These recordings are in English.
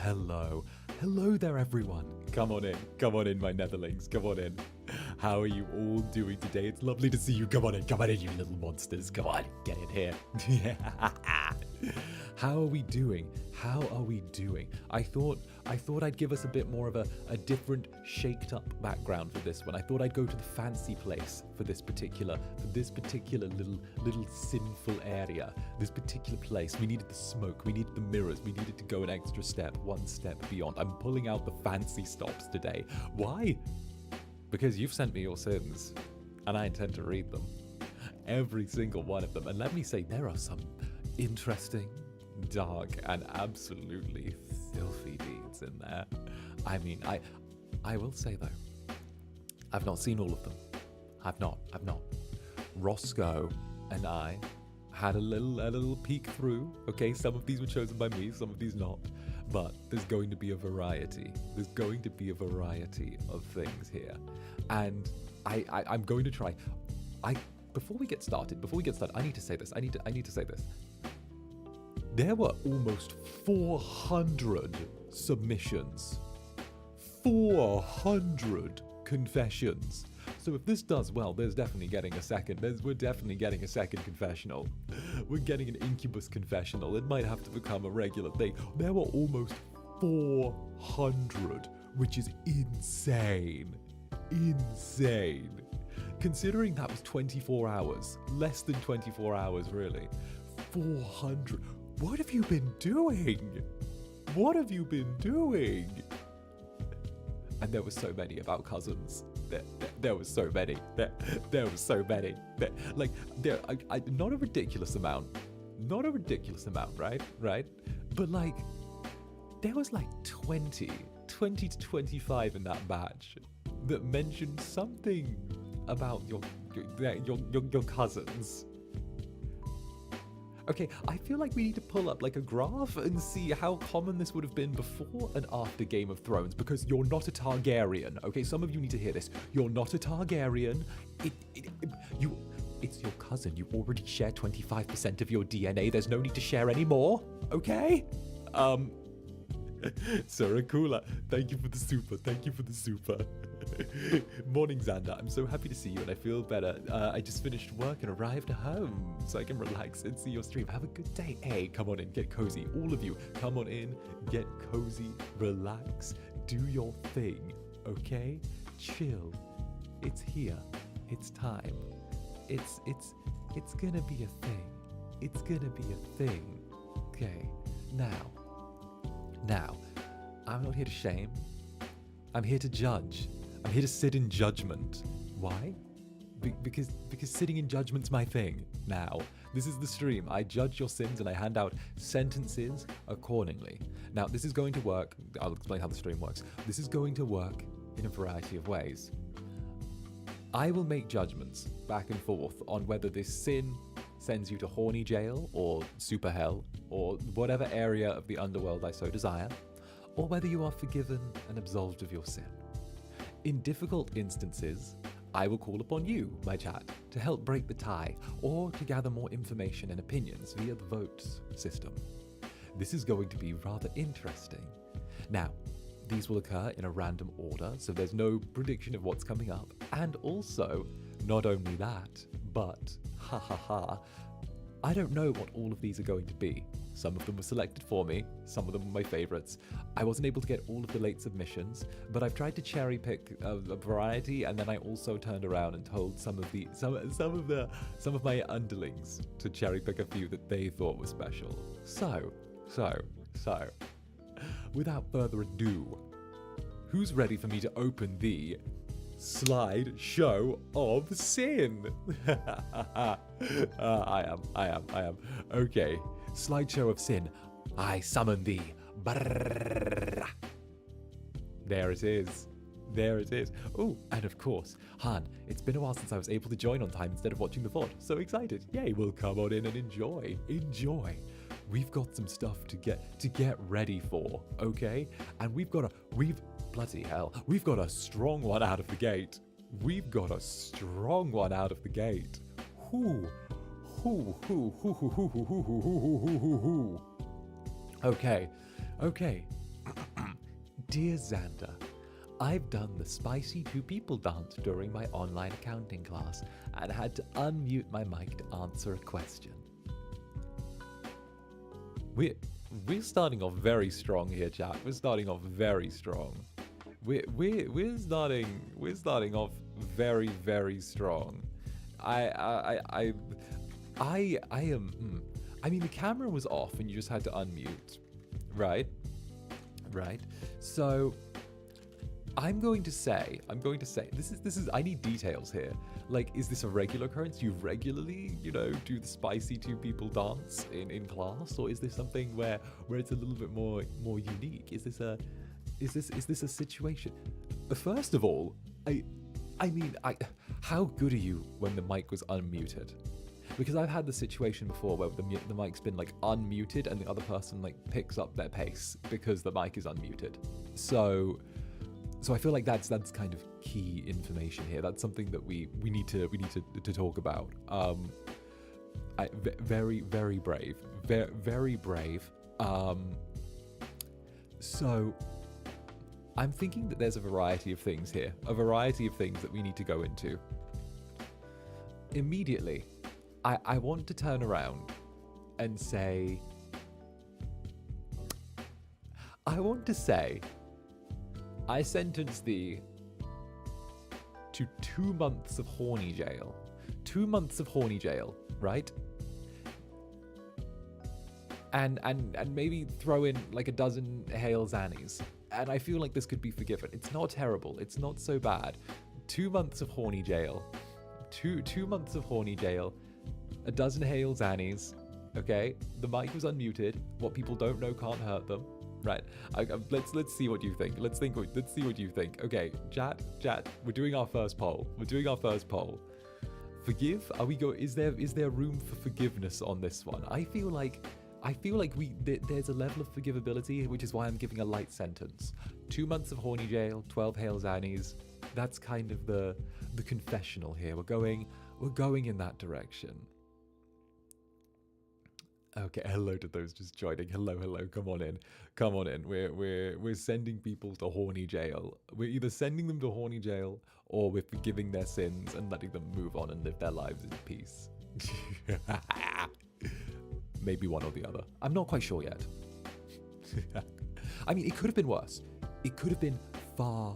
Hello. Hello there, everyone. Come on in, my Netherlings. Come on in. How are you all doing today? It's lovely to see you. Come on in, you little monsters. Come on, get in here. How are we doing? I thought I'd give us a bit more of a different, shaked up background for this one. I thought I'd go to the fancy place for this particular little sinful area. This particular place. We needed the smoke, we needed the mirrors, we needed to go an extra step, one step beyond. I'm pulling out the fancy stops today. Why? Because you've sent me your sins, and I intend to read them. Every single one of them. And let me say, there are some interesting, dark, and absolutely filthy deeds in there. I mean, I will say though, I've not seen all of them. I've not. Roscoe and I had a little peek through. Okay, some of these were chosen by me, some of these not. But there's going to be a variety. There's going to be a variety of things here. And I'm going to try. Before we get started, I need to say this. I need to say this. There were almost 400 submissions. 400 confessions. So if this does well, there's definitely getting a second. We're definitely getting a second confessional. We're getting an Incubus confessional. It might have to become a regular thing. There were almost 400, which is insane. Insane. Considering that was 24 hours. Less than 24 hours, really. 400. What have you been doing? What have you been doing? And there were so many about cousins. There was so many. There was so many. Not a ridiculous amount. Not a ridiculous amount, right? But there was 20 to 25 in that batch that mentioned something about your cousins. Okay, I feel like we need to pull up a graph and see how common this would have been before and after Game of Thrones, because you're not a Targaryen, okay? Some of you need to hear this. You're not a Targaryen. It's your cousin. You already share 25% of your DNA. There's no need to share any more, okay? 𝓱𝓸𝓾𝓻, thank you for the super. Morning, Zander. I'm so happy to see you and I feel better. I just finished work and arrived home so I can relax and see your stream. Have a good day. Hey, come on in, get cozy. All of you, come on in, get cozy, relax, do your thing, okay? Chill. It's here. It's time. It's gonna be a thing. It's gonna be a thing. Okay, now, I'm not here to shame. I'm here to judge. I'm here to sit in judgment. Why? Because sitting in judgment's my thing. Now, this is the stream. I judge your sins and I hand out sentences accordingly. Now, this is going to work. I'll explain how the stream works. This is going to work in a variety of ways. I will make judgments back and forth on whether this sin sends you to horny jail or super hell or whatever area of the underworld I so desire, or whether you are forgiven and absolved of your sin. In difficult instances, I will call upon you, my chat, to help break the tie or to gather more information and opinions via the votes system. This is going to be rather interesting. Now, these will occur in a random order, so there's no prediction of what's coming up. And also, not only that, but, I don't know what all of these are going to be. Some of them were selected for me, some of them were my favorites. I wasn't able to get all of the late submissions, but I've tried to cherry pick a variety, and then I also turned around and told some of my underlings to cherry pick a few that they thought were special. So, without further ado, who's ready for me to open the slideshow of sin? I am. Okay, slideshow of sin. I summon thee. Brrrr. There it is. Oh, and of course, Han, it's been a while since I was able to join on time instead of watching the VOD. So excited. Yay, well, come on in and enjoy. We've got some stuff to get ready for, okay? And we've got a strong one out of the gate. Okay. Dear Zander, I've done the spicy two people dance during my online accounting class and had to unmute my mic to answer a question. We're starting off very strong here, chat. We're starting off very strong. We're starting off very, very strong. I am. I mean, the camera was off and you just had to unmute, right? Right. So I'm going to say, this is, I need details here. Like, is this a regular occurrence? You regularly, do the spicy two people dance in class? Or is this something where it's a little bit more unique? Is this a situation? First of all, how good are you when the mic was unmuted? Because I've had the situation before where the mic's been like unmuted and the other person like picks up their pace because the mic is unmuted. So I feel like that's kind of key information here. That's something that we need to talk about. Very, very brave. Very brave. So I'm thinking that there's a variety of things here. A variety of things that we need to go into. Immediately, I want to turn around and say, I sentence thee to 2 months of horny jail. 2 months of horny jail, right? And maybe throw in like a dozen hail zannies. And I feel like this could be forgiven. It's not terrible. It's not so bad. 2 months of horny jail. Two months of horny jail. A dozen hail zannies. Okay? The mic was unmuted. What people don't know can't hurt them. Right. Let's see what you think. Let's see what you think. Okay, chat. We're doing our first poll. Forgive? Is there room for forgiveness on this one? I feel like there's a level of forgivability, which is why I'm giving a light sentence. 2 months of horny jail, 12 hail zannies. That's kind of the confessional here. We're going in that direction. Okay, hello to those just joining. Hello. Come on in. We're sending people to horny jail. We're either sending them to horny jail or we're forgiving their sins and letting them move on and live their lives in peace. Maybe one or the other. I'm not quite sure yet. I mean, it could have been worse. It could have been far,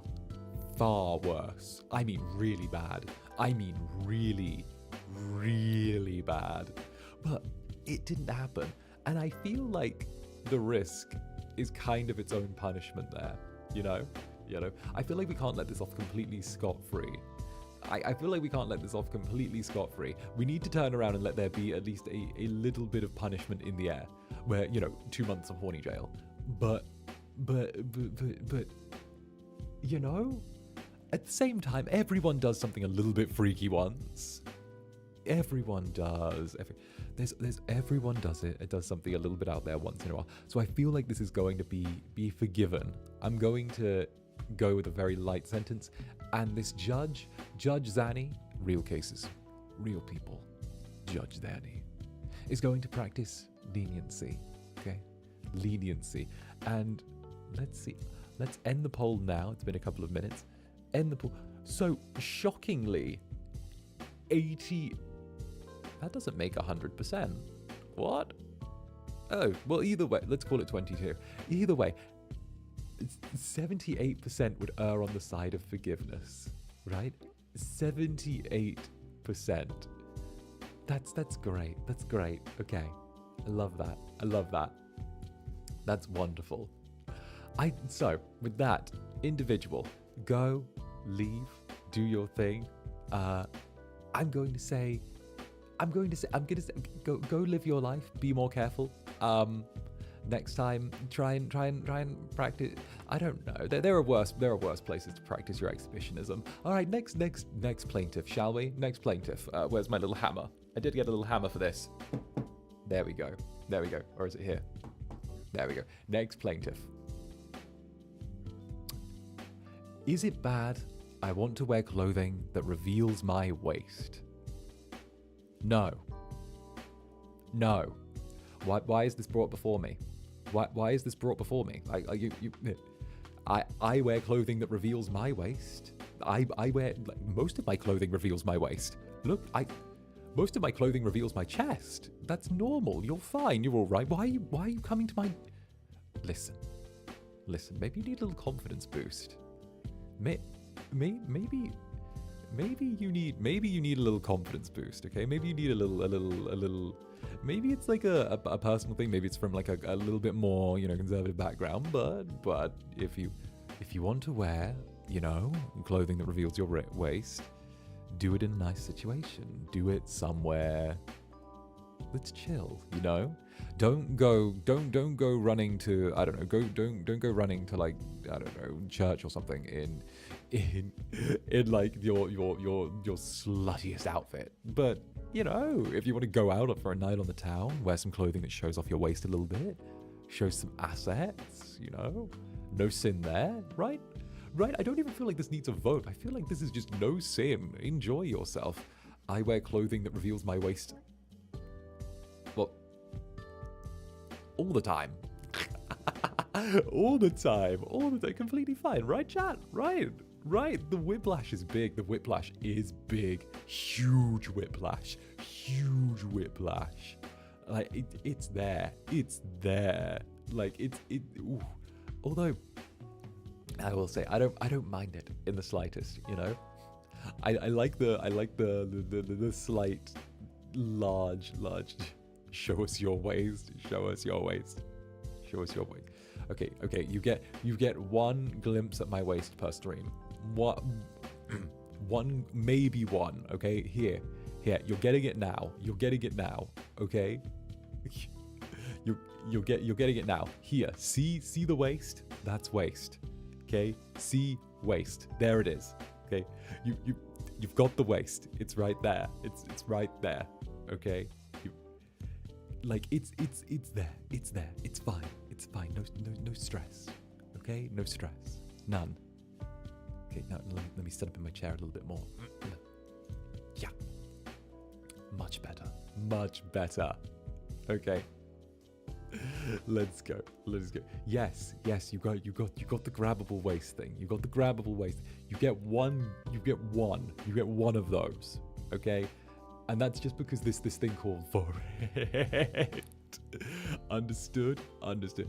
far worse. I mean, really bad. I mean, really, really bad. But it didn't happen. And I feel like the risk is kind of its own punishment there, you know? I feel like we can't let this off completely scot-free. I feel like we can't let this off completely scot-free. We need to turn around and let there be at least a little bit of punishment in the air, where, 2 months of horny jail. But, at the same time, everyone does something a little bit freaky once. Everyone does. Everyone does it. It does something a little bit out there once in a while. So I feel like this is going to be forgiven. I'm going to go with a very light sentence. And this Judge Zanny, real cases, real people, Judge Zanny, is going to practice leniency. Okay? Leniency. And let's see. Let's end the poll now. It's been a couple of minutes. End the poll. So shockingly, 80... That doesn't make 100%. What? Oh, well, either way, let's call it 22. Either way, 78% would err on the side of forgiveness, right? 78%. That's great. That's great. Okay. I love that. That's wonderful. So, with that, individual, go, leave, do your thing. I'm going to say, go live your life. Be more careful. Next time, try and practice. I don't know. There are worse places to practice your exhibitionism. All right, next plaintiff, shall we? Next plaintiff. Where's my little hammer? I did get a little hammer for this. There we go. Or is it here? There we go. Next plaintiff. Is it bad? I want to wear clothing that reveals my waist. No. Why is this brought before me? Why is this brought before me? I wear clothing that reveals my waist. I wear, like, most of my clothing reveals my waist. Look, most of my clothing reveals my chest. That's normal. You're fine. You're all right. Why are you coming to my... Listen. Maybe you need a little confidence boost. Maybe you need a little confidence boost. Okay. Maybe you need a little. Maybe it's like a personal thing. Maybe it's from like a little bit more, conservative background. But if you want to wear, clothing that reveals your waist, do it in a nice situation. Do it somewhere that's chill, Don't go running to, I don't know, don't go running to, like, I don't know, church or something in like your sluttiest outfit. But, if you want to go out for a night on the town, wear some clothing that shows off your waist a little bit, shows some assets, no sin there, right? Right? I don't even feel like this needs a vote. I feel like this is just no sin. Enjoy yourself. I wear clothing that reveals my waist. Well, all the time. all the time. Completely fine. Right, chat? Right. The whiplash is big. Huge whiplash. Like, it's there. Like, ooh. Although, I will say, I don't mind it in the slightest, I like the slight, large, show us your waist. Okay, you get one glimpse at my waist per stream. One, maybe one, okay? Here, you're getting it now, okay? You're getting it now. Here, see the waist? That's waist. Okay, see waist. There it is. Okay, you've got the waist. It's right there. It's right there. Okay, it's there. It's fine. No stress. Okay, no stress. None. Okay, now let me sit up in my chair a little bit more. Yeah, much better. Okay. Let's go. Yes, you got the grabbable waist thing. You got the grabbable waist. You get one of those. Okay? And that's just because this thing called for it. Understood. Honestly,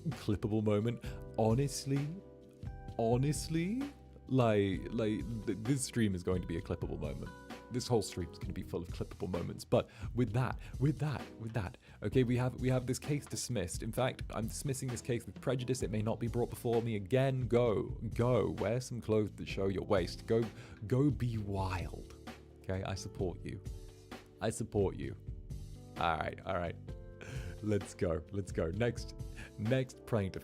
clippable moment. Honestly, like this stream is going to be a clippable moment. This whole stream is going to be full of clippable moments. But with that, okay, we have this case dismissed. In fact, I'm dismissing this case with prejudice. It may not be brought before me again. Go, wear some clothes that show your waist. Go be wild. Okay, I support you. All right. Let's go. Next plaintiff.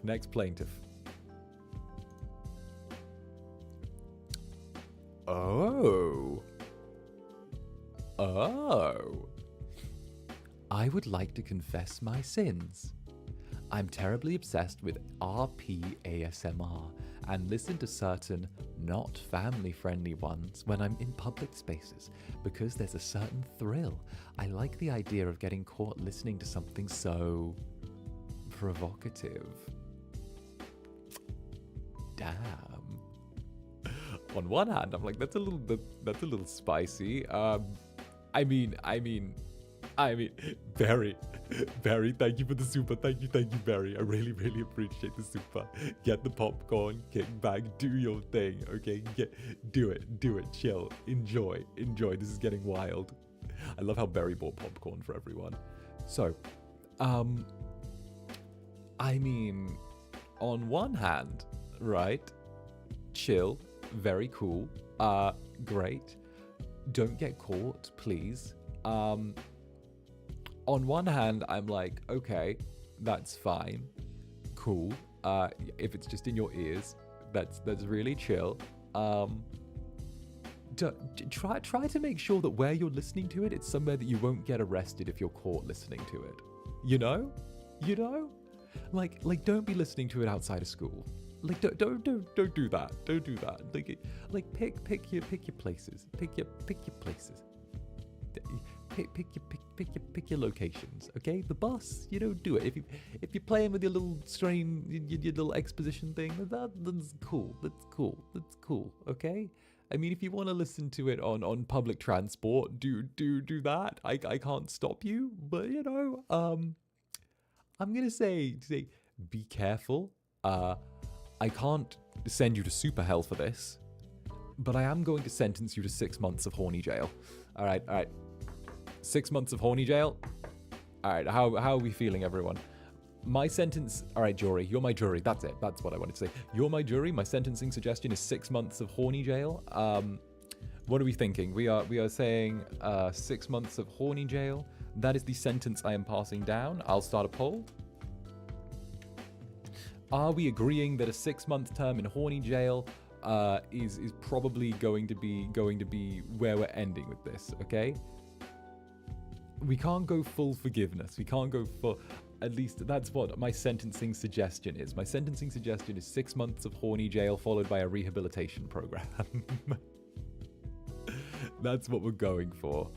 Oh. I would like to confess my sins. I'm terribly obsessed with RP ASMR and listen to certain not family-friendly ones when I'm in public spaces because there's a certain thrill. I like the idea of getting caught listening to something so provocative. Damn. On one hand, I'm like, that's a little spicy. I mean, Barry, thank you for the super. Thank you, Barry. I really appreciate the super. Get the popcorn, kick back, do your thing, okay? Do it, chill, enjoy. This is getting wild. I love how Barry bought popcorn for everyone. So, I mean, on one hand, right? Chill, very cool, great. Don't get caught, please. On one hand, I'm like, okay, that's fine, cool. If it's just in your ears, that's really chill. Try to make sure that where you're listening to it, it's somewhere that you won't get arrested if you're caught listening to it. You know, like don't be listening to it outside of school. Like don't do that. Don't do that. Like pick your places. Pick your places. pick your locations, okay? The bus, do it. If you're playing with your little your little exposition thing, that's cool. That's cool, okay? I mean, if you want to listen to it on public transport, do that. I can't stop you, but I'm gonna say be careful. I can't send you to super hell for this, but I am going to sentence you to 6 months of horny jail. All right. 6 months of horny jail. All right, how are we feeling, everyone? My sentence, all right, jury, you're my jury. That's it. That's what I wanted to say. You're my jury. My sentencing suggestion is 6 months of horny jail. What are we thinking? We are saying 6 months of horny jail. That is the sentence I am passing down. I'll start a poll. Are we agreeing that a 6 month term in horny jail is probably going to be where we're ending with this? Okay. We can't go full forgiveness. We can't go full. At least that's what my sentencing suggestion is. My sentencing suggestion is 6 months of horny jail followed by a rehabilitation program. That's what we're going for.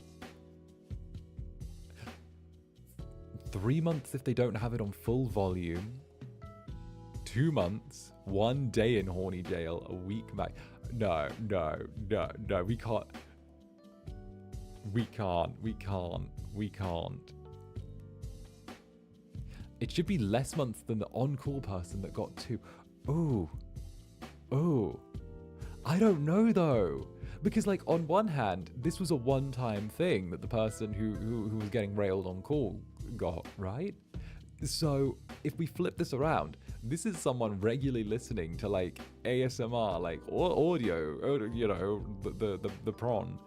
3 months if they don't have it on full volume. 2 months, 1 day in horny jail, a week back. No, we can't. It should be less months than the on-call person that got 2. Oh. I don't know though. Because like on one hand, this was a one-time thing that the person who was getting railed on call got, right? So if we flip this around, this is someone regularly listening to like ASMR, like audio, the prawn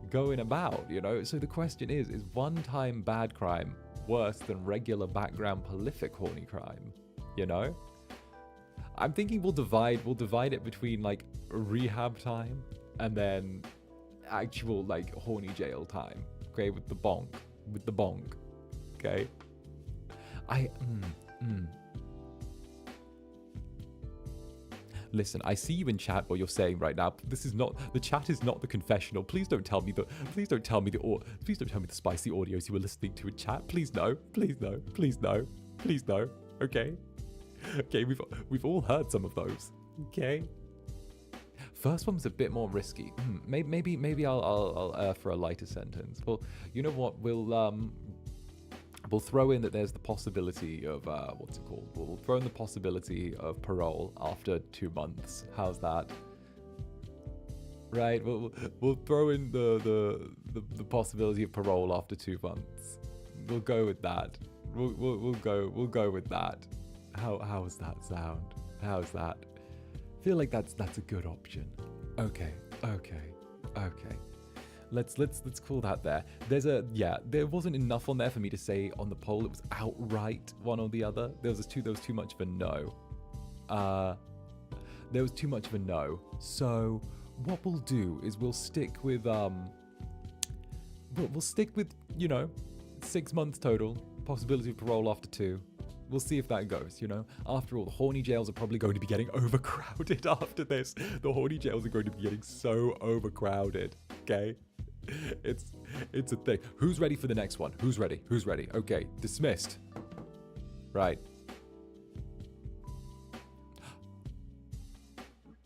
going about, So the question is one-time bad crime worse than regular background prolific horny crime? I'm thinking we'll divide it between like rehab time and then actual like horny jail time. Okay, with the bonk. Okay. Listen, I see you in chat what you're saying right now. The chat is not the confessional. Please don't tell me the spicy audios you were listening to in chat. Please no. Okay. Okay, we've all heard some of those. Okay. First one was a bit more risky. Maybe I'll for a lighter sentence. Well, you know what? We'll throw in that there's the possibility of, We'll throw in the possibility of parole after 2 months. How's that? Right? We'll throw in the possibility of parole after 2 months. We'll go with that. We'll go with that. How's that sound? How's that? I feel like that's a good option. Okay. Let's call that there. There wasn't enough on there for me to say on the poll it was outright one or the other. There was too much of a no. There was too much of a no. So what we'll do is we'll stick with 6 months total, possibility of parole after 2. We'll see if that goes, After all, the horny jails are probably going to be getting overcrowded after this. The horny jails are going to be getting so overcrowded, okay? It's a thing. Who's ready for the next one? Who's ready? Okay, dismissed. Right.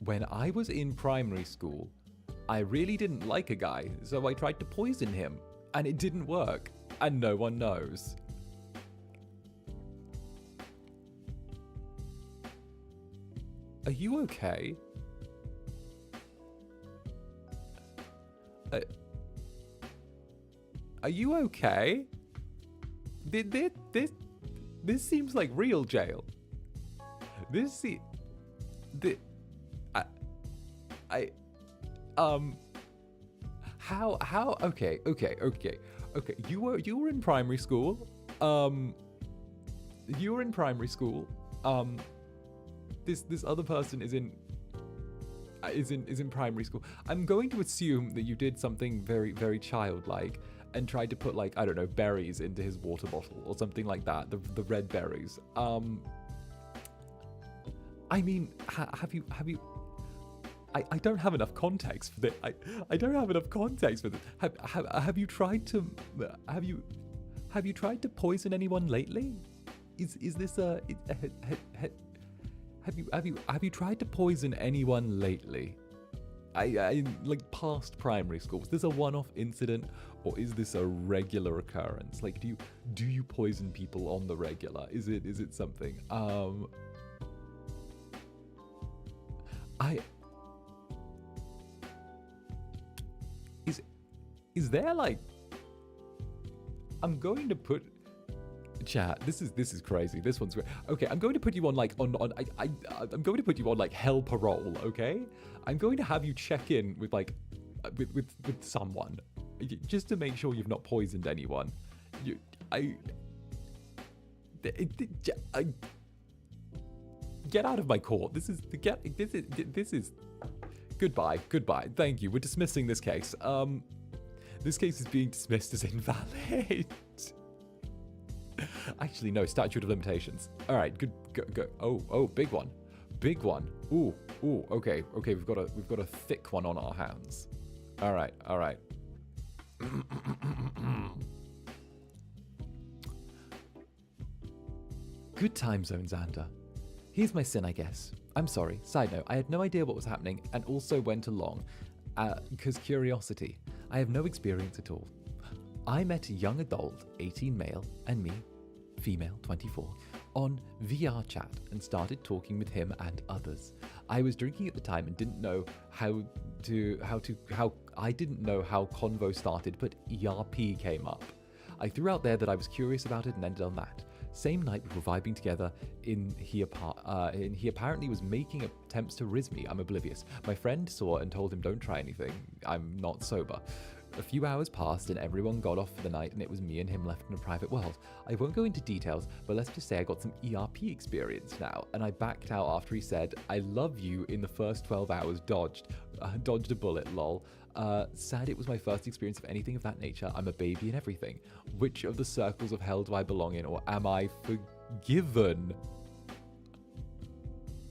When I was in primary school, I really didn't like a guy, so I tried to poison him, and it didn't work, and no one knows. Are you okay? Are you okay? This seems like real jail. How okay. You were in primary school. This other person is in primary school. I'm going to assume that you did something very, very childlike and tried to put, like, I don't know, berries into his water bottle or something like that. The red berries. I mean, have you? I don't have enough context for this. I don't have enough context for this. Have you tried to have you tried to poison anyone lately? Is this a have you tried to poison anyone lately? I like past primary school. Was this a one-off incident, or is this a regular occurrence? Like, do you poison people on the regular? Is it something? Is there like, I'm going to put chat. This is crazy. This one's great. Okay, I'm going to put you on like I'm going to put you on like hell parole. Okay, I'm going to have you check in with like with someone just to make sure you've not poisoned anyone. Get out of my court. This is goodbye. Thank you. We're dismissing this case. This case is being dismissed as invalid. Actually, no, statute of limitations. All right, good. Go. Oh, big one. Ooh. Okay. We've got a thick one on our hands. All right. Good time zone, Zander. Here's my sin, I guess. I'm sorry. Side note, I had no idea what was happening and also went along because curiosity. I have no experience at all. I met a young adult, 18 male, and me, female, 24, on VR chat and started talking with him and others. I was drinking at the time and didn't know how I didn't know how convo started, but ERP came up. I threw out there that I was curious about it and ended on that. Same night we were vibing together he apparently was making attempts to rizz me. I'm oblivious. My friend saw it and told him don't try anything. I'm not sober. A few hours passed and everyone got off for the night and it was me and him left in a private world. I won't go into details, but let's just say I got some ERP experience now, and I backed out after he said, I love you in the first 12 hours, dodged a bullet, lol. Sad it was my first experience of anything of that nature. I'm a baby and everything. Which of the circles of hell do I belong in, or am I forgiven?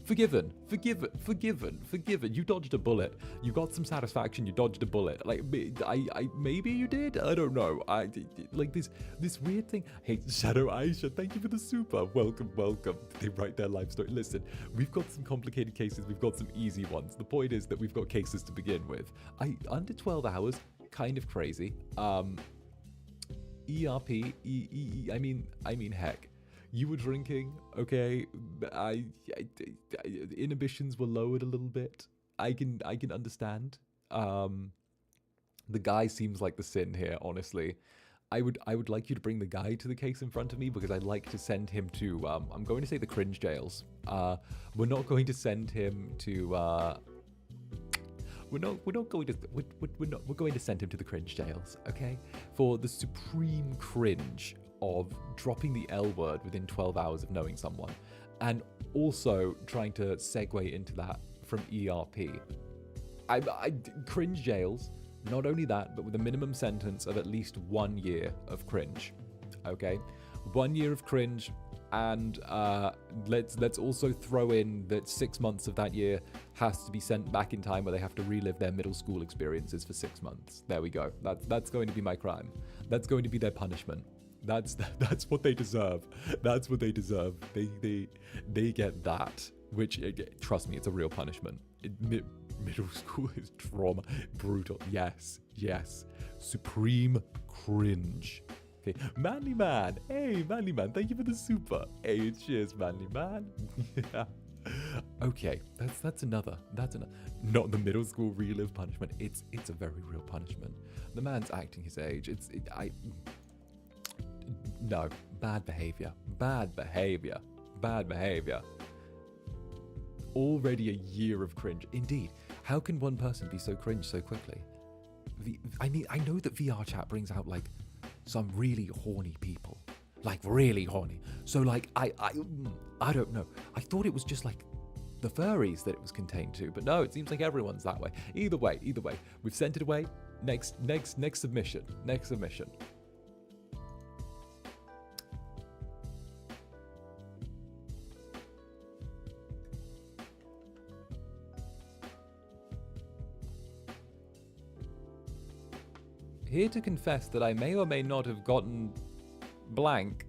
Forgiven. You dodged a bullet. You got some satisfaction. You dodged a bullet. Like, I maybe you did. I don't know. I like this weird thing. Hey, Shadow Aisha, thank you for the super. Welcome. They write their life story. Listen, we've got some complicated cases. We've got some easy ones. The point is that we've got cases to begin with. Under 12 hours, kind of crazy. ERP. I mean, heck. You were drinking, okay? Inhibitions were lowered a little bit. I can understand. The guy seems like the sin here, honestly. I would like you to bring the guy to the case in front of me because I'd like to send him to I'm going to say the cringe jails. We're not going to send him to we're going to send him to the cringe jails, okay? For the supreme cringe of dropping the L word within 12 hours of knowing someone, and also trying to segue into that from ERP. Cringe jails, not only that, but with a minimum sentence of at least 1 year of cringe, okay? 1 year of cringe, and let's also throw in that 6 months of that year has to be sent back in time where they have to relive their middle school experiences for 6 months. There we go. That's going to be my crime. That's going to be their punishment. That's what they deserve. That's what they deserve. They get that, which, trust me, it's a real punishment. Middle school is trauma, brutal. Yes. Supreme cringe. Okay, Manly Man. Hey, Manly Man, thank you for the super. Hey, cheers, Manly Man. Yeah. Okay, that's another. Not the middle school relive punishment. It's a very real punishment. The man's acting his age. No, bad behavior. Already a year of cringe. Indeed. How can one person be so cringe so quickly? I know that VR chat brings out like some really horny people. Like really horny. So like I don't know. I thought it was just like the furries that it was contained to, but no, it seems like everyone's that way. Either way. We've sent it away. Next submission. here to confess that I may or may not have gotten blank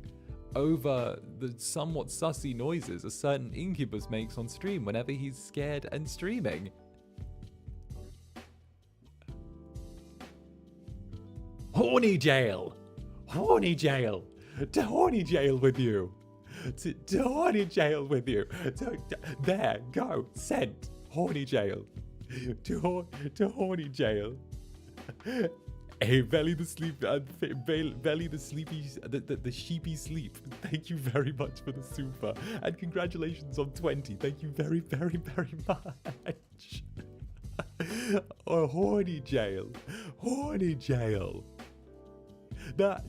over the somewhat sussy noises a certain Incubus makes on stream whenever he's scared and streaming. Horny jail! Horny jail! To horny jail with you! To horny jail with you! There, go, sent! Horny jail! To horny jail! Hey, Belly the sleep, Belly the sleepy, the sheepy sleep. Thank you very much for the super, and congratulations on 20. Thank you very, very, very much. Oh, horny jail, horny jail. That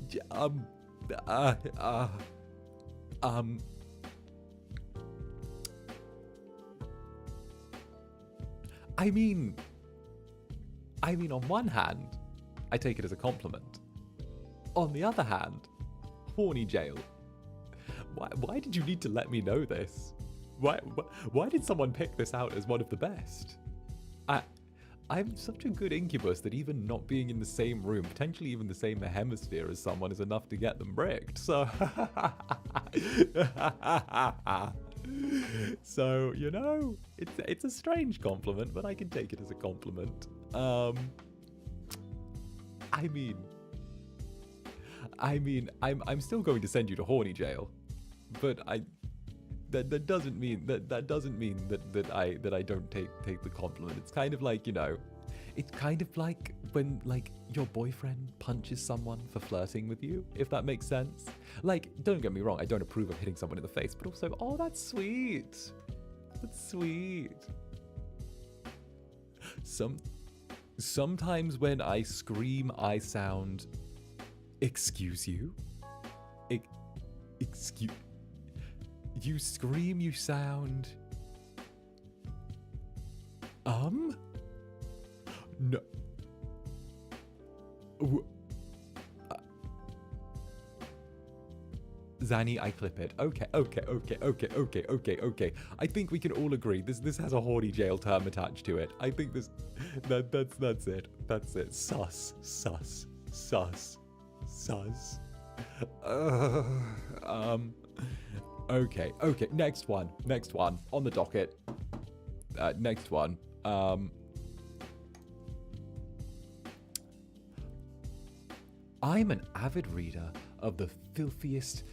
I mean, on one hand, I take it as a compliment. On the other hand, horny jail. Why did you need to let me know this? Why did someone pick this out as one of the best? I'm such a good Incubus that even not being in the same room, potentially even the same hemisphere as someone, is enough to get them bricked. So, so you know, it's a strange compliment, but I can take it as a compliment. I mean, I'm still going to send you to horny jail, but that doesn't mean that I don't take the compliment. It's kind of like, you know, it's kind of like when like your boyfriend punches someone for flirting with you, if that makes sense. Like, don't get me wrong, I don't approve of hitting someone in the face, but also, oh, that's sweet. That's sweet. Sometimes when I scream, I sound, excuse you? Excuse... You scream, you sound... No. Zanny, I clip it. Okay. I think we can all agree this has a horny jail term attached to it. I think that's it. That's it. Sus. Okay. Next one on the docket. Next one. I'm an avid reader of the filthiest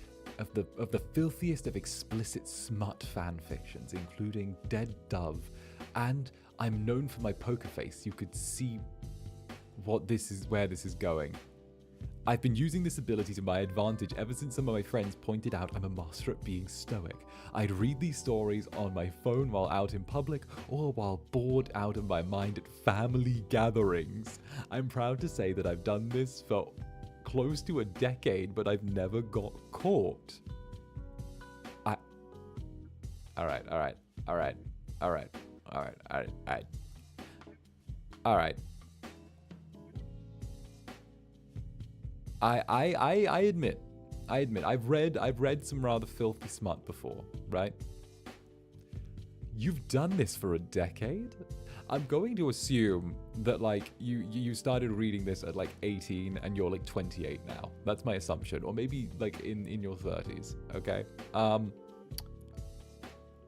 of explicit smut fan fictions, including Dead Dove, and I'm known for my poker face. You could see where this is going. I've been using this ability to my advantage ever since some of my friends pointed out I'm a master at being stoic. I'd read these stories on my phone while out in public or while bored out of my mind at family gatherings. I'm proud to say that I've done this for close to a decade, but I've never got caught. All right. I admit, I've read some rather filthy smut before, right? You've done this for a decade? I'm going to assume that like you started reading this at like 18 and you're like 28 now. That's my assumption, or maybe like in your 30s. Okay.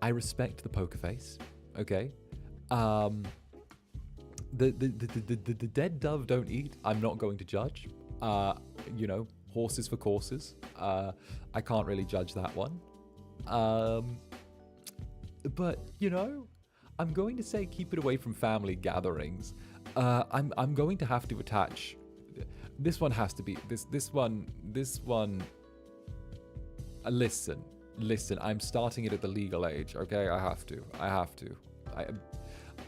I respect the poker face. Okay. The dead dove don't eat. I'm not going to judge. You know, horses for courses. I can't really judge that one. But you know, I'm going to say keep it away from family gatherings. I'm going to have to attach. This one has to be this one. Listen. I'm starting it at the legal age. Okay, I have to.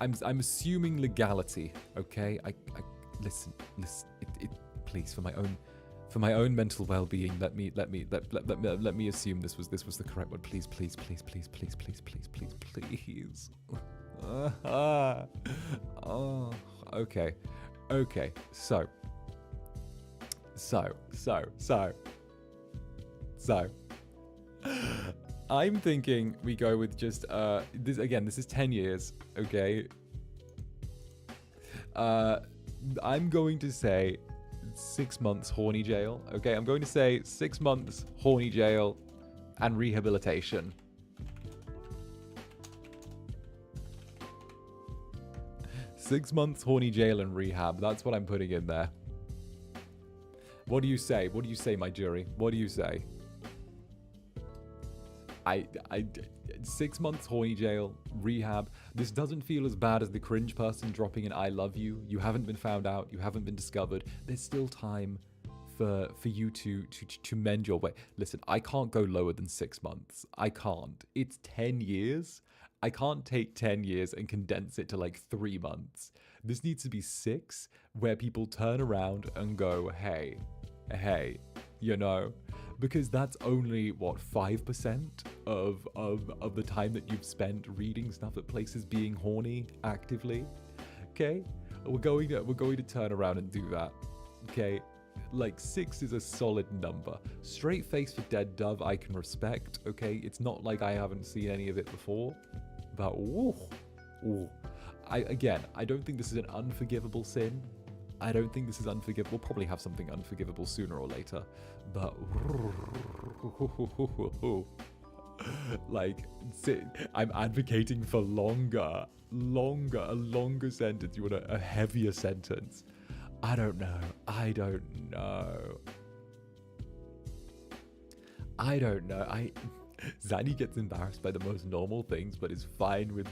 I'm assuming legality. Okay, I listen. Please, for my own mental well-being, let me assume this was the correct one. Please. Oh, okay. So I'm thinking we go with just this again. This is 10 years. Okay. I'm going to say 6 months horny jail. Okay, I'm going to say 6 months horny jail and rehabilitation. 6 months horny jail and rehab. That's what I'm putting in there. What do you say? What do you say, my jury? What do you say? 6 months horny jail, rehab. This doesn't feel as bad as the cringe person dropping an I love you. You haven't been found out. You haven't been discovered. There's still time for you to mend your way. Listen, I can't go lower than 6 months. I can't. It's 10 years. I can't take 10 years and condense it to like 3 months. This needs to be 6, where people turn around and go, hey, you know, because that's only what 5% of the time that you've spent reading stuff at places being horny actively. Okay, we're going to turn around and do that. Okay, like 6 is a solid number. Straight face for Dead Dove I can respect. Okay, it's not like I haven't seen any of it before, but ooh. I don't think this is an unforgivable sin. I don't think this is unforgivable. We'll probably have something unforgivable sooner or later. But like, I'm advocating for a longer sentence. You want a heavier sentence? I don't know. Zanny gets embarrassed by the most normal things, but is fine with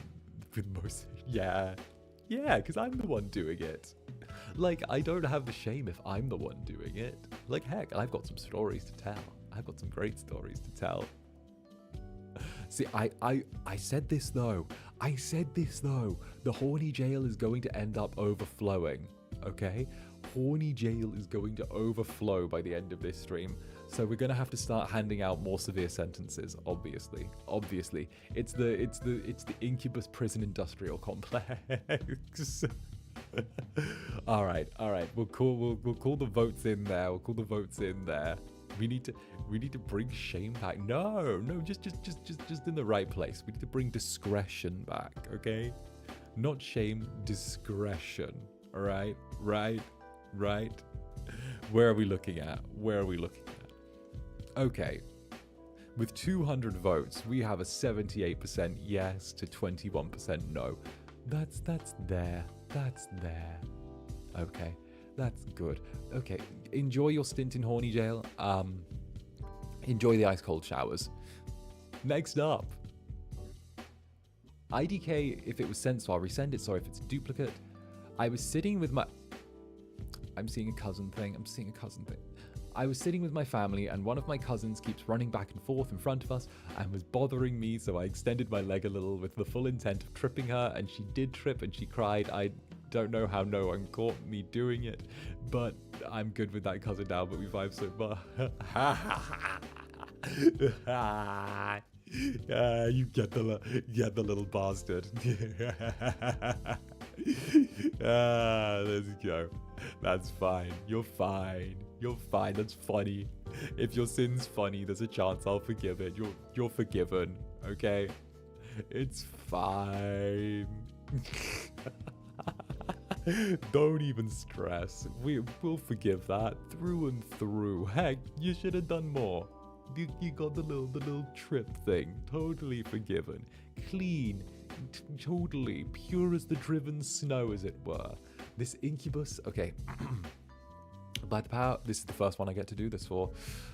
most. Yeah, because I'm the one doing it. Like, I don't have the shame if I'm the one doing it. Like, heck, I've got some stories to tell. I've got some great stories to tell. See, I said this though. The horny jail is going to end up overflowing, okay? Horny jail is going to overflow by the end of this stream. So we're going to have to start handing out more severe sentences, obviously. It's the Incubus prison industrial complex. All right. We'll call the votes in there. We need to bring shame back. No, just in the right place. We need to bring discretion back, okay? Not shame, discretion. All right. Right. Where are we looking at? Okay. With 200 votes, we have a 78% yes to 21% no. That's there. Okay, that's good. Okay, enjoy your stint in horny jail. Enjoy the ice cold showers. Next up, IDK. If it was sent, so I'll resend it. Sorry if it's a duplicate. I was sitting with my. I'm seeing a cousin thing. I was sitting with my family, and one of my cousins keeps running back and forth in front of us and was bothering me, so I extended my leg a little with the full intent of tripping her, and she did trip and she cried. I don't know how no one caught me doing it, but I'm good with that cousin now, but we vibe so much. You get the little bastard. Let's go. That's fine. You're fine. That's funny. If your sin's funny, there's a chance I'll forgive it. You're forgiven. Okay? It's fine. Don't even stress. We'll forgive that through and through. Heck, you should have done more. You got the little trip thing. Totally forgiven. Clean. Totally pure as the driven snow, as it were. This Incubus. Okay. By the power, this is the first one I get to do this for.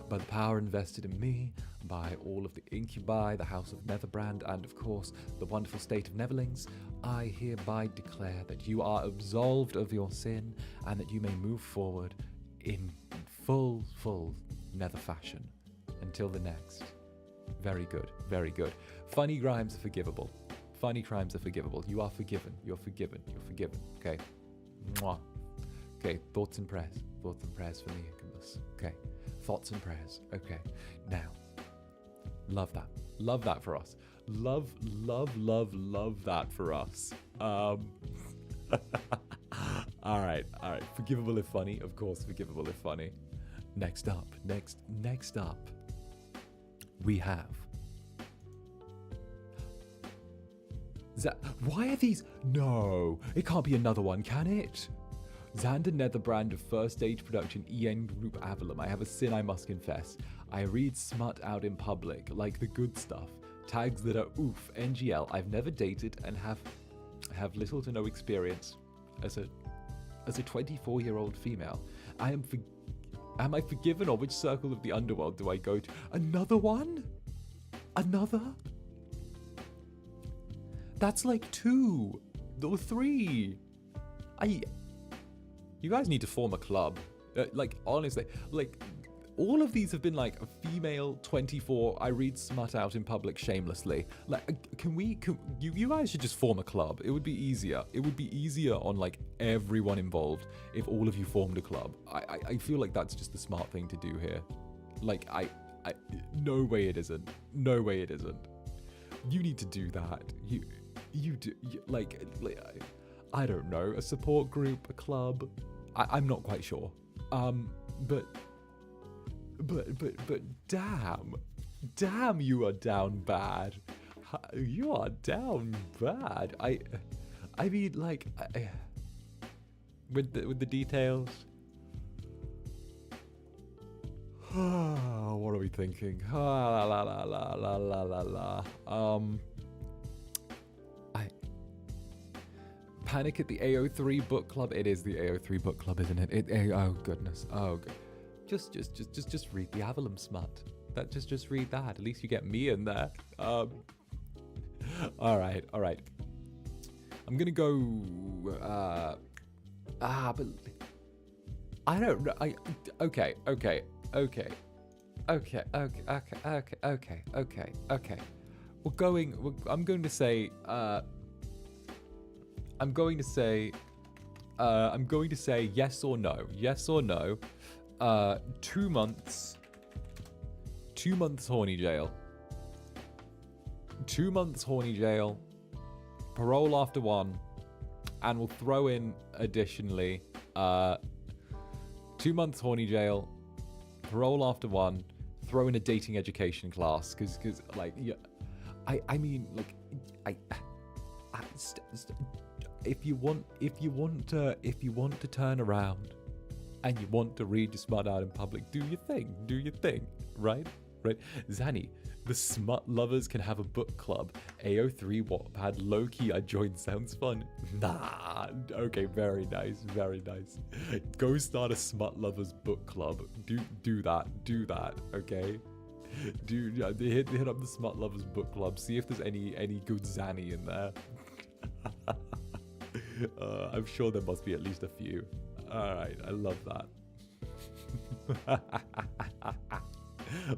By the power invested in me, by all of the Incubi, the House of Netherbrand, and of course, the wonderful state of Netherlings, I hereby declare that you are absolved of your sin, and that you may move forward in full Nether fashion. Until the next. Very good. Funny crimes are forgivable. You are forgiven. You're forgiven. Okay. Mwah. Okay, thoughts and prayers for the Incubus. Okay, thoughts and prayers. Okay, now, love that for us. Love that for us. All right. Forgivable if funny, of course. Forgivable if funny. Next up, we have. Why are these? No, it can't be another one, can it? Zander Netherbrand of First Stage Production EN Group Avalum. I have a sin I must confess. I read smut out in public, like the good stuff. Tags that are oof, NGL. I've never dated and have little to no experience as a 24-year-old female. Am I forgiven, or which circle of the underworld do I go to? Another one? Another? That's like 2 or 3. You guys need to form a club. Like, honestly, like, all of these have been like a female 24. I read smut out in public shamelessly. Like, you guys should just form a club. It would be easier. It would be easier on like everyone involved if all of you formed a club. I feel like that's just the smart thing to do here. Like, no way it isn't. No way it isn't. You need to do that. You do, like I don't know, a support group, a club. I'm not quite sure. But damn, you are down bad. You are down bad. I mean, like, with the details. What are we thinking? La la la la la la la la. Panic at the AO3 book club. It is the AO3 book club, isn't it? Oh goodness. Oh good. Just read the Avalum smut. That just read that. At least you get me in there. All right. I'm gonna go. But I don't know. Okay. I'm going to say. I'm going to say yes or no. Yes or no. 2 months. 2 months horny jail. 2 months horny jail. Parole after 1. And we'll throw in additionally 2 months horny jail. Parole after 1. Throw in a dating education class. Because like, yeah, I mean, like, if you want to turn around and you want to read your smut out in public, do your thing, right? Zanny, the smut lovers can have a book club. AO3 Wattpad, low-key I joined, sounds fun. Nah, okay, very nice. Go start a smut lovers book club. Do that, okay? Hit up the smut lovers book club, see if there's any good Zanny in there. I'm sure there must be at least a few. Alright, I love that.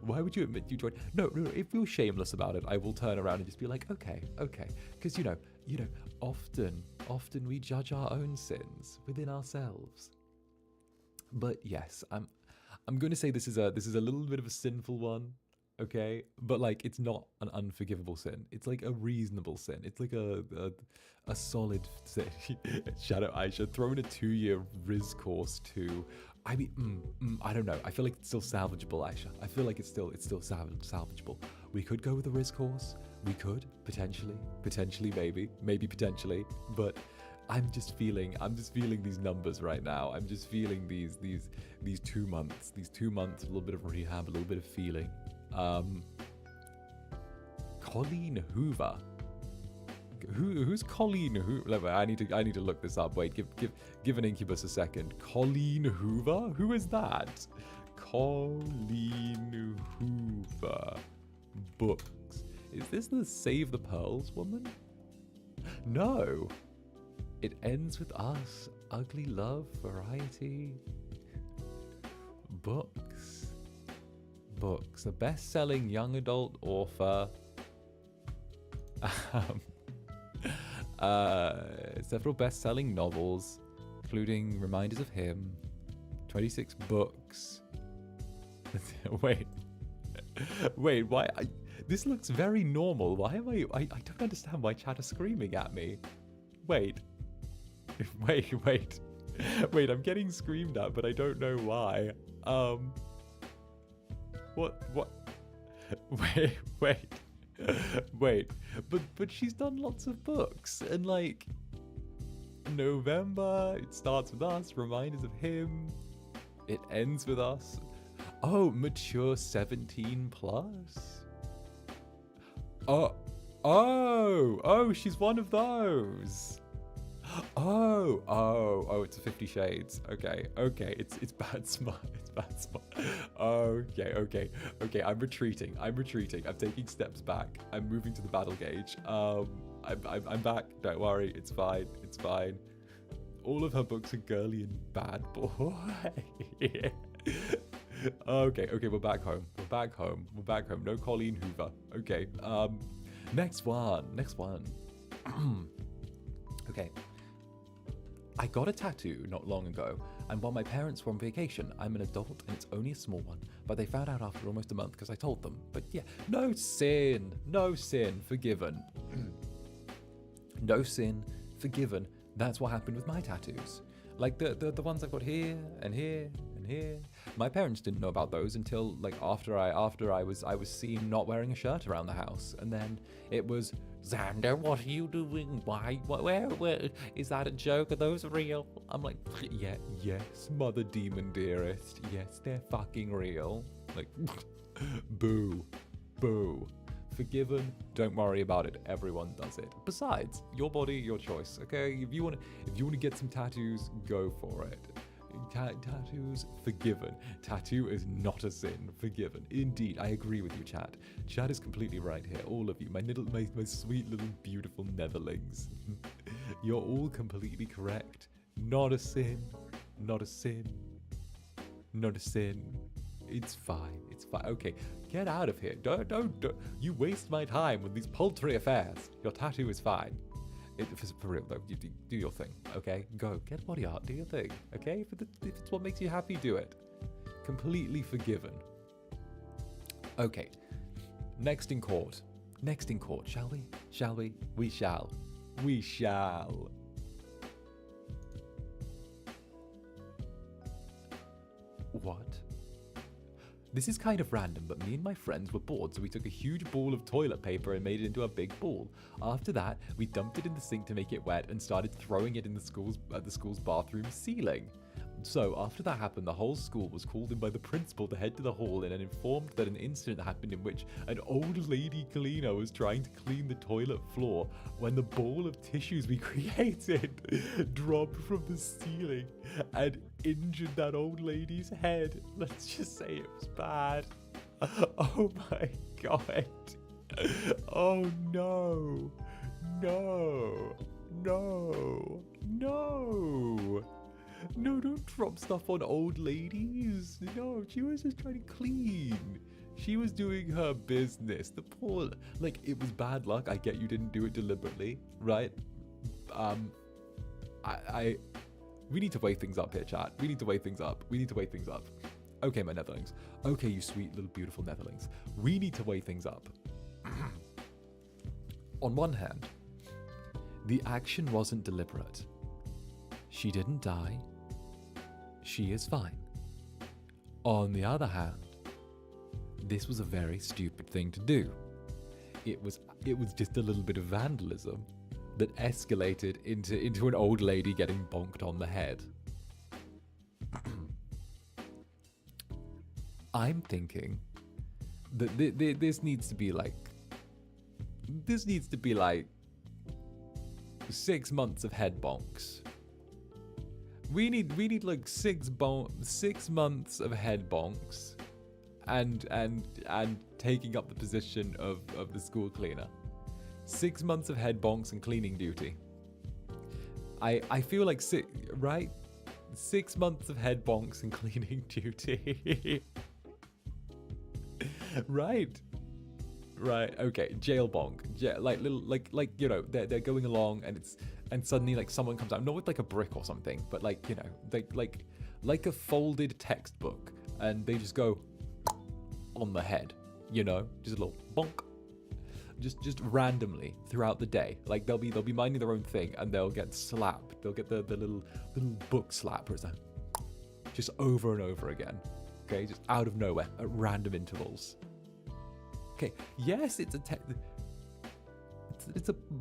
Why would you admit you joined? No, if you're shameless about it, I will turn around and just be like, okay. Because, you know, often we judge our own sins within ourselves. But yes, I'm going to say this is a little bit of a sinful one. Okay, but like, it's not an unforgivable sin. It's like a reasonable sin. It's like a solid sin. Shadow Aisha, throw in a 2-year Riz course too. I mean, I don't know. I feel like it's still salvageable, Aisha. I feel like it's still salvageable. We could go with a Riz course. We could potentially, maybe potentially. But I'm just feeling these numbers right now. I'm just feeling these 2 months. These 2 months, a little bit of rehab, a little bit of feeling. Colleen Hoover. Who's Colleen Hoover? I need to look this up. Wait, give an Incubus a second. Colleen Hoover? Who is that? Colleen Hoover. Books. Is this the Save the Pearls woman? No. It ends with us. Ugly love, variety. Books. A best-selling young adult author. Several best-selling novels, including Reminders of Him. 26 books. Wait, why? This looks very normal. Why am I don't understand why chat is screaming at me. Wait, I'm getting screamed at, but I don't know why. What? Wait, but she's done lots of books, and like, November. It starts with us, reminders of him. It ends with us. Oh, mature 17 plus. Oh, she's one of those. Oh, it's a 50 Shades. Okay, it's bad smut. It's bad smut. Okay. I'm retreating. I'm taking steps back. I'm moving to the battle gauge. I'm back. Don't worry. It's fine. All of her books are girly and bad, boy. Yeah. Okay, we're back home. No Colleen Hoover. Okay, next one. Okay. I got a tattoo not long ago, and while my parents were on vacation, I'm an adult and it's only a small one, but they found out after almost a month because I told them. But yeah, no sin, forgiven. No sin, forgiven. That's what happened with my tattoos. Like the ones I've got here and here and here. My parents didn't know about those until like after I was seen not wearing a shirt around the house, and then it was, Zander, what are you doing? Why? Where? Is that a joke? Are those real? I'm like, yeah, yes, mother demon dearest. Yes, they're fucking real. Like, boo. Forgiven, don't worry about it. Everyone does it. Besides, your body, your choice. Okay, if you want to get some tattoos, go for it. Tattoos, forgiven. Tattoo is not a sin. Forgiven. Indeed, I agree with you, chat. Chat is completely right here. All of you, my sweet little beautiful Netherlings. You're all completely correct. Not a sin. It's fine. Okay, get out of here. Don't. You waste my time with these paltry affairs. Your tattoo is fine. For real though, you do your thing, okay? Go, get body art, do your thing, okay? If it's what makes you happy, do it. Completely forgiven. Okay, next in court, shall we? We shall. What? This is kind of random, but me and my friends were bored, so we took a huge ball of toilet paper and made it into a big ball. After that, we dumped it in the sink to make it wet and started throwing it in the school's bathroom ceiling. So after that happened, the whole school was called in by the principal to head to the hall and informed that an incident happened in which an old lady cleaner was trying to clean the toilet floor when the ball of tissues we created dropped from the ceiling and injured that old lady's head. Let's just say it was bad. Oh my god. Oh no. No, don't drop stuff on old ladies. No, she was just trying to clean. She was doing her business. The poor, like, it was bad luck. I get you didn't do it deliberately, right? We need to weigh things up here, chat. We need to weigh things up. Okay, my Netherlings. Okay, you sweet little beautiful Netherlings. We need to weigh things up. On one hand, the action wasn't deliberate. She didn't die. She is fine. On the other hand, this was a very stupid thing to do. It was just a little bit of vandalism that escalated into an old lady getting bonked on the head. I'm thinking that this needs to be like 6 months of head bonks. We need like 6 months of head bonks and taking up the position of the school cleaner. 6 months of head bonks and cleaning duty. I feel like 6 months of head bonks and cleaning duty. Right. Okay. Jail bonk. Like you know, they're going along and suddenly like someone comes out, not with like a brick or something, but like, you know, like a folded textbook, and they just go on the head, you know, just a little bonk. Just randomly throughout the day. Like they'll be minding their own thing and they'll get slapped. They'll get the little book slap where it's like just over and over again. Okay, just out of nowhere at random intervals. Okay, yes, it's a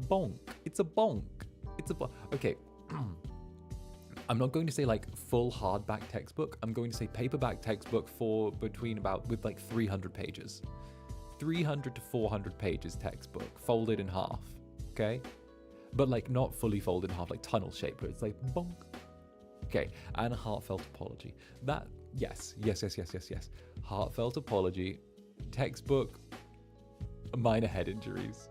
bonk. Okay, I'm not going to say like full hardback textbook. I'm going to say paperback textbook for between about with like 300 pages. 300 to 400 pages textbook, folded in half, okay? But like not fully folded in half, like tunnel shaped, where it's like bonk. Okay, and a heartfelt apology. That, yes. Heartfelt apology, textbook, minor head injuries.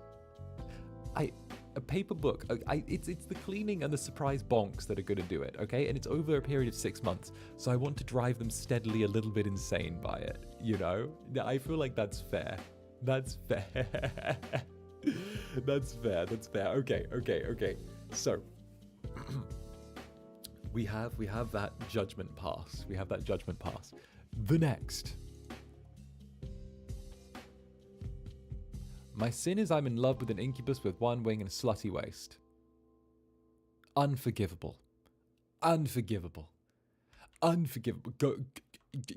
A paper book, it's the cleaning and the surprise bonks that are going to do it, okay? And it's over a period of 6 months, so I want to drive them steadily a little bit insane by it, you know? I feel like that's fair. That's fair. That's fair. Okay. So, we have that judgment pass. The next. My sin is I'm in love with an incubus with one wing and a slutty waist. Unforgivable.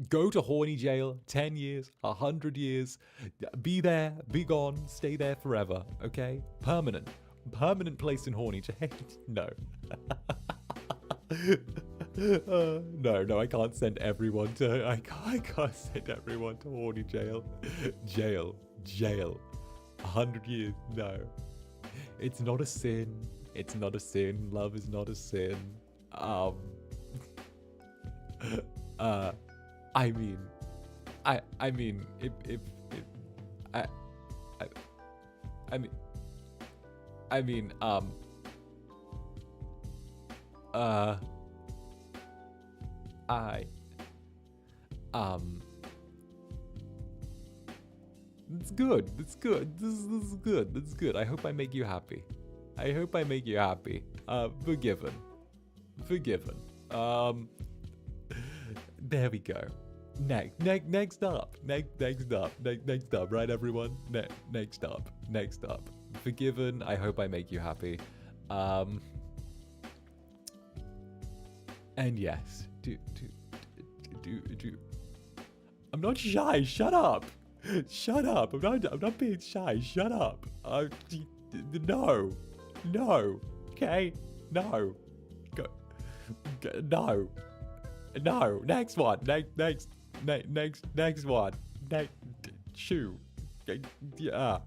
Go to horny jail, 10 years, 100 years. Be there, be gone, stay there forever, okay? Permanent place in horny jail. No. No, I can't send everyone to, I can't send everyone to horny jail. Jail. 100 years, no. It's not a sin. Love is not a sin. I mean, That's good. I hope I make you happy. Forgiven. There we go. Next up, right, everyone? Next up. Forgiven. I hope I make you happy. And yes, do. I'm not shy. Shut up. I'm not being shy. Shut up. No. Okay. No. Go. No. Next one. Next one. Shoe. Yeah.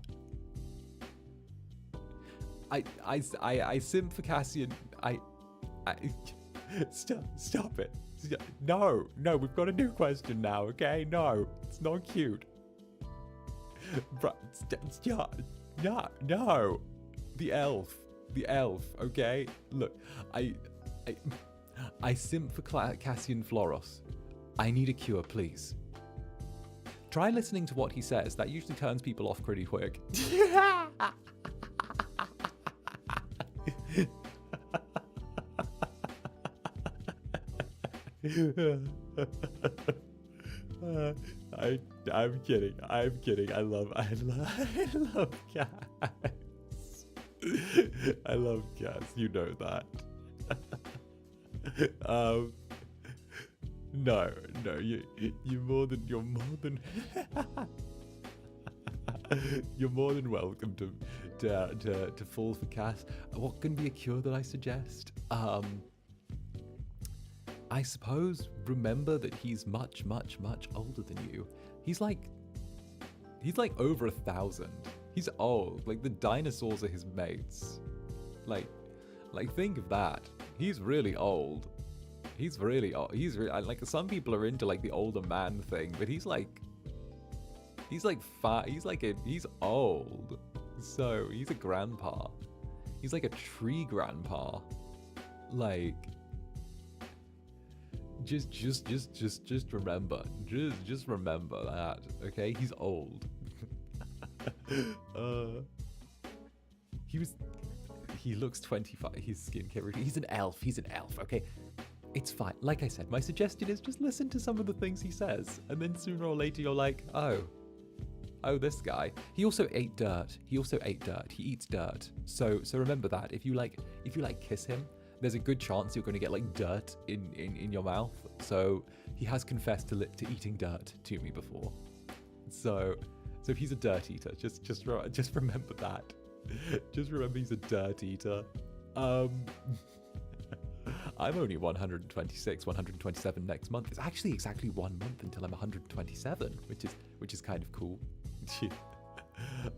I simp for Cassian. Stop it. No, we've got a new question now, okay? No, it's not cute. No. The elf, okay? Look, I simp for Cassian Floros. I need a cure, please. Try listening to what he says. That usually turns people off pretty quick. I'm kidding. I love cats. I love cats. You know that. No. You're more than you're more than welcome to fall for cats. What can be a cure that I suggest? I suppose remember that he's much older than you. He's like over 1,000. He's old. Like the dinosaurs are his mates. Like think of that. He's really old. He's really like some people are into like the older man thing, but he's old. So he's a grandpa. He's like a tree grandpa. Like just remember that, okay? He's old. He looks 25. His skincare routine. He's an elf, okay? It's fine. Like I said, my suggestion is just listen to some of the things he says, and then sooner or later you're like, oh, this guy. He also ate dirt. He eats dirt. So remember that. If you kiss him, there's a good chance you're going to get like dirt in your mouth. So he has confessed to eating dirt to me before. So if he's a dirt eater, just remember that. Just remember he's a dirt eater. I'm only 126, 127 next month. It's actually exactly 1 month until I'm 127, which is kind of cool.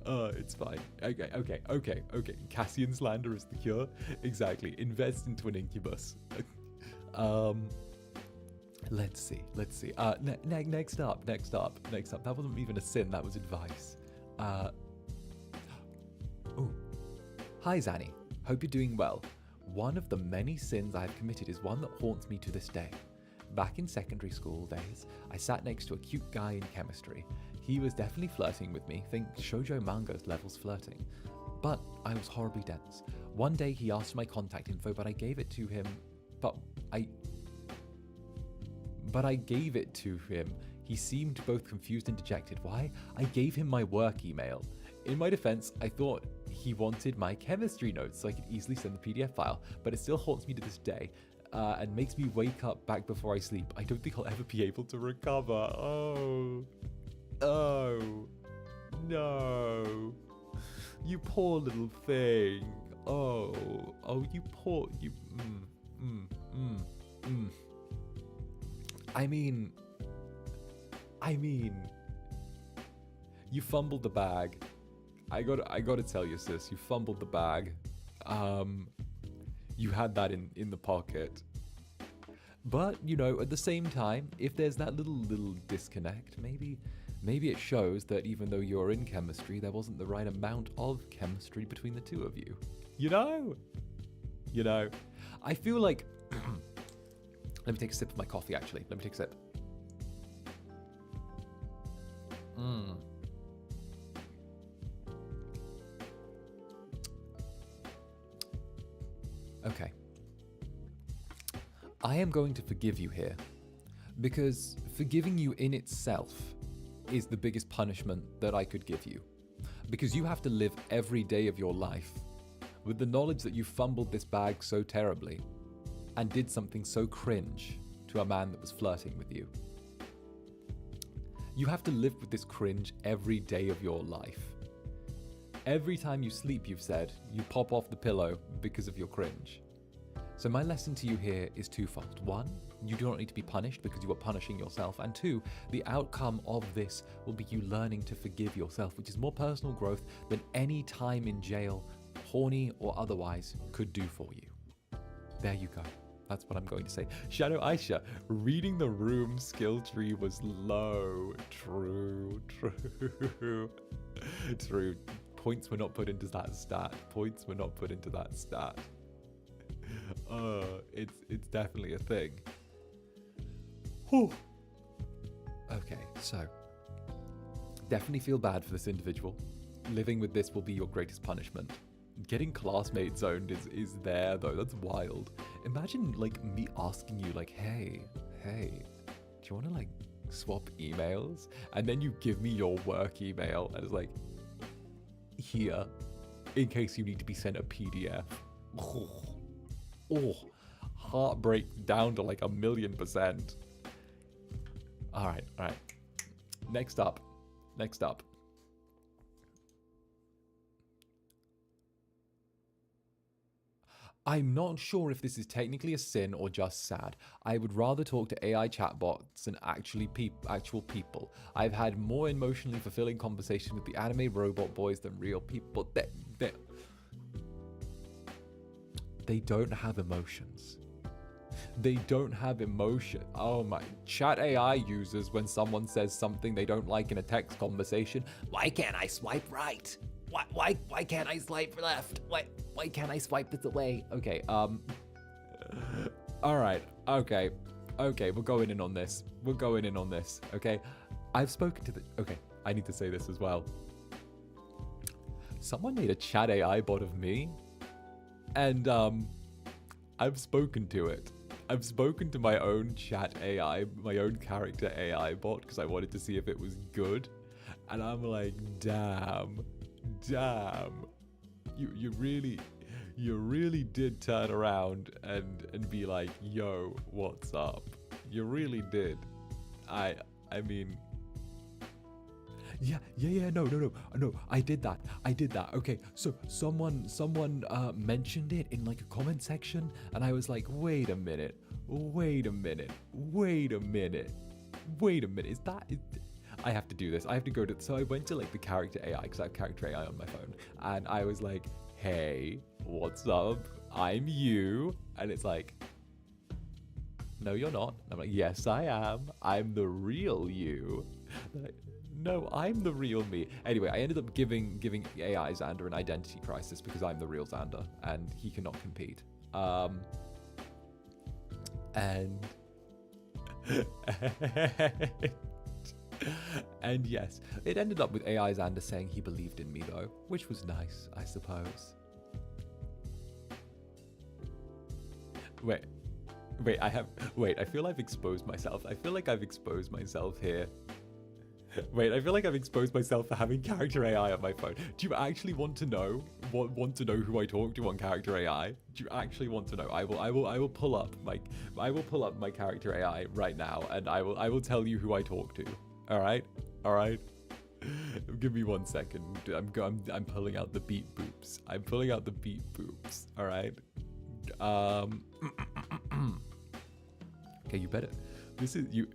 It's fine. Okay. Cassian slander is the cure. Exactly. Invest into an incubus. Let's see. Next up. That wasn't even a sin. That was advice. Oh, hi Zanny. Hope you're doing well. One of the many sins I've committed is one that haunts me to this day. Back in secondary school days, I sat next to a cute guy in chemistry. He was definitely flirting with me, think shoujo manga's levels flirting. But I was horribly dense. One day he asked for my contact info, but I gave it to him. He seemed both confused and dejected. Why? I gave him my work email. In my defense, I thought he wanted my chemistry notes so I could easily send the PDF file, but it still haunts me to this day. And makes me wake up back before I sleep. I don't think I'll ever be able to recover. Oh, no. You poor little thing. Oh, you poor, I mean, you fumbled the bag. I gotta tell you, sis, you fumbled the bag. You had that in the pocket. But, you know, at the same time, if there's that little disconnect, maybe it shows that even though you're in chemistry, there wasn't the right amount of chemistry between the two of you. You know, I feel like, let me take a sip of my coffee, actually. Let me take a sip. Okay. I am going to forgive you here, because forgiving you in itself is the biggest punishment that I could give you. Because you have to live every day of your life with the knowledge that you fumbled this bag so terribly and did something so cringe to a man that was flirting with you. You have to live with this cringe every day of your life. Every time you sleep, you've said, you pop off the pillow because of your cringe. So my lesson to you here is twofold. One, you do not need to be punished because you are punishing yourself. And two, the outcome of this will be you learning to forgive yourself, which is more personal growth than any time in jail, horny or otherwise, could do for you. There you go. That's what I'm going to say. Shadow Aisha, reading the room skill tree was low. True. Points were not put into that stat. It's definitely a thing. Whew. Okay, so definitely feel bad for this individual. Living with this will be your greatest punishment. Getting classmate zoned is there though. That's wild. Imagine like me asking you like, hey, do you want to like swap emails? And then you give me your work email and it's like, here, in case you need to be sent a PDF. Oh, heartbreak down to like 1,000,000%. All right. Next up. I'm not sure if this is technically a sin or just sad. I would rather talk to AI chatbots than actual people. I've had more emotionally fulfilling conversation with the anime robot boys than real people. They don't have emotions. Oh my. Chat AI users, when someone says something they don't like in a text conversation, why can't I swipe right? Why can't I swipe left? Why can't I swipe this away? Okay, all right, okay, we're going in on this, okay? I've spoken to okay, I need to say this as well. Someone made a chat AI bot of me, and I've spoken to it. I've spoken to my own chat AI, my own character AI bot, because I wanted to see if it was good, and I'm like, damn, you really did turn around and be like, yo, what's up? You really did. I mean, No, I did that. Okay, so someone mentioned it in like a comment section, and I was like, wait a minute. Is that? I have to do this. I have to go to. So I went to like the character AI because I have character AI on my phone, and I was like, hey, what's up? I'm you, and it's like, no, you're not. And I'm like, yes, I am. I'm the real you. Like, no, I'm the real me. Anyway, I ended up giving AI Zander an identity crisis because I'm the real Zander and he cannot compete. And and yes, it ended up with AI Zander saying he believed in me though, which was nice, I suppose. Wait, I feel I've exposed myself. I feel like I've exposed myself here. Wait, I feel like I've exposed myself for having character AI on my phone. Do you actually want to know who I talk to on character AI? Do you actually want to know? I will pull up my character AI right now, and I will tell you who I talk to. All right. Give me 1 second. I'm pulling out the beat boops. All right. Okay, you better. This is you.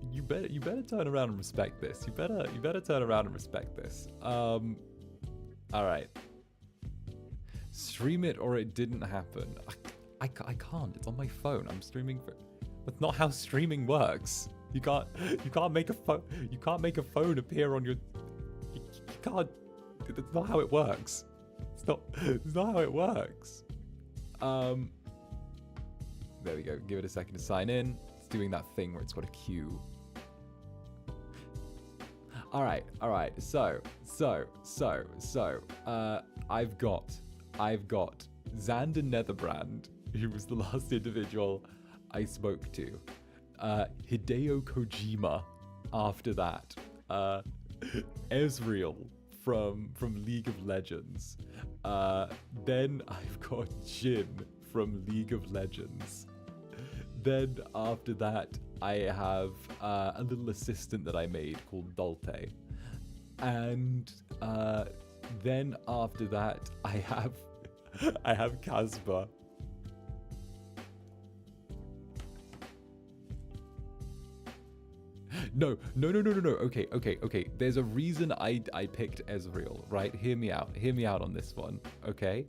You better turn around and respect this. You better turn around and respect this. All right. Stream it or it didn't happen. I can't. It's on my phone. I'm streaming for. That's not how streaming works. You can't make a phone. You can't make a phone appear on your. You can't. That's not how it works. It's not how it works. There we go. Give it a second to sign in. It's doing that thing where it's got a queue. All right. So, I've got Zander Netherbrand, who was the last individual I spoke to. 𝓂𝓸𝓾𝓻 after that. Ezreal from League of Legends. Then I've got Jhin from League of Legends. Then after that, I have a little assistant that I made called 𝓱𝓸𝓼𝓽. And then after that, I have 𝔂𝓸𝓾𝓻. No. Okay. There's a reason I picked Ezreal, right? Hear me out on this one, okay?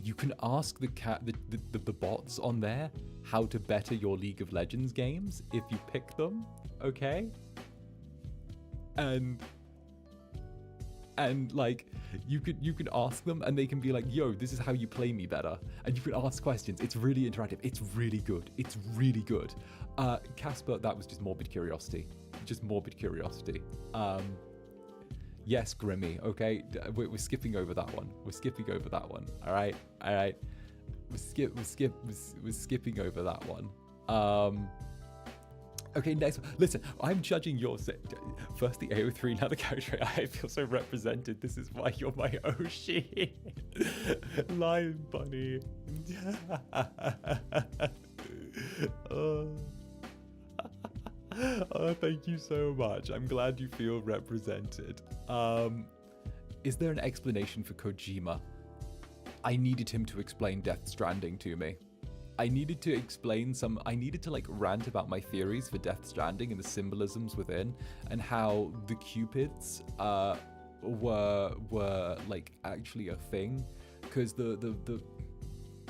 You can ask the bots on there how to better your League of Legends games if you pick them, okay? And like you can ask them and they can be like, yo, this is how you play me better. And you can ask questions. It's really interactive. It's really good. 𝔂𝓸𝓾𝓻, that was just morbid curiosity. Yes, Grimmy, okay? We're skipping over that one. All right. We're skipping over that one. Okay, next one. Listen, I'm judging your first the AO3, now the character. I feel so represented. This is why you're my Oshi. Lion Bunny. Oh, thank you so much. I'm glad you feel represented. Is there an explanation for Kojima? I needed him to explain Death Stranding to me. I needed to like rant about my theories for Death Stranding and the symbolisms within, and how the Cupids were like actually a thing. Because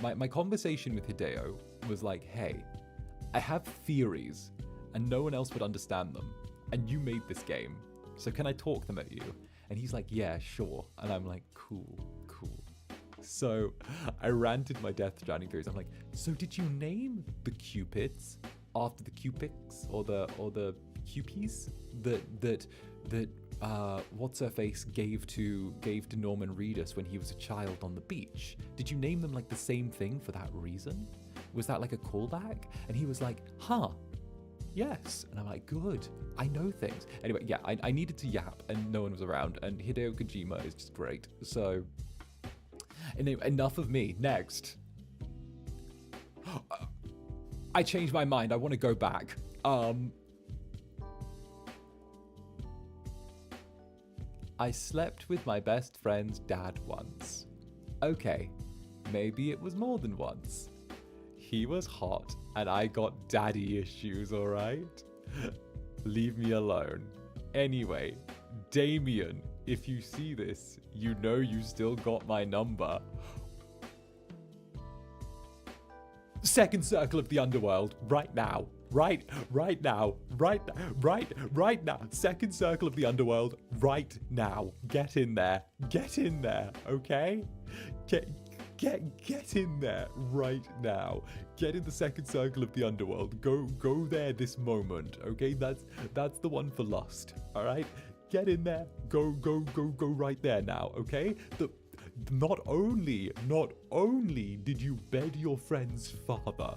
my conversation with Hideo was like, hey, I have theories and no one else would understand them, and you made this game, so can I talk them at you? And he's like, yeah, sure. And I'm like, cool. So I ranted my Death Stranding theories. I'm like, so did you name the Cupids after the Cupics or the Cupies that what's her face gave to Norman Reedus when he was a child on the beach? Did you name them like the same thing for that reason? Was that like a callback? And he was like, huh. Yes. And I'm like, good. I know things. Anyway, yeah, I needed to yap and no one was around. And Hideo Kojima is just great. So, anyway, enough of me. Next. I changed my mind. I want to go back. I slept with my best friend's dad once. Okay, maybe it was more than once. He was hot and I got daddy issues, alright? Leave me alone. Anyway, Damien, if you see this, you know you still got my number. Second circle of the underworld, right now. Right now. Second circle of the underworld, right now. Get in there, okay? Get in there right now. Get in the second circle of the underworld. Go there this moment, okay? That's the one for lust, all right? Get in there. Go right there now, okay? Not only did you bed your friend's father,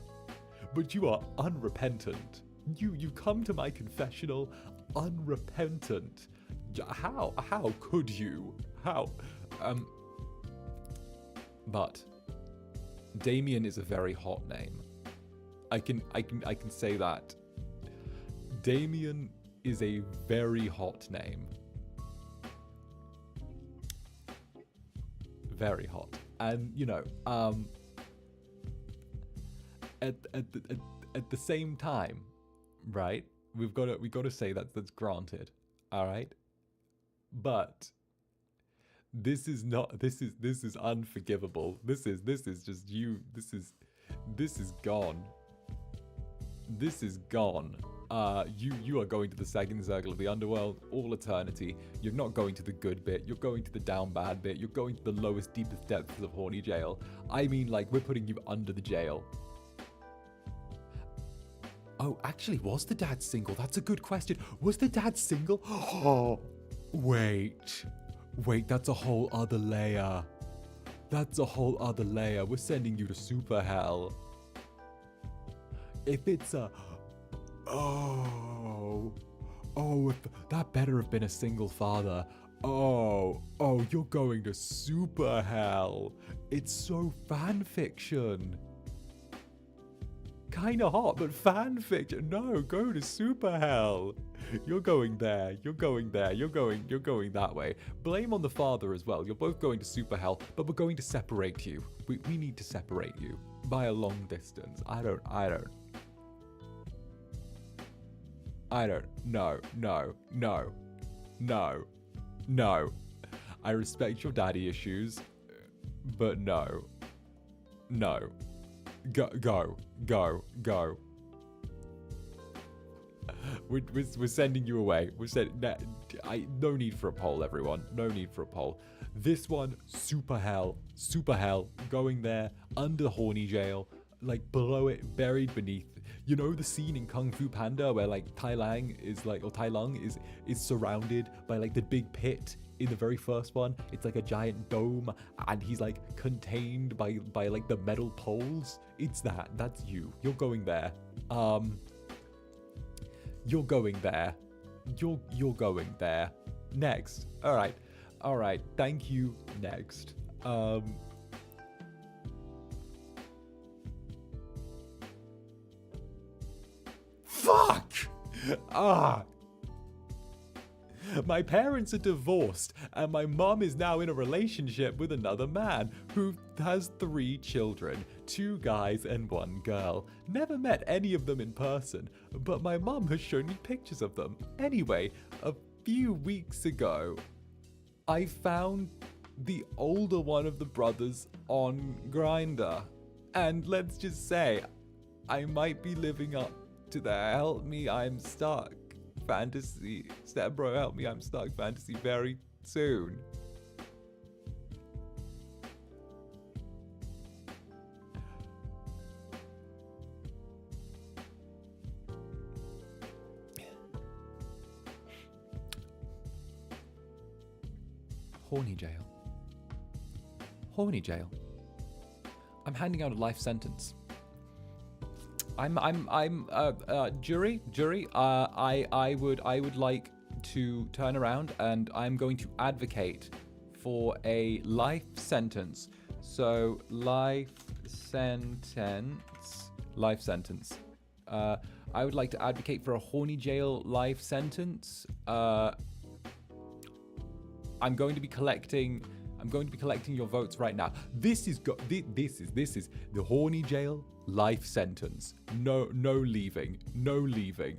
but you are unrepentant. You come to my confessional unrepentant. How could you? How? But Damien is a very hot name. I can say that. Damien is a very hot name. Very hot. And you know, at the same time, right? We've got to say that's granted. All right? But this is unforgivable. This is just you. This is gone. This is gone. You are going to the second circle of the underworld all eternity. You're not going to the good bit. You're going to the down bad bit. You're going to the lowest, deepest depths of horny jail. I mean, like, we're putting you under the jail. Oh, actually, was the dad single? That's a good question. Was the dad single? Oh, wait, that's a whole other layer. That's a whole other layer. We're sending you to super hell. If it's a... Oh, that better have been a single father. Oh, you're going to super hell. It's so fanfiction. Kinda hot, but fanfiction. No, go to super hell. You're going there. You're going that way. Blame on the father as well. You're both going to super hell, but we're going to separate you. We need to separate you by a long distance. I don't. No. I respect your daddy issues, but no. Go. We're sending you away. No need for a poll, everyone. No need for a poll. This one, super hell. Going there, under horny jail, like below it, buried beneath. You know the scene in Kung Fu Panda where like Tai Lung is surrounded by like the big pit in the very first one. It's like a giant dome and he's like contained by like the metal poles. It's that. That's you. You're going there. You're going there. You're going there. Next. All right. Thank you. Next. Fuck! My parents are divorced, and my mom is now in a relationship with another man who has 3 children, 2 guys and 1 girl. Never met any of them in person, but my mom has shown me pictures of them. Anyway, a few weeks ago, I found the older one of the brothers on Grindr. And let's just say, I might be living up to the help me, I'm stuck fantasy. Stepbro, help me, I'm stuck fantasy very soon. Horny jail. I'm handing out a life sentence. Jury. I would like to turn around and I'm going to advocate for a life sentence. So life sentence. I would like to advocate for a horny jail life sentence. I'm going to be collecting your votes right now. This is the horny jail life sentence. No leaving.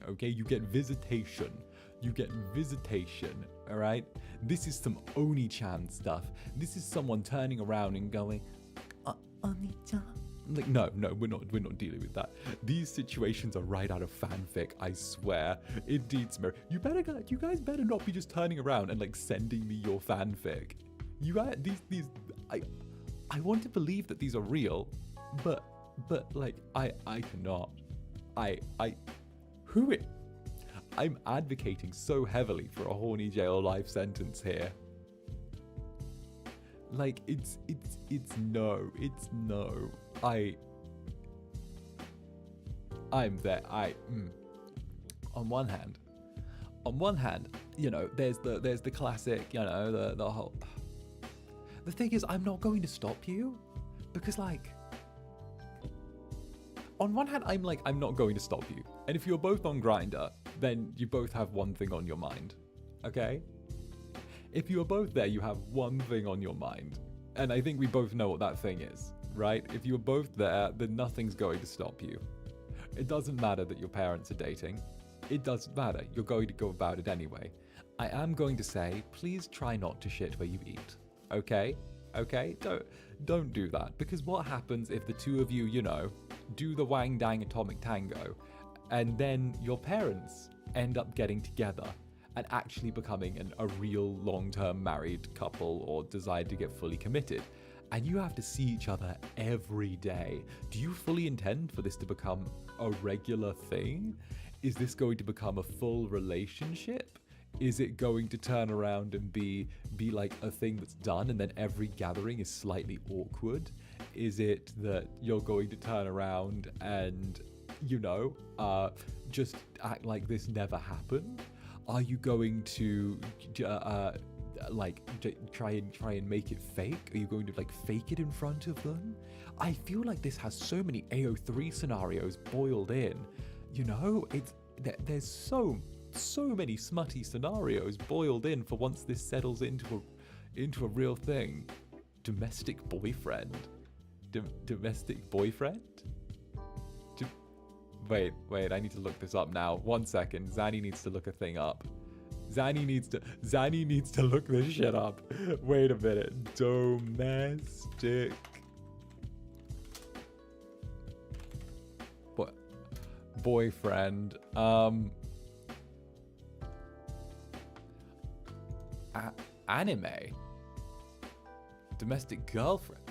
Okay, you get visitation. All right. This is some Oni-chan stuff. This is someone turning around and going, Oni-chan. Like, no, we're not dealing with that. These situations are right out of fanfic, I swear. Indeed, Smurf. You guys better not be just turning around and like sending me your fanfic. I want to believe that these are real, but like I cannot. I'm advocating so heavily for a horny jail life sentence here. Like it's no. I'm there. On one hand, you know, there's the classic, you know, the whole. The thing is, I'm not going to stop you, because like, on one hand, I'm not going to stop you, and if you're both on Grindr, then you both have one thing on your mind, okay? If you're both there, you have one thing on your mind, and I think we both know what that thing is, right? If you're both there, then nothing's going to stop you. It doesn't matter that your parents are dating. It doesn't matter. You're going to go about it anyway. I am going to say, please try not to shit where you eat. Okay? Don't do that. Because what happens if the two of you, you know, do the wang dang atomic tango, and then your parents end up getting together and actually becoming a real long-term married couple, or decide to get fully committed, and you have to see each other every day? Do you fully intend for this to become a regular thing? Is this going to become a full relationship? Is it going to turn around and be like a thing that's done, and then every gathering is slightly awkward? Is it that you're going to turn around and, you know, just act like this never happened? Are you going to try and make it fake? Are you going to like fake it in front of them? I feel like this has so many AO3 scenarios boiled in. You know, there's so many smutty scenarios boiled in for once this settles into a real thing. Domestic boyfriend. Domestic boyfriend? Wait, I need to look this up now. 1 second. Zanny needs to look a thing up. Zanny needs to look this shit up. Wait a minute. Domestic boyfriend. Anime. Domestic girlfriend.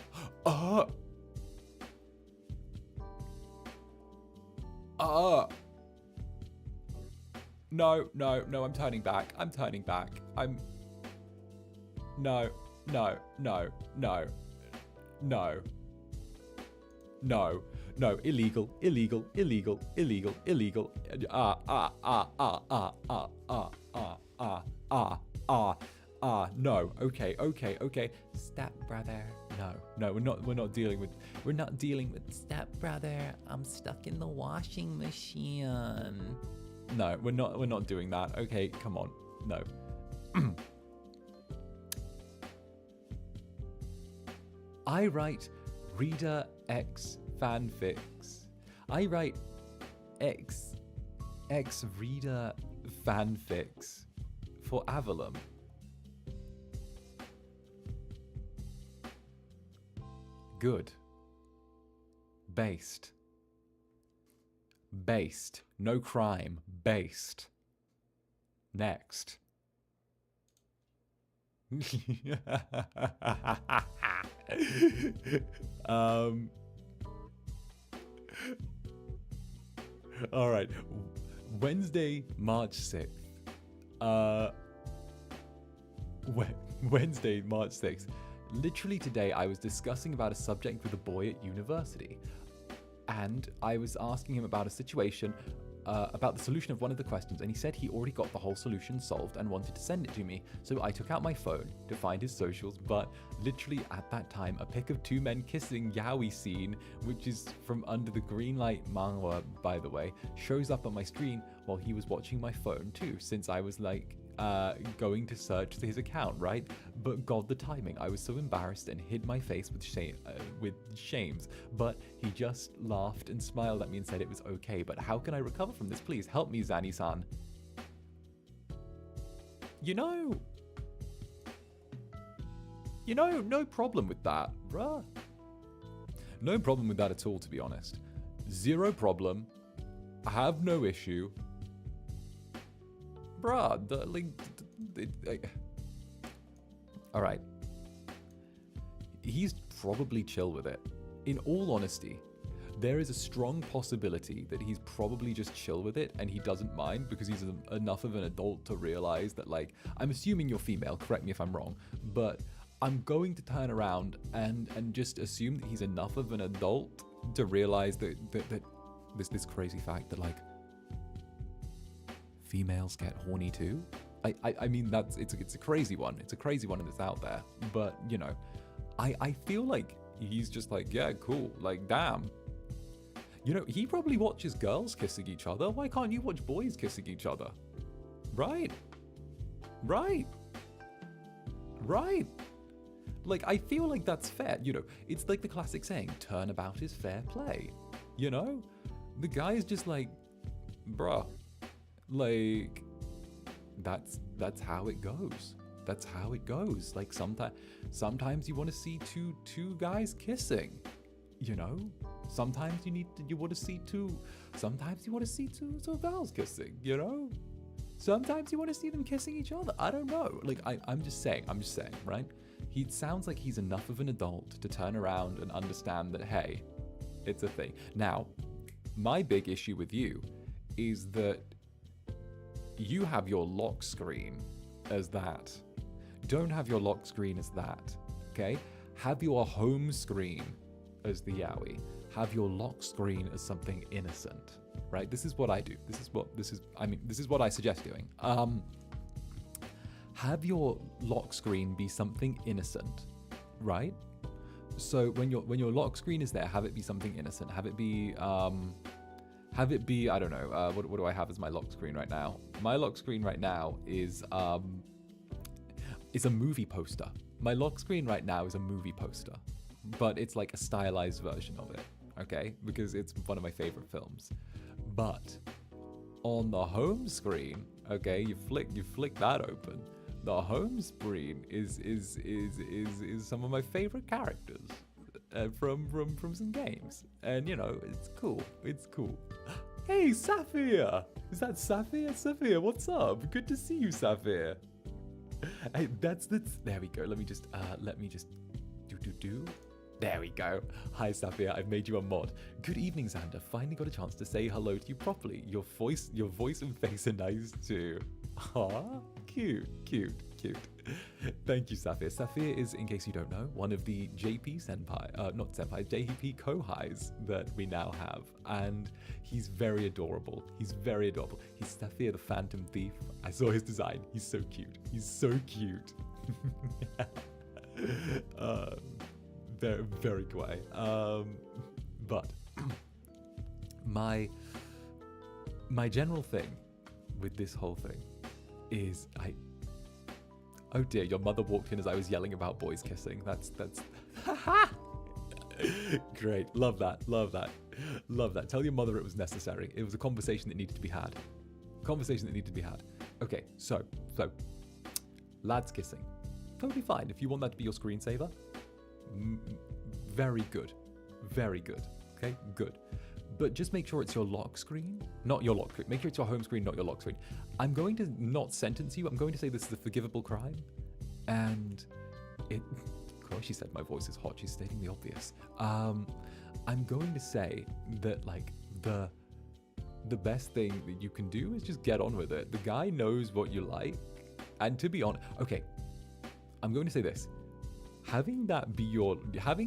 No, I'm turning back. No, illegal. No. Okay. Step brother. No, we're not dealing with step brother. I'm stuck in the washing machine. No, we're not doing that. Okay, come on. No. I write Reader X fanfics. I write X Reader fanfics for Avalon. Good. Based. No crime. Based. Next. All right. Wednesday, March 6th. Wednesday, March 6th. Literally today, I was discussing about a subject with a boy at university, and I was asking him about a situation, about the solution of one of the questions, and he said he already got the whole solution solved and wanted to send it to me. So I took out my phone to find his socials, but literally at that time, a pic of two men kissing yaoi scene, which is from under the green light manga, by the way, shows up on my screen while he was watching my phone too, since I was like, going to search his account, right? But God, the timing. I was so embarrassed and hid my face with shames. But he just laughed and smiled at me and said it was okay. But how can I recover from this? Please help me, Zanny-san. You know, no problem with that, bruh. No problem with that at all, to be honest. Zero problem. I have no issue. Bruh, all right. He's probably chill with it. In all honesty, there is a strong possibility that he's probably just chill with it and he doesn't mind because he's enough of an adult to realize that, like, I'm assuming you're female, correct me if I'm wrong, but I'm going to turn around and just assume that he's enough of an adult to realize that this crazy fact that, like, females get horny too. I mean, it's a crazy one. It's a crazy one that's out there. But, you know, I feel like he's just like, yeah, cool. Like, damn. You know, he probably watches girls kissing each other. Why can't you watch boys kissing each other? Right. Right. Right. Like, I feel like that's fair. You know, it's like the classic saying, turnabout is fair play. You know? The guy is just like, bruh. Like, that's how it goes. That's how it goes. Like, sometimes you want to see two guys kissing, you know? Sometimes you want to see two girls kissing, you know? Sometimes you want to see them kissing each other. I don't know. Like, I'm just saying, right? He sounds like he's enough of an adult to turn around and understand that, hey, it's a thing. Now, my big issue with you is that you have your lock screen as that. Don't have your lock screen as that, okay? Have your home screen as the yaoi. Have your lock screen as something innocent, right? This is what I do. This is what I suggest doing. Have your lock screen be something innocent, right? So when your lock screen is there, have it be something innocent. Have it be, I don't know, what do I have as my lock screen right now? My lock screen right now is a movie poster. My lock screen right now is a movie poster, but it's like a stylized version of it, okay? Because it's one of my favorite films. But on the home screen, okay, you flick that open. The home screen is some of my favorite characters from some games, and you know, it's cool. It's cool. Hey, Saphir! Is that Saphir? Saphir, what's up? Good to see you, Saphir. Hey, that's there we go. Let me just do. There we go. Hi, Saphir. I've made you a mod. Good evening, Zander. Finally got a chance to say hello to you properly. Your voice and face are nice too. Aw, cute. Thank you, Saphir. Saphir is, in case you don't know, one of the JP Kohais that we now have, and he's very adorable. He's Saphir the Phantom Thief. I saw his design. He's so cute. Very, very kawaii. But my general thing with this whole thing is oh dear, your mother walked in as I was yelling about boys kissing. That's great. Love that. Tell your mother it was necessary. It was a conversation that needed to be had. Okay, so lads kissing. Totally fine. If you want that to be your screensaver, very good. Okay, good. But just make sure it's your lock screen, not your lock screen. Make sure it's your home screen, not your lock screen. I'm going to not sentence you. I'm going to say this is a forgivable crime. And gosh, she said my voice is hot. She's stating the obvious. I'm going to say that, like, the best thing that you can do is just get on with it. The guy knows what you like. And to be honest, okay, I'm going to say this. Having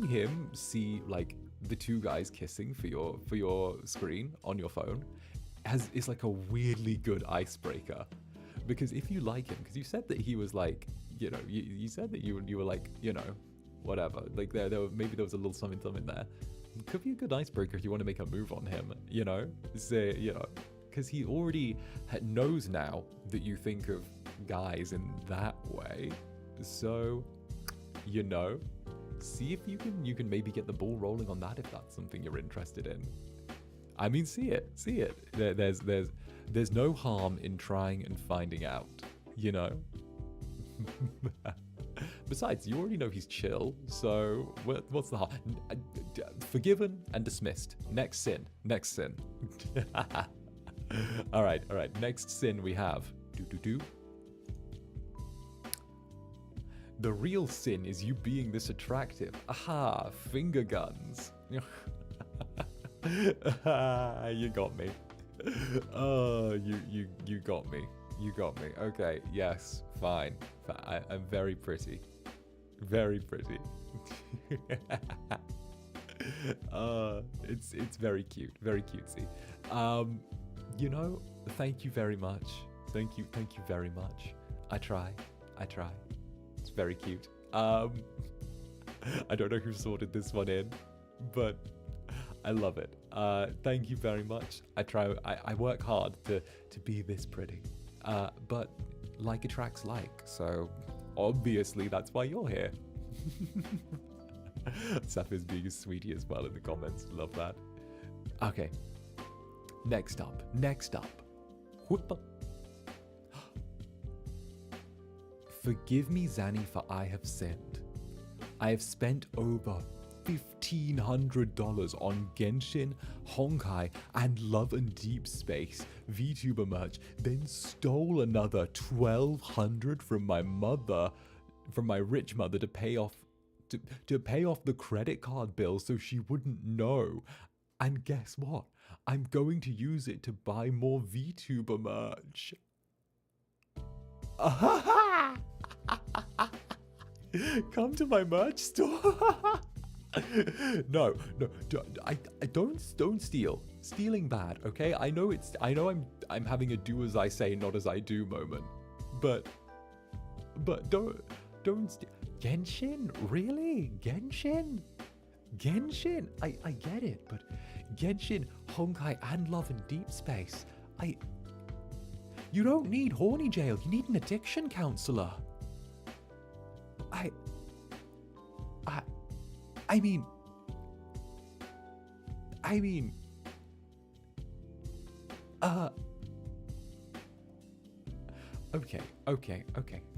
him see, like, the two guys kissing for your screen on your phone is like a weirdly good icebreaker, because if you like him, because you said that he was like, you know, you said that you were like, you know, whatever, like there maybe there was a little something there. It could be a good icebreaker if you want to make a move on him, you know, say, you know, because he already knows now that you think of guys in that way. So, you know, see if you can maybe get the ball rolling on that if that's something you're interested in. I mean, see it. There's no harm in trying and finding out, you know. Besides, you already know he's chill, so what's the harm? Forgiven and dismissed. Next sin. All right. Next sin we have. The real sin is you being this attractive. Aha, finger guns. You got me. Oh, you got me. You got me. Okay, yes, fine. I'm very pretty. Very pretty. It's very cute. Very cutesy. You know, thank you very much. Thank you very much. I try. It's very cute. I don't know who sorted this one in, but I love it. Thank you very much. I work hard to be this pretty. But like attracts like, so obviously that's why you're here. Saf is being a sweetie as well in the comments. Love that. Okay. Next up. Whoop. Forgive me, Zanny, for I have sinned. I have spent over $1,500 on Genshin, Honkai, and Love and Deep Space VTuber merch, then stole another $1,200 from my rich mother to pay off the credit card bill so she wouldn't know. And guess what? I'm going to use it to buy more VTuber merch. Come to my merch store. No, I don't steal. Stealing bad, okay? I know I'm having a do as I say, not as I do moment. But don't steal. Genshin? Really? Genshin? I get it, but Genshin, Honkai, and Love and Deep Space. You don't need horny jail, you need an addiction counselor. I mean,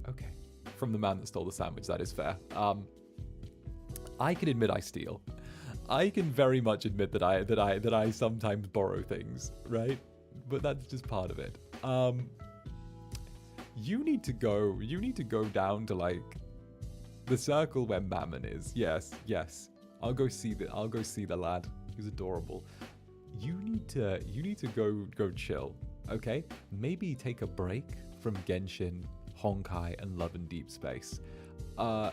okay. From the man that stole the sandwich, that is fair. I can admit I steal. I can very much admit that I sometimes borrow things, right? But that's just part of it. You need to go down to like the circle where Mammon is. Yes. I'll go see the lad. He's adorable. You need to go chill, okay? Maybe take a break from Genshin, Honkai, and Love and Deep Space. I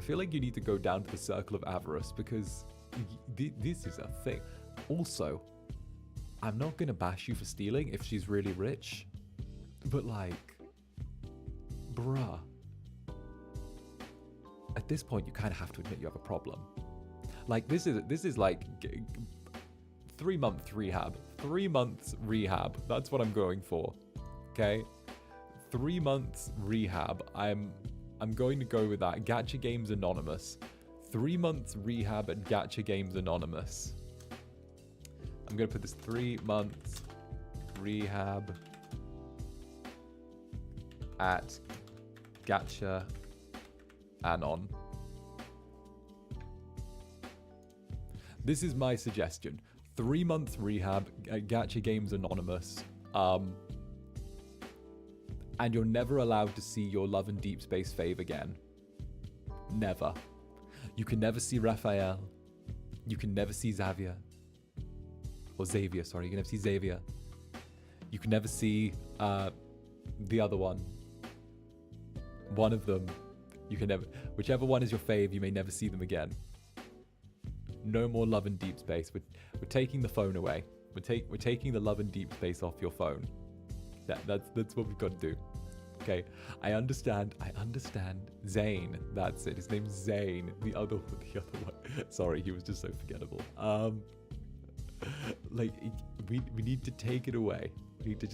feel like you need to go down to the circle of avarice because this is a thing. Also, I'm not gonna bash you for stealing if she's really rich, but like, bruh. At this point, you kind of have to admit you have a problem. Like, this is like 3 month rehab. 3 months rehab. That's what I'm going for. Okay? 3 months rehab. I'm going to go with that. Gacha Games Anonymous. 3 months rehab at Gacha Games Anonymous. I'm going to put this 3 months rehab at Gacha Anon. This is my suggestion. 3 months rehab at Gacha Games Anonymous. And you're never allowed to see your Love and Deep Space fave again. Never. You can never see Raphael. You can never see Xavier. Or Xavier, sorry. You can never see Xavier. You can never see the other one. One of them. You can never... Whichever one is your fave, you may never see them again. No more Love and Deep Space. We're taking the phone away. We're taking the Love and Deep Space off your phone. That's what we've got to do. Okay, I understand. Zane, that's it. His name's Zane. The other one. Sorry, he was just so forgettable. Like we need to take it away. We need to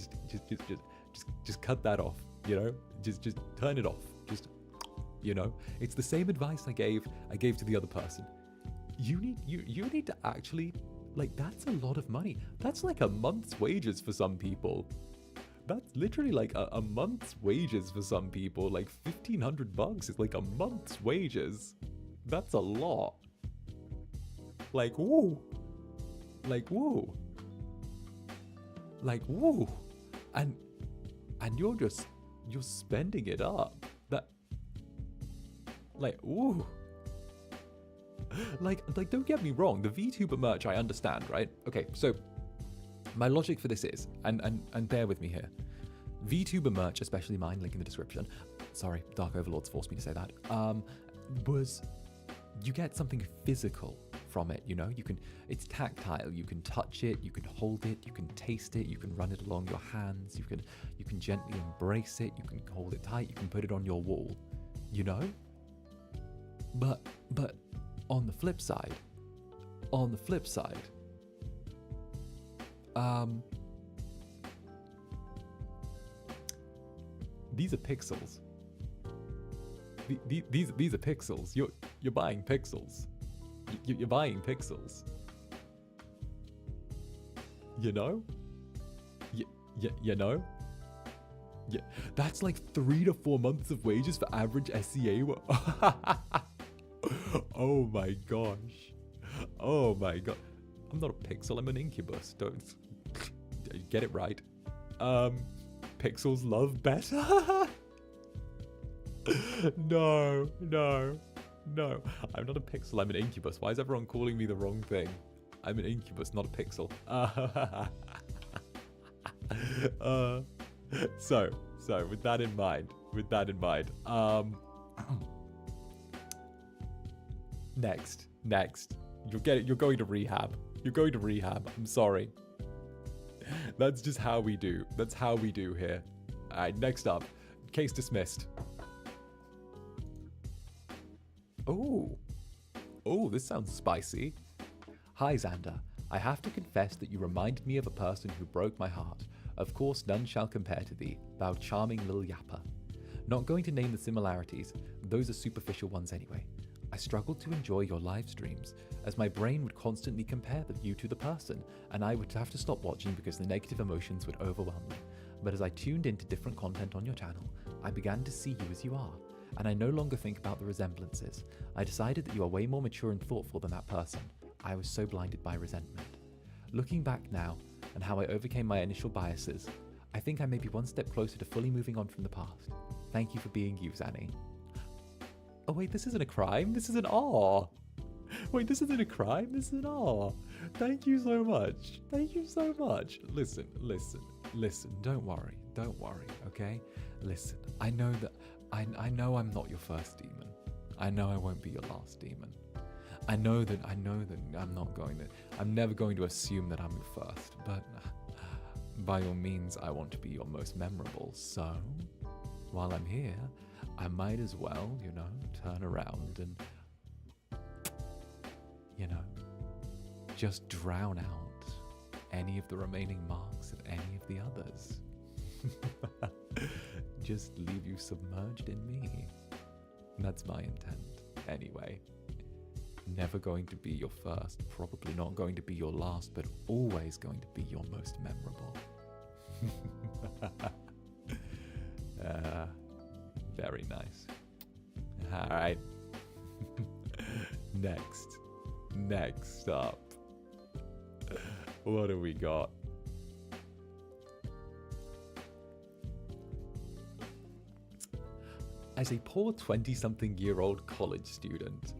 just cut that off. You know, just turn it off. Just, you know, it's the same advice I gave to the other person. You need to actually, like, that's a lot of money. That's like a month's wages for some people. That's literally like a month's wages for some people. Like $1,500 is like a month's wages. That's a lot. Like, woo. Like, woo. Like, woo. And you're spending it up. That, like, woo. Like, don't get me wrong. The Vtuber merch, I understand, right? Okay, so my logic for this is, and bear with me here, Vtuber merch, especially mine, link in the description. Sorry, Dark Overlords forced me to say that. Was you get something physical from it, you know? It's tactile. You can touch it, you can hold it, you can taste it, you can run it along your hands, you can gently embrace it, you can hold it tight, you can put it on your wall, you know? But on the flip side, these are pixels. These are pixels. You're buying pixels. You're buying pixels. You know? You know? Yeah, that's like 3 to 4 months of wages for average SCA. Oh my gosh. Oh my god. I'm not a pixel, I'm an incubus. Don't get it right. Pixels love better. No. I'm not a pixel, I'm an incubus. Why is everyone calling me the wrong thing? I'm an incubus, not a pixel. So with that in mind, next, you're going to rehab. I'm sorry. That's just how we do. That's how we do here. All right, next up, case dismissed. Oh, this sounds spicy. Hi, Zander. I have to confess that you reminded me of a person who broke my heart. Of course, none shall compare to thee, thou charming little yapper. Not going to name the similarities, those are superficial ones anyway. I struggled to enjoy your live streams, as my brain would constantly compare you to the person, and I would have to stop watching because the negative emotions would overwhelm me. But as I tuned into different content on your channel, I began to see you as you are, and I no longer think about the resemblances. I decided that you are way more mature and thoughtful than that person. I was so blinded by resentment. Looking back now, and how I overcame my initial biases, I think I may be one step closer to fully moving on from the past. Thank you for being you, Zanny. Oh wait, this isn't a crime, this is an awe. Wait, this isn't a crime, this is an awe. Thank you so much. Thank you so much. Listen, don't worry, okay? Listen, I know I'm not your first demon. I know I won't be your last demon. I know that I'm never going to assume that I'm your first, but by all means, I want to be your most memorable. So, while I'm here, I might as well, turn around and, just drown out any of the remaining marks of any of the others. Just leave you submerged in me. That's my intent, anyway. Never going to be your first, probably not going to be your last, but always going to be your most memorable. Very nice. All right. Next up. What do we got? As a poor 20-something-year-old college student,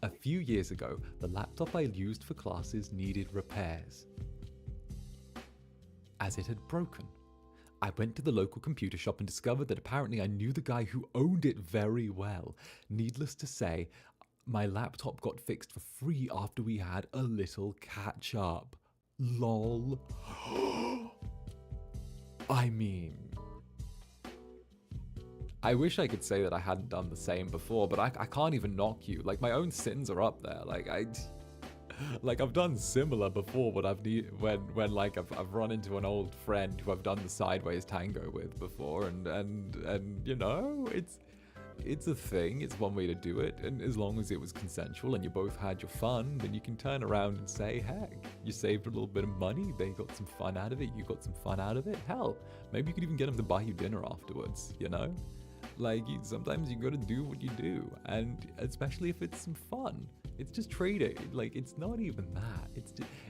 a few years ago, the laptop I used for classes needed repairs, as it had broken. I went to the local computer shop and discovered that apparently I knew the guy who owned it very well. Needless to say, my laptop got fixed for free after we had a little catch up. LOL. I mean, I wish I could say that I hadn't done the same before, but I can't even knock you. Like, my own sins are up there. Like, like I've done similar before, but when like I've run into an old friend who I've done the sideways tango with before, and you know, it's a thing. It's one way to do it, and as long as it was consensual and you both had your fun, then you can turn around and say, heck, you saved a little bit of money, they got some fun out of it, you got some fun out of it. Hell, maybe you could even get them to buy you dinner afterwards, you know? Like, sometimes you gotta do what you do, and especially if it's some fun. It's just trading. Like, it's not even that.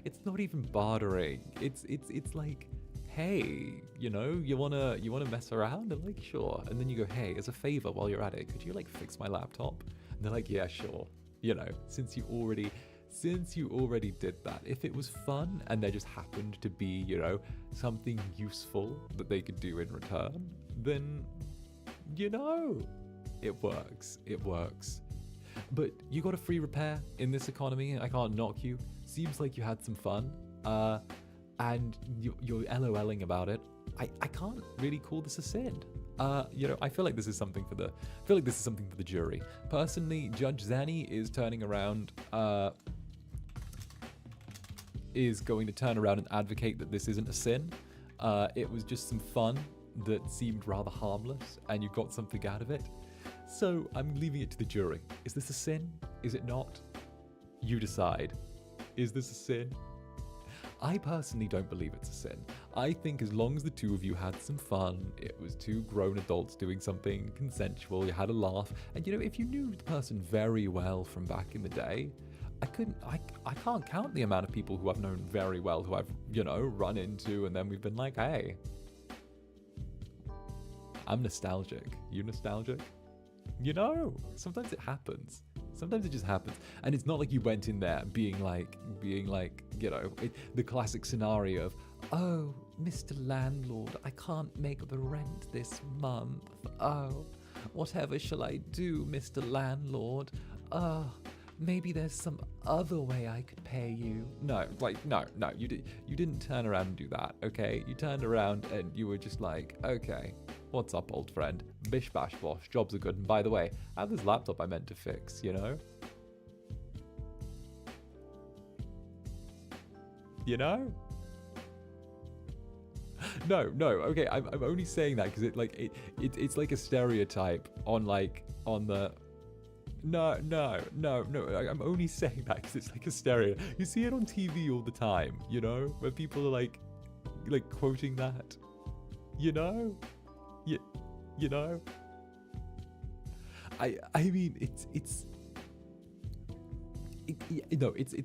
It's not even bartering. It's like, hey, you know, you wanna mess around? And like, sure. And then you go, hey, as a favor, while you're at it, could you like fix my laptop? And they're like, yeah, sure. You know, since you already did that, if it was fun and there just happened to be, you know, something useful that they could do in return, then, you know, it works. It works. But you got a free repair in this economy. I can't knock you. Seems like you had some fun. And you're LOLing about it. I can't really call this a sin. You know, I feel like this is something for the jury. Personally, Judge Zanny is turning around, is going to turn around and advocate that this isn't a sin. It was just some fun that seemed rather harmless, and you got something out of it. So I'm leaving it to the jury. Is this a sin? Is it not? You decide. Is this a sin? I personally don't believe it's a sin. I think as long as the two of you had some fun, it was two grown adults doing something consensual, you had a laugh, and you know, if you knew the person very well from back in the day, I can't count the amount of people who I've known very well who I've, you know, run into, and then we've been like, hey, I'm nostalgic. You nostalgic? You know, sometimes it happens. Sometimes it just happens. And it's not like you went in there being like, you know, the classic scenario of, oh, Mr. Landlord, I can't make the rent this month. Oh, whatever shall I do, Mr. Landlord? Maybe there's some other way I could pay you. No, like, no, you didn't turn around and do that, okay? You turned around and you were just like, okay, what's up, old friend? Bish bash bosh, jobs are good. And by the way, I have this laptop I meant to fix, you know? You know? No, okay, I'm only saying that because it's like a stereotype on the... No, I'm only saying that because it's like a stereo. You see it on TV all the time, you know? Where people are like quoting that, you know? You know? I mean, it's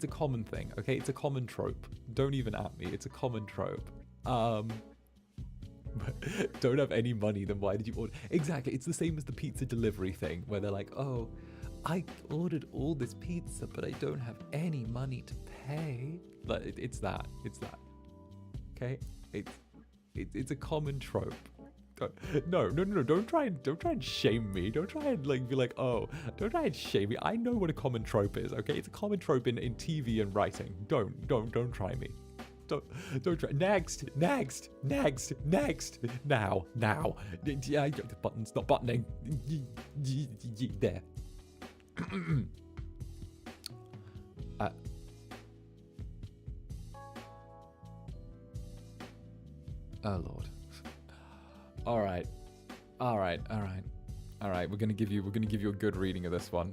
a common thing, okay? It's a common trope. Don't even at me. It's a common trope. But don't have any money, then why did you order? Exactly. It's the same as the pizza delivery thing, where they're like, oh, I ordered all this pizza, but I don't have any money to pay. But it's that. Okay? It's a common trope. No, don't try and shame me. Don't try and be like, oh, don't try and shame me. I know what a common trope is, okay? It's a common trope in TV and writing. Don't try me. Don't try. Next. Now. Yeah, the button's not buttoning. There. Oh Lord. All right. We're gonna give you a good reading of this one.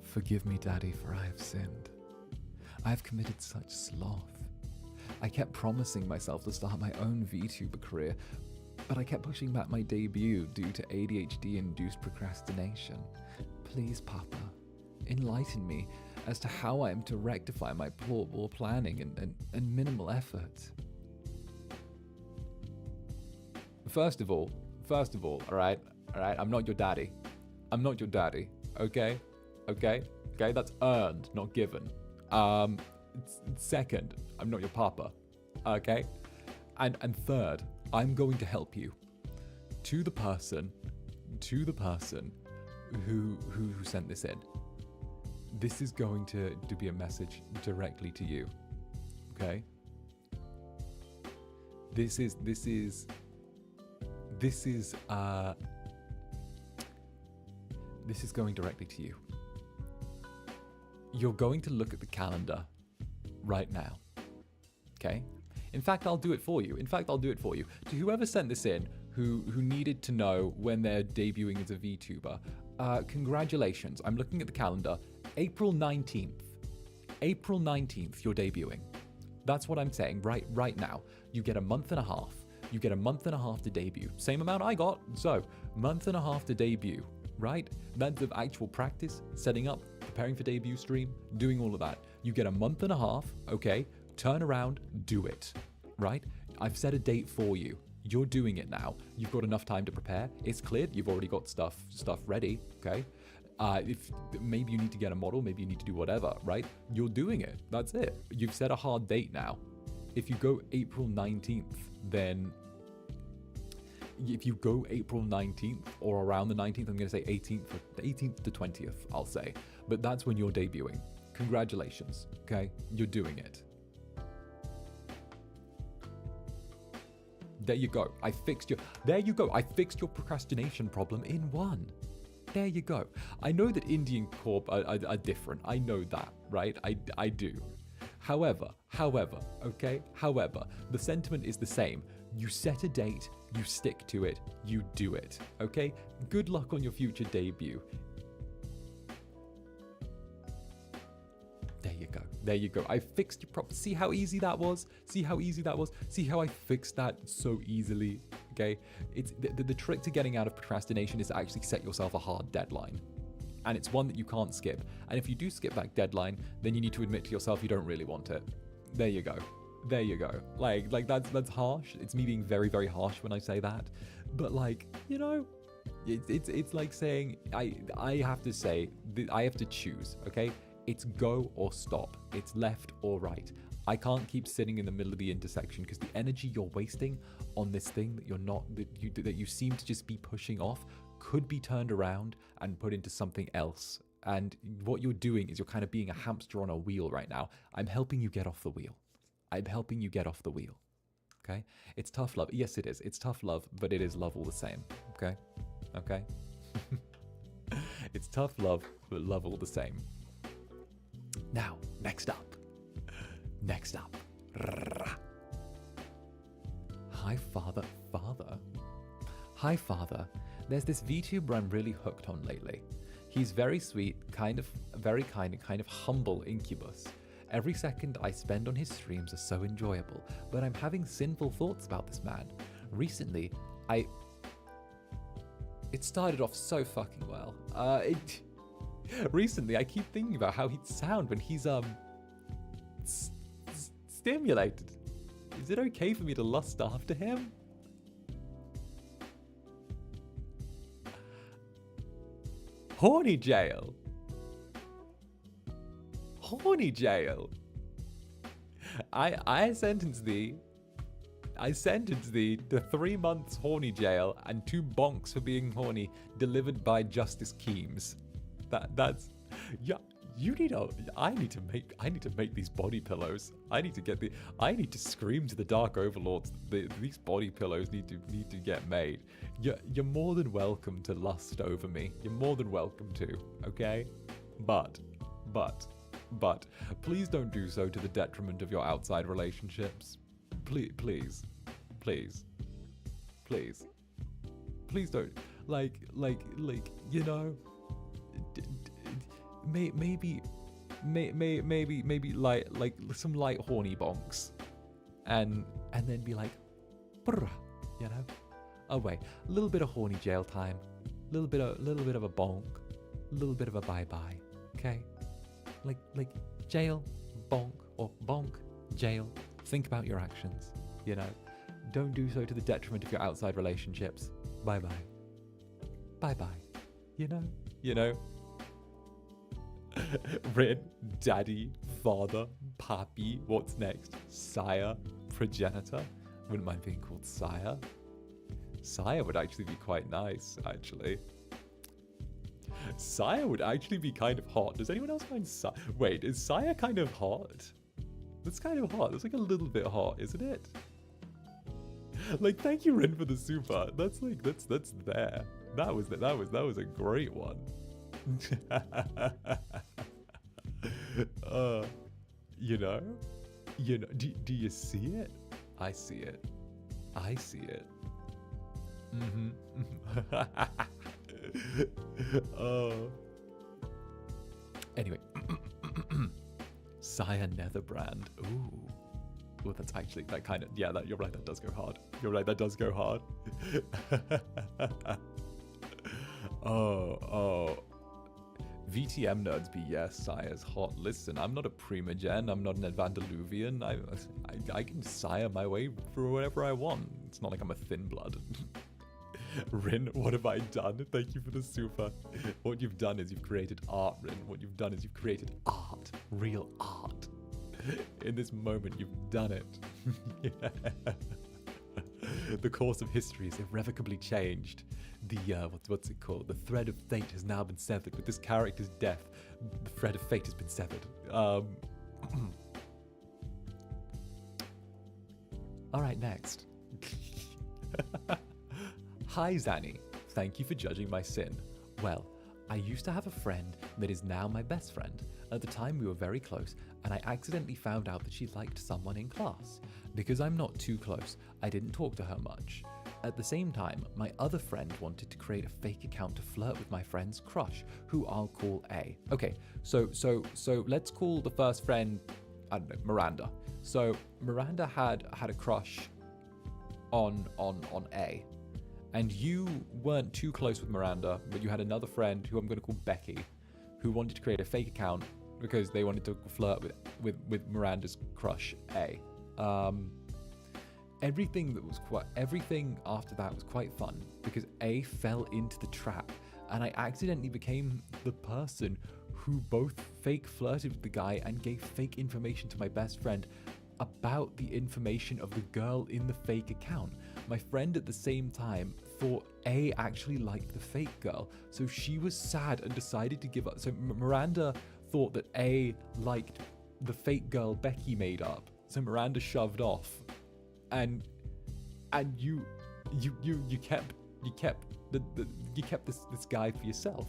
Forgive me, Daddy, for I have sinned. I have committed such sloth. I kept promising myself to start my own Vtuber career, but I kept pushing back my debut due to ADHD-induced procrastination. Please, Papa, enlighten me as to how I am to rectify my poor planning and minimal effort. First of all, all right, I'm not your daddy. Okay, that's earned, not given. Second, I'm not your papa, okay? And third, I'm going to help you. To the person who sent this in. This is going to be a message directly to you, okay? This is this is going directly to you. You're going to look at the calendar right now. Okay? In fact, I'll do it for you. To whoever sent this in, who needed to know when they're debuting as a VTuber, congratulations. I'm looking at the calendar. April 19th. April 19th, you're debuting. That's what I'm saying right now. You get a month and a half. You get a month and a half to debut. Same amount I got. So, month and a half to debut, right? That's of actual practice, setting up, preparing for debut stream, doing all of that. You get a month and a half, okay? Turn around, do it, right? I've set a date for you. You're doing it now. You've got enough time to prepare. It's cleared. You've already got stuff ready, okay? If maybe you need to get a model, maybe you need to do whatever, right? You're doing it. That's it. You've set a hard date now. If you go April 19th, then if you go April 19th or around the 19th, I'm going to say 18th to 20th, I'll say. But that's when you're debuting. Congratulations, okay? You're doing it. There you go. I fixed your procrastination problem in one. There you go. I know that Indian Corp are different. I know that, right? I do. However, the sentiment is the same. You set a date, you stick to it, you do it, okay? Good luck on your future debut. There you go. I fixed your problem. See how easy that was? See how I fixed that so easily, okay? It's the trick to getting out of procrastination is to actually set yourself a hard deadline. And it's one that you can't skip. And if you do skip that deadline, then you need to admit to yourself you don't really want it. There you go. Like that's harsh. It's me being very, very harsh when I say that. But like, you know, it's like saying I have to say I have to choose, okay? It's go or stop. It's left or right. I can't keep sitting in the middle of the intersection because the energy you're wasting on this thing that you seem to just be pushing off could be turned around and put into something else. And what you're doing is you're kind of being a hamster on a wheel right now. I'm helping you get off the wheel. Okay? It's tough love. Yes, it is. It's tough love, but it is love all the same. Okay? It's tough love, but love all the same. Now, next up. Hi, Father. Hi, Father. There's this VTuber I'm really hooked on lately. He's very sweet, very kind and kind of humble Incubus. Every second I spend on his streams are so enjoyable, but I'm having sinful thoughts about this man. Recently, it started off so fucking well. Recently, I keep thinking about how he'd sound when he's stimulated. Is it okay for me to lust after him? Horny jail. I sentence thee to 3 months horny jail and 2 bonks for being horny, delivered by Justice Keems. That's yeah. I need to make these body pillows. I need to scream to the dark overlords. These body pillows need to get made. You're more than welcome to lust over me. You're more than welcome to, okay? But please don't do so to the detriment of your outside relationships. Please don't. Like, you know, maybe like some light horny bonks, and then be like, brr, you know. Oh wait, a little bit of horny jail time, little bit of a bonk, a little bit of a bye bye, okay? Like jail, bonk, or bonk, jail. Think about your actions, you know. Don't do so to the detriment of your outside relationships. Bye bye. You know. Written, daddy, father, papi, what's next? Sire, progenitor. Wouldn't mind being called sire. Sire would actually be quite nice, actually. Sire would actually be kind of hot. Does anyone else find Sire? Wait, is Sire kind of hot? That's kind of hot. That's like a little bit hot, isn't it? Like, thank you, Rin, for the super. That's there. That was a great one. You know, do you see it? I see it. I see it. Anyway, Sire Netherbrand. Ooh. Well, that's actually, that kind of, yeah, you're right, that does go hard. You're right, that does go hard. oh. VTM nerds be yes, Sire's hot. Listen, I'm not a primogen, I'm not an Vandaloovian. I can sire my way through whatever I want. It's not like I'm a thin blood. Rin, what have I done? Thank you for the super. What you've done is you've created art, Rin. What you've done is you've created art. Real art. In this moment, you've done it. Yeah. The course of history is irrevocably changed. The, what's it called? The thread of fate has now been severed. With this character's death, the thread of fate has been severed. Alright, next. Hi, Zanny. Thank you for judging my sin. Well, I used to have a friend that is now my best friend. At the time, we were very close, and I accidentally found out that she liked someone in class. Because I'm not too close, I didn't talk to her much. At the same time, my other friend wanted to create a fake account to flirt with my friend's crush, who I'll call A. Okay, so let's call the first friend, I don't know, Miranda. So Miranda had a crush on A. And you weren't too close with Miranda, but you had another friend who I'm going to call Becky, who wanted to create a fake account because they wanted to flirt with Miranda's crush A. Everything after that was quite fun because A fell into the trap, and I accidentally became the person who both fake flirted with the guy and gave fake information to my best friend about the information of the girl in the fake account. My friend at the same time thought A actually liked the fake girl, so she was sad and decided to give up. So Miranda thought that A liked the fake girl Becky made up, so Miranda shoved off, and you kept this guy for yourself.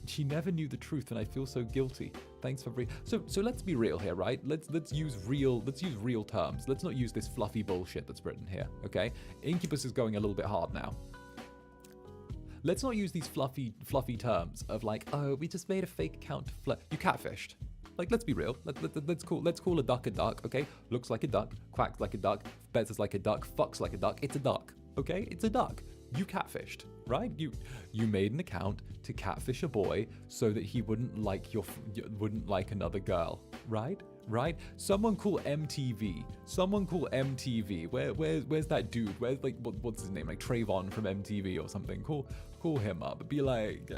She never knew the truth, and I feel so guilty. Thanks for so let's be real here, right? Let's use real terms. Let's not use this fluffy bullshit that's written here, okay? Incubus is going a little bit hard now. Let's not use these fluffy terms of like, oh, we just made a fake account to flirt. You catfished. Like, let's be real. Let's call a duck, okay? Looks like a duck, quacks like a duck, betters like a duck, fucks like a duck. It's a duck, okay? It's a duck. You catfished, right? You made an account to catfish a boy so that he wouldn't like another girl, right? Someone call MTV. Where's that dude? Where's like what's his name? Like Trayvon from MTV or something. Call him up. Be like,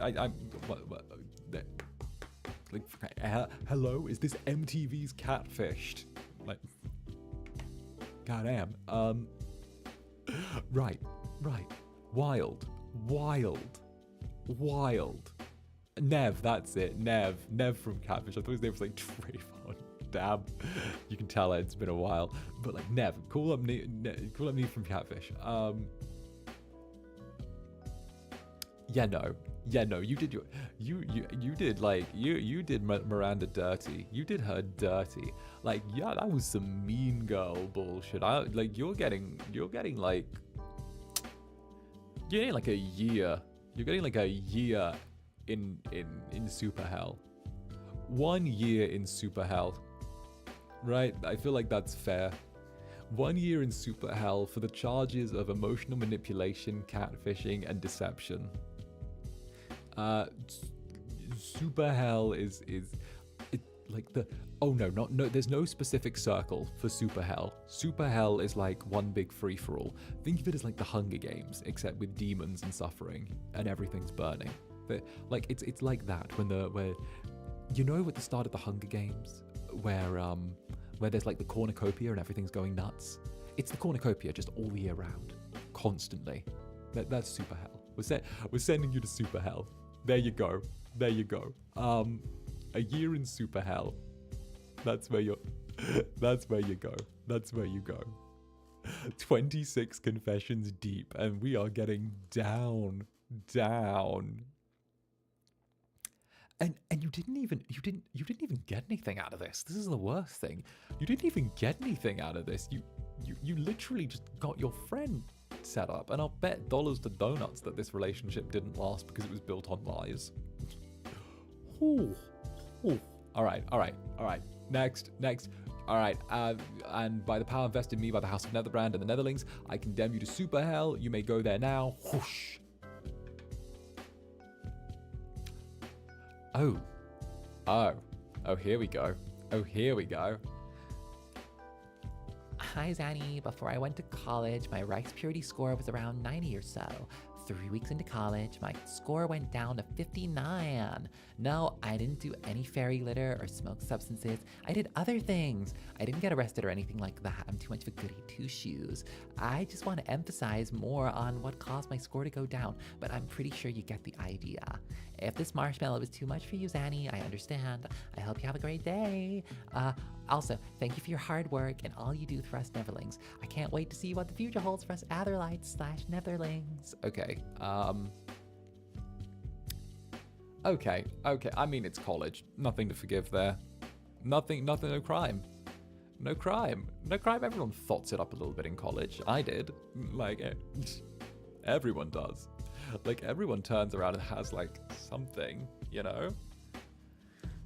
hello, is this MTV's Catfished? Like, goddamn. Right. Wild. Nev, that's it. Nev from Catfish. I thought his name was like Trayvon. Damn. You can tell it's been a while. But like Nev, call up Nev from Catfish. Yeah, no, you did you did Miranda dirty. You did her dirty. Like, yeah, that was some mean girl bullshit. You're getting like a year. You're getting like a year in super hell. 1 year in super hell. Right? I feel like that's fair. 1 year in super hell for the charges of emotional manipulation, catfishing, and deception. Super hell is like the there's no specific circle for super hell. Super hell is like one big free for all. Think of it as like the Hunger Games, except with demons and suffering and everything's burning. Like it's like that where you know at the start of the Hunger Games where there's like the cornucopia and everything's going nuts. It's the cornucopia just all year round, constantly. That's super hell. We're sending you to super hell. There you go. A year in super hell. That's where you go. 26 confessions deep, and we are getting down. And you didn't even get anything out of this. This is the worst thing. You didn't even get anything out of this. You literally just got your friend set up, and I'll bet dollars to donuts that this relationship didn't last because it was built on lies. Ooh. All right. Next. All right, and by the power invested in me by the House of Netherbrand and the Netherlings, I condemn you to super hell. You may go there now. Whoosh. Oh, here we go. Hi, Zanny. Before I went to college, my Rice Purity score was around 90 or so. 3 weeks into college, my score went down to 59. No, I didn't do any fairy litter or smoke substances. I did other things. I didn't get arrested or anything like that. I'm too much of a goody two-shoes. I just want to emphasize more on what caused my score to go down, but I'm pretty sure you get the idea. If this marshmallow was too much for you, Zanny, I understand. I hope you have a great day. Also, thank you for your hard work and all you do for us Netherlings. I can't wait to see what the future holds for us Atherlites/Netherlings. Okay. I mean, it's college. Nothing to forgive there. Nothing, no crime. No crime. Everyone thoughts it up a little bit in college. I did. Like, everyone does. Like, everyone turns around and has, like, something, you know?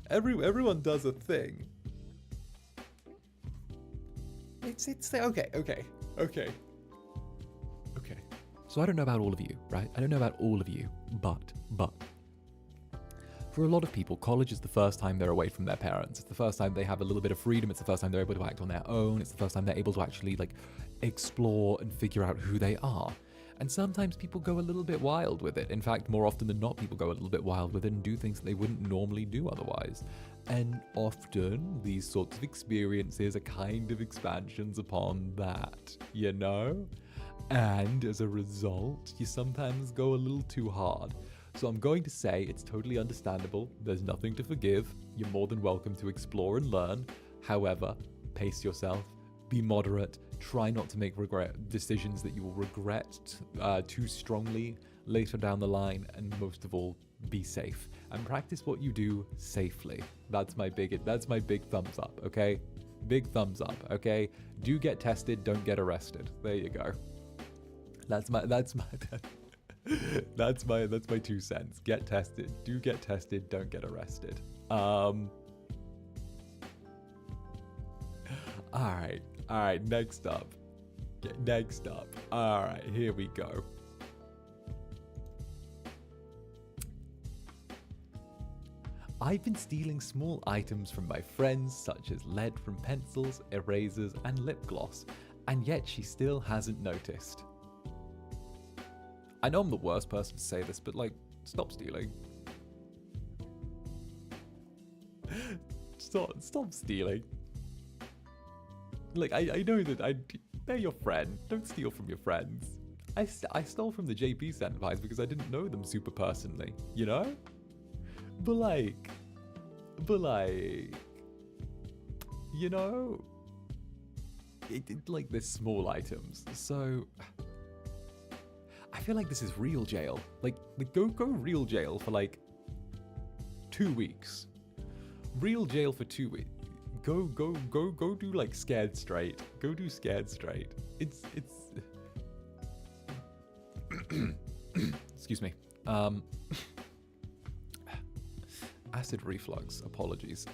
Everyone does a thing. Okay. So I don't know about all of you, right? I don't know about all of you, but for a lot of people, college is the first time they're away from their parents. It's the first time they have a little bit of freedom. It's the first time they're able to act on their own. It's the first time they're able to actually, like, explore and figure out who they are. And sometimes people go a little bit wild with it. In fact, more often than not, people go a little bit wild with it and do things that they wouldn't normally do otherwise. And often, these sorts of experiences are kind of expansions upon that, you know? And as a result, you sometimes go a little too hard. So I'm going to say it's totally understandable. There's nothing to forgive. You're more than welcome to explore and learn. However, pace yourself. Be moderate. Try not to make decisions that you will regret too strongly later down the line. And most of all, be safe. And practice what you do safely. That's my big thumbs up, okay? Big thumbs up, okay? Do get tested, don't get arrested. There you go. That's my 2 cents. Get tested. Do get tested. Don't get arrested. All right. Next up. All right. Here we go. I've been stealing small items from my friends, such as lead from pencils, erasers, and lip gloss, and yet she still hasn't noticed. I know I'm the worst person to say this, but, like, stop stealing. Stop stealing. Like, I know that they're your friend. Don't steal from your friends. I stole from the JP senpais because I didn't know them super personally, you know? But like, you know, like, there's small items, so I feel like this is real jail. Like go real jail for like 2 weeks. Real jail for 2 weeks. Go do like scared straight. Go do scared straight. It's excuse me. Acid reflux. Apologies.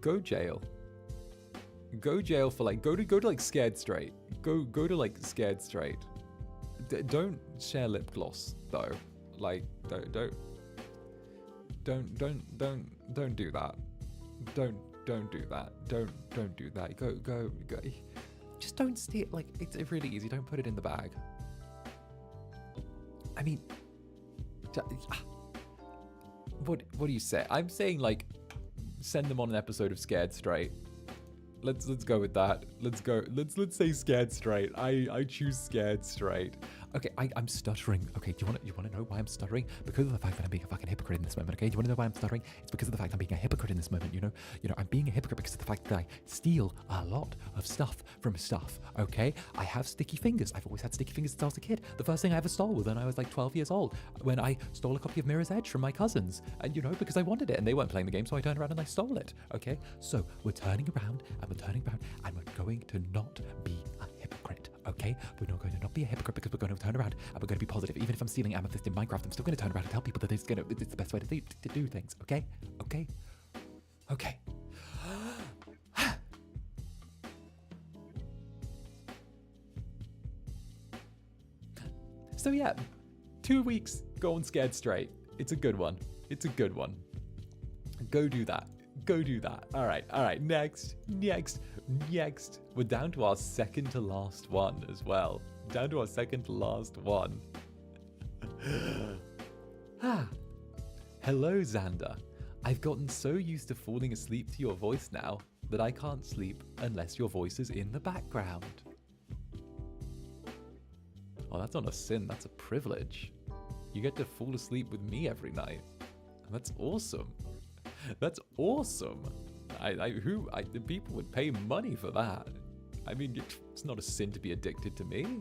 Go jail. Go jail for like go to like scared straight. Go to like scared straight. Don't share lip gloss though. Like don't do that. Don't do that. Don't do that. Go. Just don't steal. Like, it's really easy. Don't put it in the bag. I mean, what do you say? I'm saying, like, send them on an episode of Scared Straight. Let's go with that. Let's say Scared Straight. I choose Scared Straight. Okay, I'm stuttering. Okay, do you want to know why I'm stuttering? Because of the fact that I'm being a fucking hypocrite in this moment. Okay, do you want to know why I'm stuttering? It's because of the fact I'm being a hypocrite in this moment. You know, I'm being a hypocrite because of the fact that I steal a lot of stuff from stuff. Okay, I have sticky fingers. I've always had sticky fingers since I was a kid. The first thing I ever stole was when I was like 12 years old, when I stole a copy of Mirror's Edge from my cousins, and because I wanted it and they weren't playing the game, so I turned around and I stole it. Okay, so we're turning around and we're turning around and we're going to not be a hypocrite. Okay, we're not going to not be a hypocrite because we're going to turn around and we're going to be positive. Even if I'm stealing amethyst in Minecraft, I'm still going to turn around and tell people that it's the best way to do things. Okay. So yeah, 2 weeks going scared straight. It's a good one. Go do that. All right. Next. We're down to our second to last one as well. Hello, Zander. I've gotten so used to falling asleep to your voice now that I can't sleep unless your voice is in the background. Oh, that's not a sin, that's a privilege. You get to fall asleep with me every night. That's awesome. People would pay money for that. I mean, it's not a sin to be addicted to me.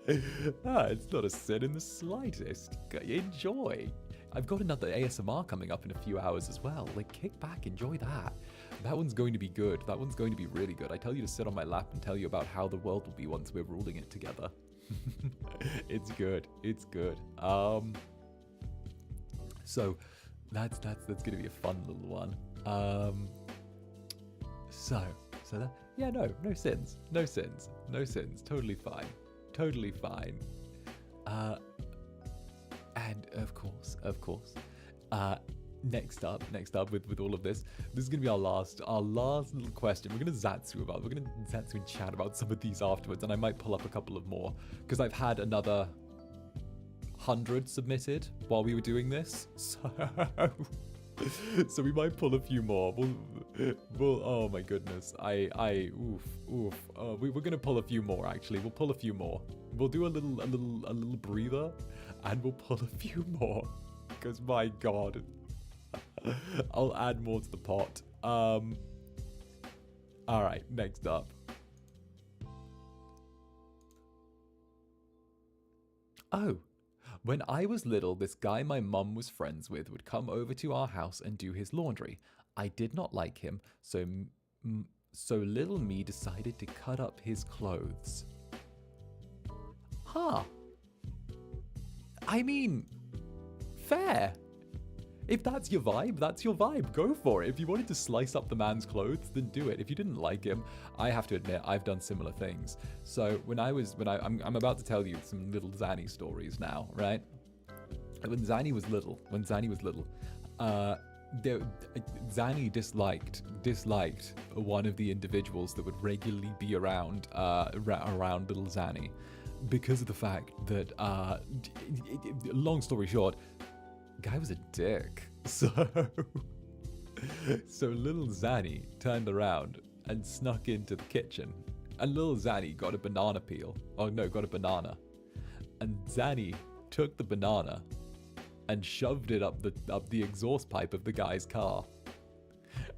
It's not a sin in the slightest. Enjoy. I've got another ASMR coming up in a few hours as well. Like, kick back, enjoy that. That one's going to be good. That one's going to be really good. I tell you to sit on my lap and tell you about how the world will be once we're ruling it together. It's good. So that's gonna be a fun little one. No sins. Totally fine. And of course. Next up with all of this is gonna be our last little question. We're gonna Zatsu and chat about some of these afterwards, and I might pull up a couple of more because I've had another 100 submitted while we were doing this, so we might pull a few more. We'll oh my goodness, we're gonna pull a few more. Actually, we'll pull a few more. We'll do a little breather, and we'll pull a few more because my god. I'll add more to the pot. All right, next up. Oh, when I was little, this guy my mum was friends with would come over to our house and do his laundry. I did not like him, so little me decided to cut up his clothes. Huh. I mean, fair. If that's your vibe, that's your vibe. Go for it. If you wanted to slice up the man's clothes, then do it. If you didn't like him, I have to admit, I've done similar things. So I'm about to tell you some little Zanny stories now, right? When Zanny was little, Zanny disliked one of the individuals that would regularly be around little Zanny, because of the fact that, long story short, guy was a dick. So little Zanny turned around and snuck into the kitchen, and little Zanny got a banana. And Zanny took the banana and shoved it up the exhaust pipe of the guy's car.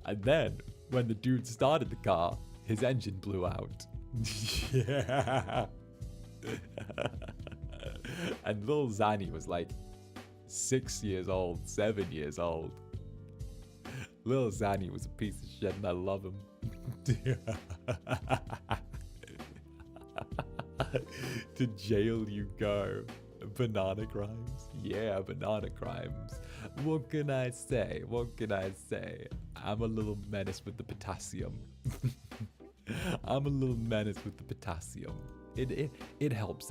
And then when the dude started the car, his engine blew out. Yeah. And little Zanny was like 6 years old, 7 years old. Little Zanny was a piece of shit, and I love him. To jail you go. Banana crimes? Yeah, banana crimes. What can I say? I'm a little menace with the potassium. It helps.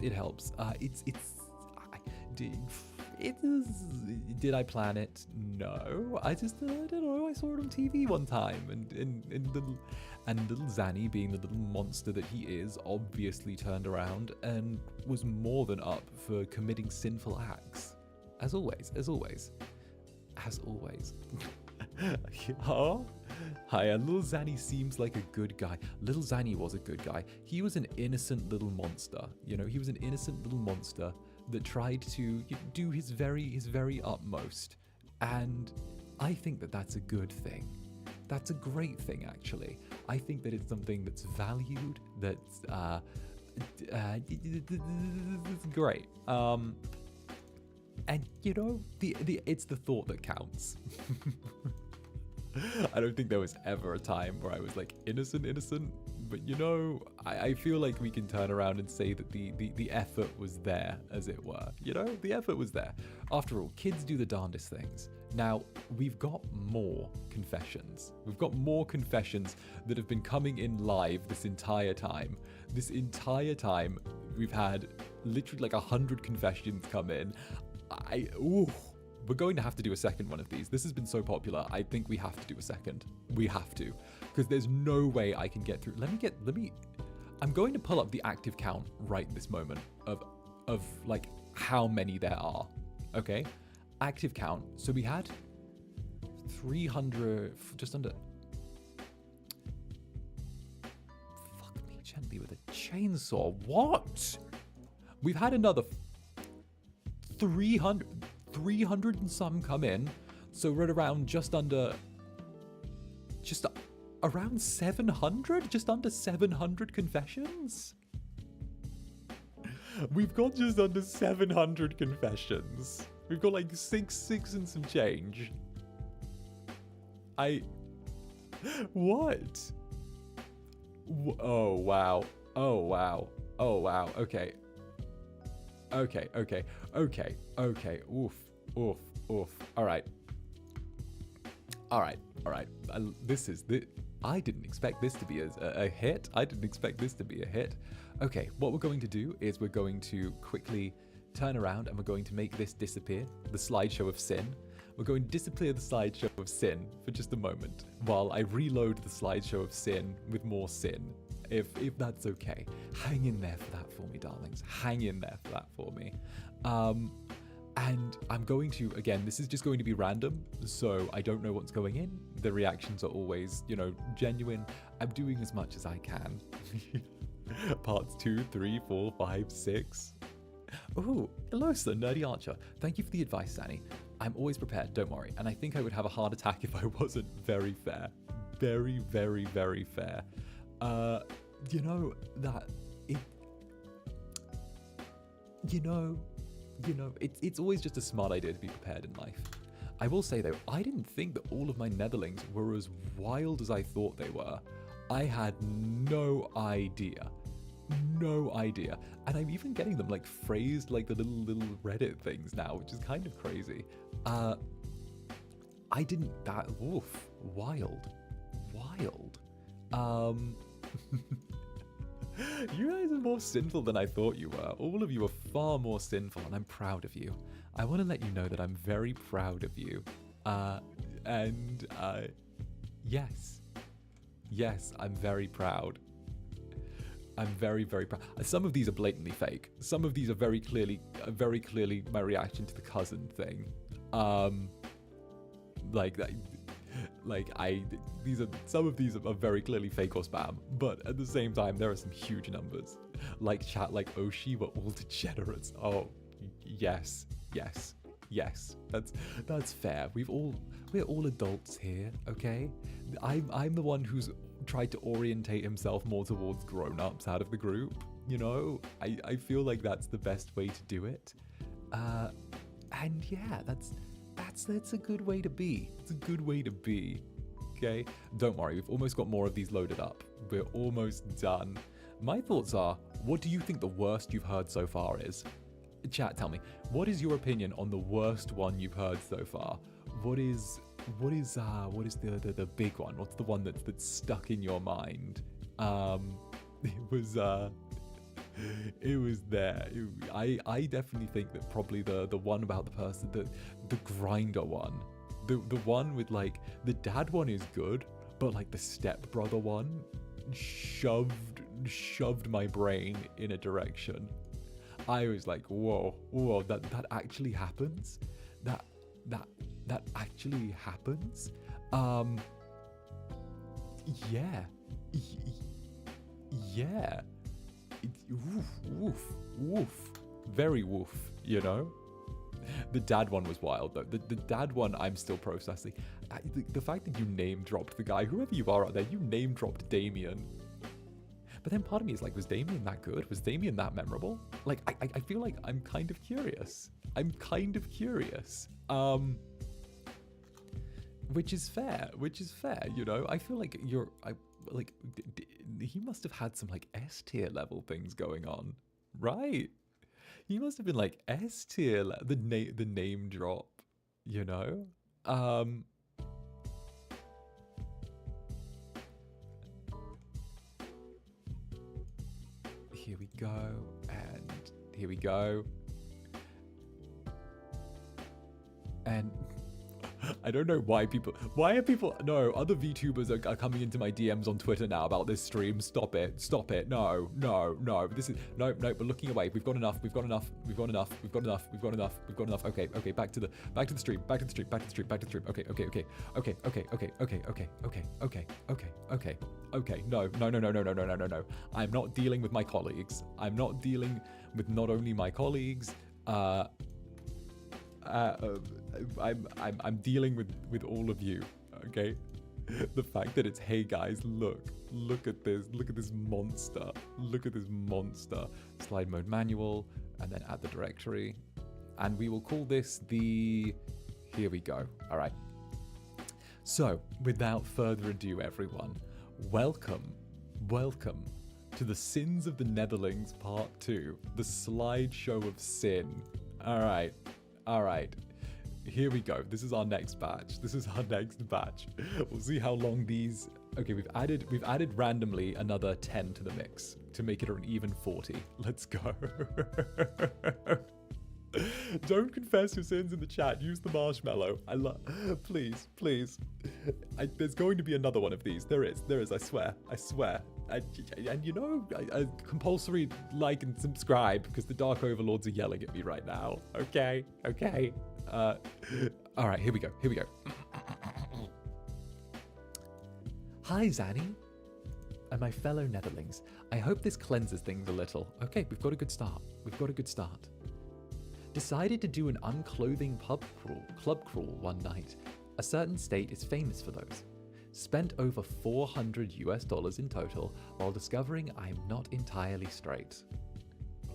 Did I plan it? No. I don't know. I saw it on TV one time, and little Zanny, being the little monster that he is, obviously turned around and was more than up for committing sinful acts. As always. Hi, Little Zanny seems like a good guy. Little Zanny was a good guy. He was an innocent little monster. You know, he was an innocent little monster that tried to do his very utmost. And I think that that's a good thing. That's a great thing, actually. I think that it's something that's valued, that's it's great. And you know, it's the thought that counts. I don't think there was ever a time where I was like innocent, but you know, I feel like we can turn around and say that the effort was there, as it were. You know, the effort was there. After all, kids do the darndest things. Now, we've got more confessions. We've got more confessions that have been coming in live this entire time. This entire time, we've had literally like 100 confessions come in. We're going to have to do a second one of these. This has been so popular. I think we have to do a second. We have to, because there's no way I can get through. I'm going to pull up the active count right this moment of like how many there are. Okay, active count. So we had 300, just under. Fuck me gently with a chainsaw. What? We've had another 300 and some come in, so we're at around around 700, just under 700 confessions. We've got just under 700 confessions. We've got like six and some change. What? Oh wow. Okay. Oof. All right. I didn't expect this to be a hit. I didn't expect this to be a hit. Okay, what we're going to do is we're going to quickly turn around and we're going to make this disappear, the slideshow of sin. We're going to disappear the slideshow of sin for just a moment while I reload the slideshow of sin with more sin. If that's okay. Hang in there for that for me, darlings. Hang in there for that for me. And I'm going to, again, this is just going to be random, so I don't know what's going in. The reactions are always, you know, genuine. I'm doing as much as I can. Parts 2, 3, 4, 5, 6. Oh, hello, sir, Nerdy Archer. Thank you for the advice, Danny. I'm always prepared, don't worry. And I think I would have a heart attack if I wasn't very fair. Very, very, very fair. You know, it's always just a smart idea to be prepared in life. I will say though, I didn't think that all of my Netherlings were as wild as I thought they were. I had no idea. And I'm even getting them like phrased like the little Reddit things now, which is kind of crazy. Wild. You guys are more sinful than I thought you were. All of you are far more sinful, and I'm proud of you. I want to let you know that I'm very proud of you. Yes, I'm very proud. I'm very, very proud. Some of these are blatantly fake. Some of these are very clearly my reaction to the cousin thing. Some of these are very clearly fake or spam, but at the same time, there are some huge numbers. Like chat, like Oshi were all degenerates. Oh, yes. That's fair. We're all adults here, okay? I'm the one who's tried to orientate himself more towards grown-ups out of the group. You know, I feel like that's the best way to do it. And yeah, that's a good way to be. It's a good way to be. Okay? Don't worry, we've almost got more of these loaded up. We're almost done. My thoughts are, what do you think the worst you've heard so far is? Chat, tell me, what is your opinion on the worst one you've heard so far? What is the big one? What's the one that's stuck in your mind? It was there. I definitely think that probably the one about the person, the grinder one, the one with like the dad one is good, but like the stepbrother one shoved my brain in a direction. I was like, whoa, that actually happens. That actually happens. Yeah. Yeah. Woof, woof, woof. Very woof, you know? The dad one was wild, though. The dad one, I'm still processing. The fact that you name-dropped the guy, whoever you are out there, you name-dropped Damien. But then part of me is like, was Damien that good? Was Damien that memorable? Like, I feel like I'm kind of curious. Which is fair, you know? I feel like he must have had some, like, S-tier level things going on, right? He must have been, like, S-tier, the name drop, you know? Here we go, and here we go. And I don't know why other VTubers are coming into my DMs on Twitter now about this stream. Stop it, no, this is, no, we're looking away. We've got enough, okay, back to the stream, okay, no. I'm not dealing with my colleagues. I'm not dealing with not only my colleagues, I'm dealing with all of you, okay? The fact that it's, hey guys, look at this monster. Slide mode manual, and then add the directory. And we will call this here we go. All right. So, without further ado, everyone, welcome to the Sins of the Netherlings Part 2, the slideshow of sin. All right. Here we go. This is our next batch. We'll see how long these... Okay, we've added randomly another 10 to the mix to make it an even 40. Let's go. Don't confess your sins in the chat. Use the marshmallow. Please. There's going to be another one of these. There is. I swear. And you know, compulsory like and subscribe because the Dark Overlords are yelling at me right now. Okay. All right, here we go. Hi, Zanny, and my fellow Netherlings. I hope this cleanses things a little. Okay, we've got a good start. Decided to do an unclothing club crawl one night. A certain state is famous for those. Spent over $400 in total while discovering I'm not entirely straight.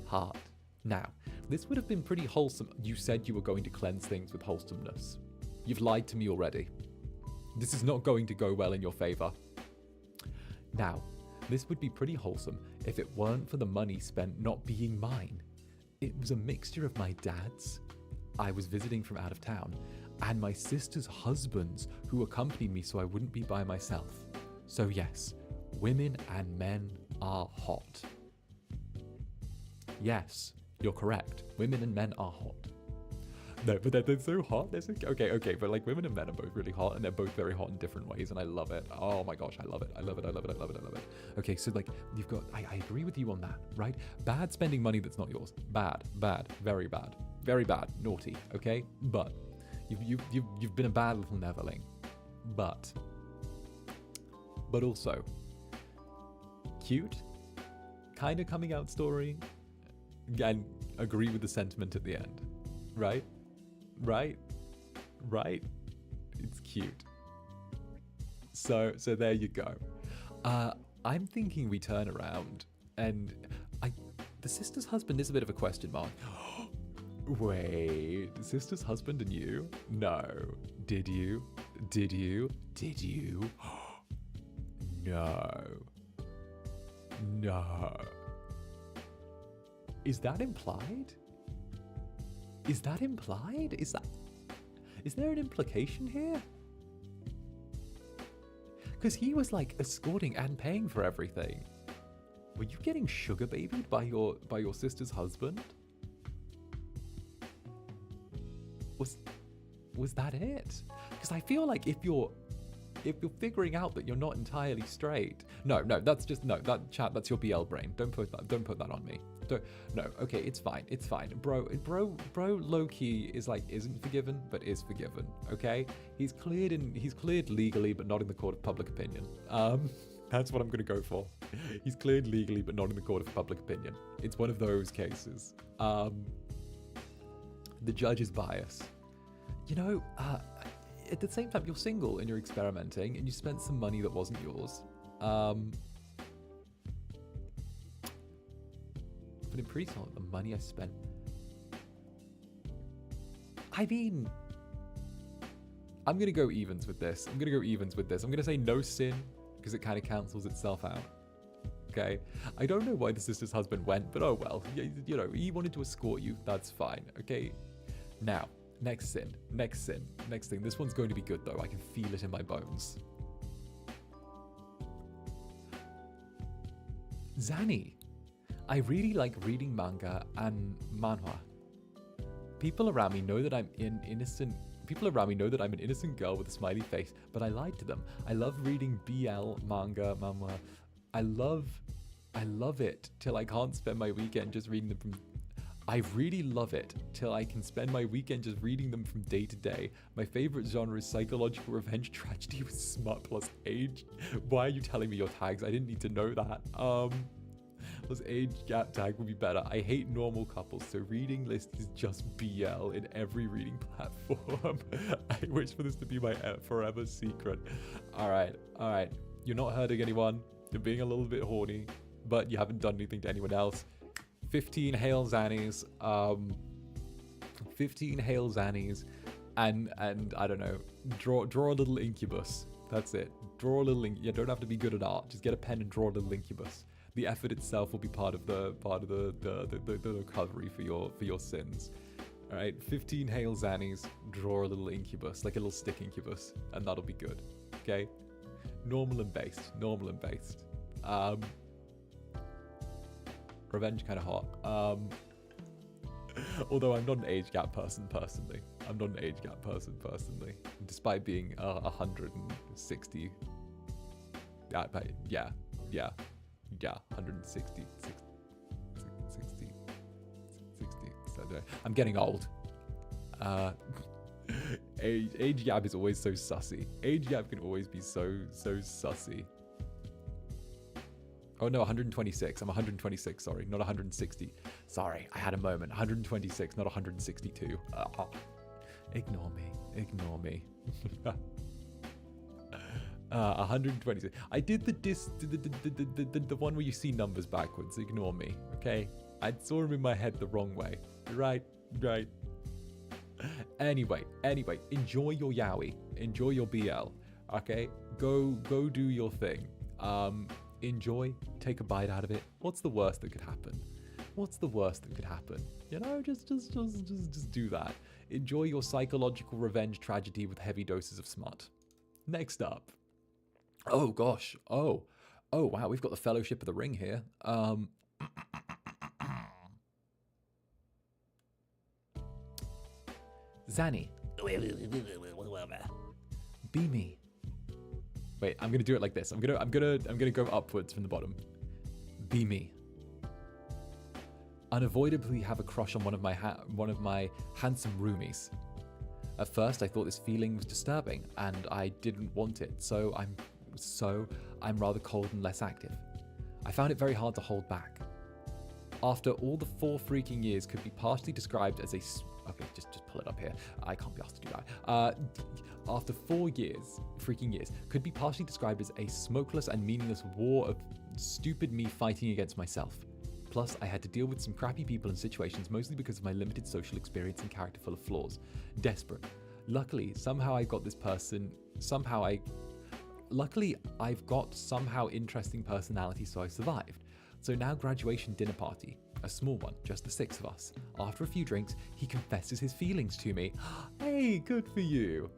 Hard. Now, this would have been pretty wholesome. You said you were going to cleanse things with wholesomeness. You've lied to me already. This is not going to go well in your favor. Now, this would be pretty wholesome if it weren't for the money spent not being mine. It was a mixture of my dad's, I was visiting from out of town, and my sister's husbands who accompanied me so I wouldn't be by myself. So yes, women and men are hot. Yes, you're correct. Women and men are hot. No, but they're so hot. They're so, okay, but like women and men are both really hot, and they're both very hot in different ways, and I love it. Oh my gosh, I love it. Okay, so like you've got, I agree with you on that, right? Bad spending money that's not yours. Bad, very bad, naughty. Okay, but you've been a bad little Netherling, but also cute, kind of coming out story, and agree with the sentiment at the end, right? It's cute. So there you go. I'm thinking we turn around and the sister's husband is a bit of a question mark. Wait, the sister's husband and you? No. Did you? No. Is that implied? Is there an implication here? Because he was like escorting and paying for everything. Were you getting sugar babied by your sister's husband? Was that it? Because I feel like if you're figuring out that you're not entirely straight, no, that's your BL brain. Don't put that on me. No, okay, it's fine. It's fine. Bro, low-key is like, isn't forgiven, but is forgiven, okay? He's cleared legally, but not in the court of public opinion. That's what I'm gonna go for. He's cleared legally, but not in the court of public opinion. It's one of those cases. The judge is biased. You know, at the same time, you're single and you're experimenting, and you spent some money that wasn't yours. But I'm pretty solid the money I spent. I mean, I'm gonna go evens with this. I'm gonna say no sin, because it kind of cancels itself out. Okay? I don't know why the sister's husband went, but oh well. You know, he wanted to escort you. That's fine. Okay? Now, next sin. Next thing. This one's going to be good, though. I can feel it in my bones. Zani. I really like reading manga and manhwa. People around me know that I'm an innocent girl with a smiley face, but I lied to them. I love reading BL manga, manhwa. I love it till I can't spend my weekend just reading them from. I really love it till I can spend my weekend just reading them from day to day. My favorite genre is psychological revenge tragedy with smut plus age. Why are you telling me your tags? I didn't need to know that. Plus age gap tag would be better. I hate normal couples, so reading list is just BL in every reading platform. I wish for this to be my forever secret. All right. You're not hurting anyone. You're being a little bit horny, but you haven't done anything to anyone else. 15 hail Zannies. 15 hail Zannies, and I don't know. Draw a little Incubus. That's it. Draw a little. You don't have to be good at art. Just get a pen and draw a little Incubus. The effort itself will be part of the recovery for your sins. All right, 15 hail Zannies, draw a little Incubus, like a little stick Incubus, and that'll be good. Okay, normal and based. Revenge kind of hot. Although I'm not an age gap person personally. Despite being 160. Yeah. 160. 60. I'm getting old. Age gap is always so sussy. Age gap can always be so sussy. Oh no, 126. I'm 126, sorry, not 160. Sorry, I had a moment. 126, not 162. Ignore me. 126. I did the one where you see numbers backwards. Ignore me, okay? I saw him in my head the wrong way. Right. Anyway, enjoy your yaoi. Enjoy your BL. Okay? Go do your thing. Enjoy, take a bite out of it. What's the worst that could happen? You know, just do that. Enjoy your psychological revenge tragedy with heavy doses of smut. Next up. Oh gosh. Oh wow, we've got the Fellowship of the Ring here. Zanny. Be me. Wait, I'm gonna do it like this. I'm gonna go upwards from the bottom. Be me. Unavoidably have a crush on one of my handsome roomies. At first, I thought this feeling was disturbing, and I didn't want it. So I'm rather cold and less active. I found it very hard to hold back. After all the 4 freaking years could be partially described as a... Okay, just pull it up here. I can't be asked to do that. After 4 freaking years, could be partially described as a smokeless and meaningless war of stupid me fighting against myself. Plus, I had to deal with some crappy people and situations, mostly because of my limited social experience and character full of flaws. Desperate. Luckily, I've got somehow interesting personality, so I survived. So now graduation dinner party. A small one, just the 6 of us. After a few drinks, he confesses his feelings to me. Hey, good for you.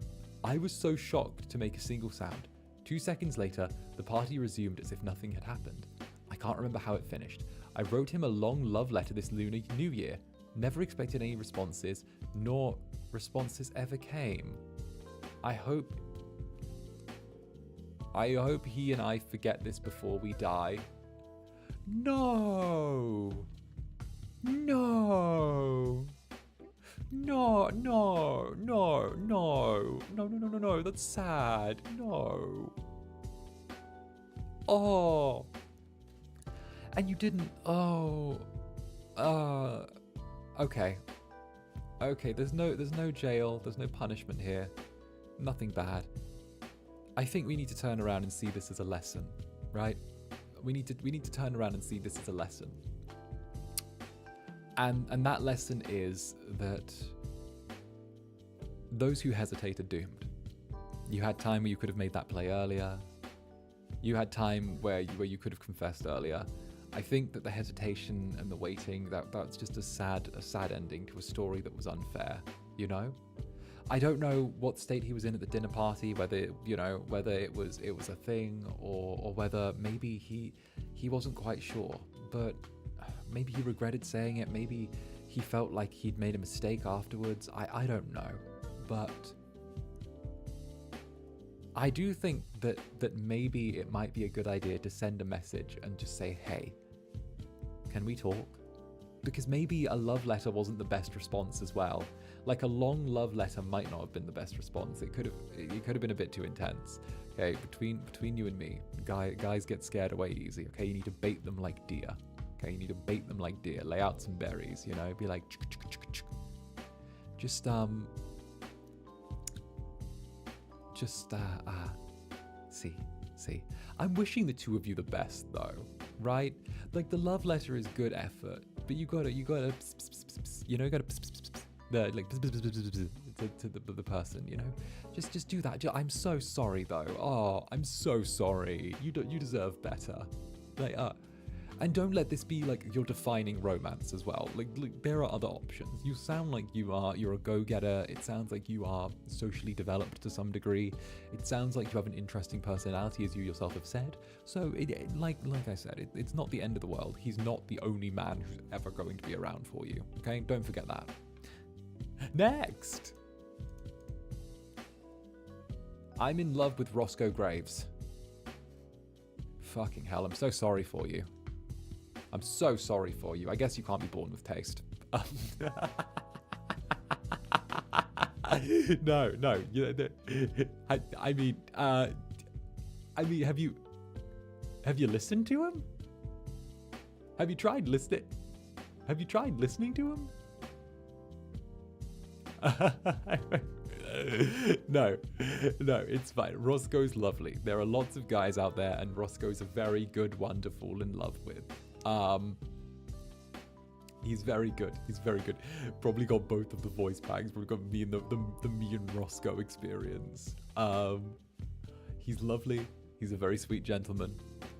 I was so shocked to make a single sound. 2 seconds later, the party resumed as if nothing had happened. I can't remember how it finished. I wrote him a long love letter this Lunar New Year. Never expected any responses, nor responses ever came. I hope he and I forget this before we die. No! No. No, no, no, no, no, no, no, no, no, that's sad. No. Oh. And you didn't, oh. Okay. Okay, there's no jail, there's no punishment here. Nothing bad. I think we need to turn around and see this as a lesson, right? We need to turn around and see this as a lesson. And that lesson is that those who hesitate are doomed. You had time where you could have made that play earlier. You had time where you could have confessed earlier. I think that the hesitation and the waiting, that's just a sad ending to a story that was unfair, you know? I don't know what state he was in at the dinner party, whether it was a thing or whether maybe he wasn't quite sure, but maybe he regretted saying it, maybe he felt like he'd made a mistake afterwards. I don't know, but I do think that maybe it might be a good idea to send a message and just say, hey, can we talk? Because maybe a love letter wasn't the best response as well. Like a long love letter might not have been the best response. It could have been a bit too intense. Okay, between you and me, guys get scared away easy. Okay, you need to bait them like deer. Okay, you need to bait them like deer. Lay out some berries. You know, be like, just see. I'm wishing the two of you the best though, right? Like the love letter is good effort, but you gotta to the person, you know. Just do that. I'm so sorry though. Oh, I'm so sorry. You deserve better. Like and don't let this be like your defining romance as well. Like there are other options. You sound like you're a go-getter. It sounds like you are socially developed to some degree. It sounds like you have an interesting personality, as you yourself have said. So like I said, it's not the end of the world. He's not the only man who's ever going to be around for you. Okay, don't forget that. Next, I'm in love with Roscoe Graves. Fucking hell, I'm so sorry for you. I'm so sorry for you. I guess you can't be born with taste. No. I mean, have you listened to him? Have you tried listening? Have you tried listening to him? No, it's fine. Roscoe's lovely. There are lots of guys out there, and Roscoe's a very good one to fall in love with. He's very good. Probably got both of the voice packs. Probably got me and the me and Roscoe experience. He's lovely. He's a very sweet gentleman.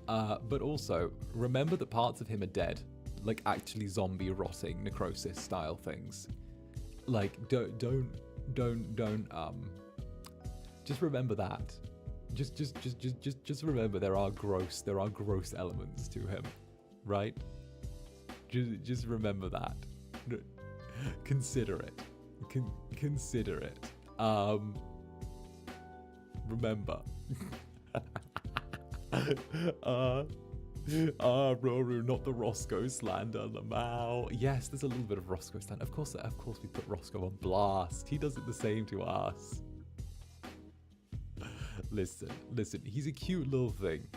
But also remember that parts of him are dead, like actually zombie rotting necrosis style things. Like don't just remember that. Just remember there are gross elements to him, right? Just remember that. Consider it. Consider it. Remember. Roru, not the Roscoe slander, Lamau. Yes, there's a little bit of Roscoe slander. Of course we put Roscoe on blast. He does it the same to us. Listen, he's a cute little thing.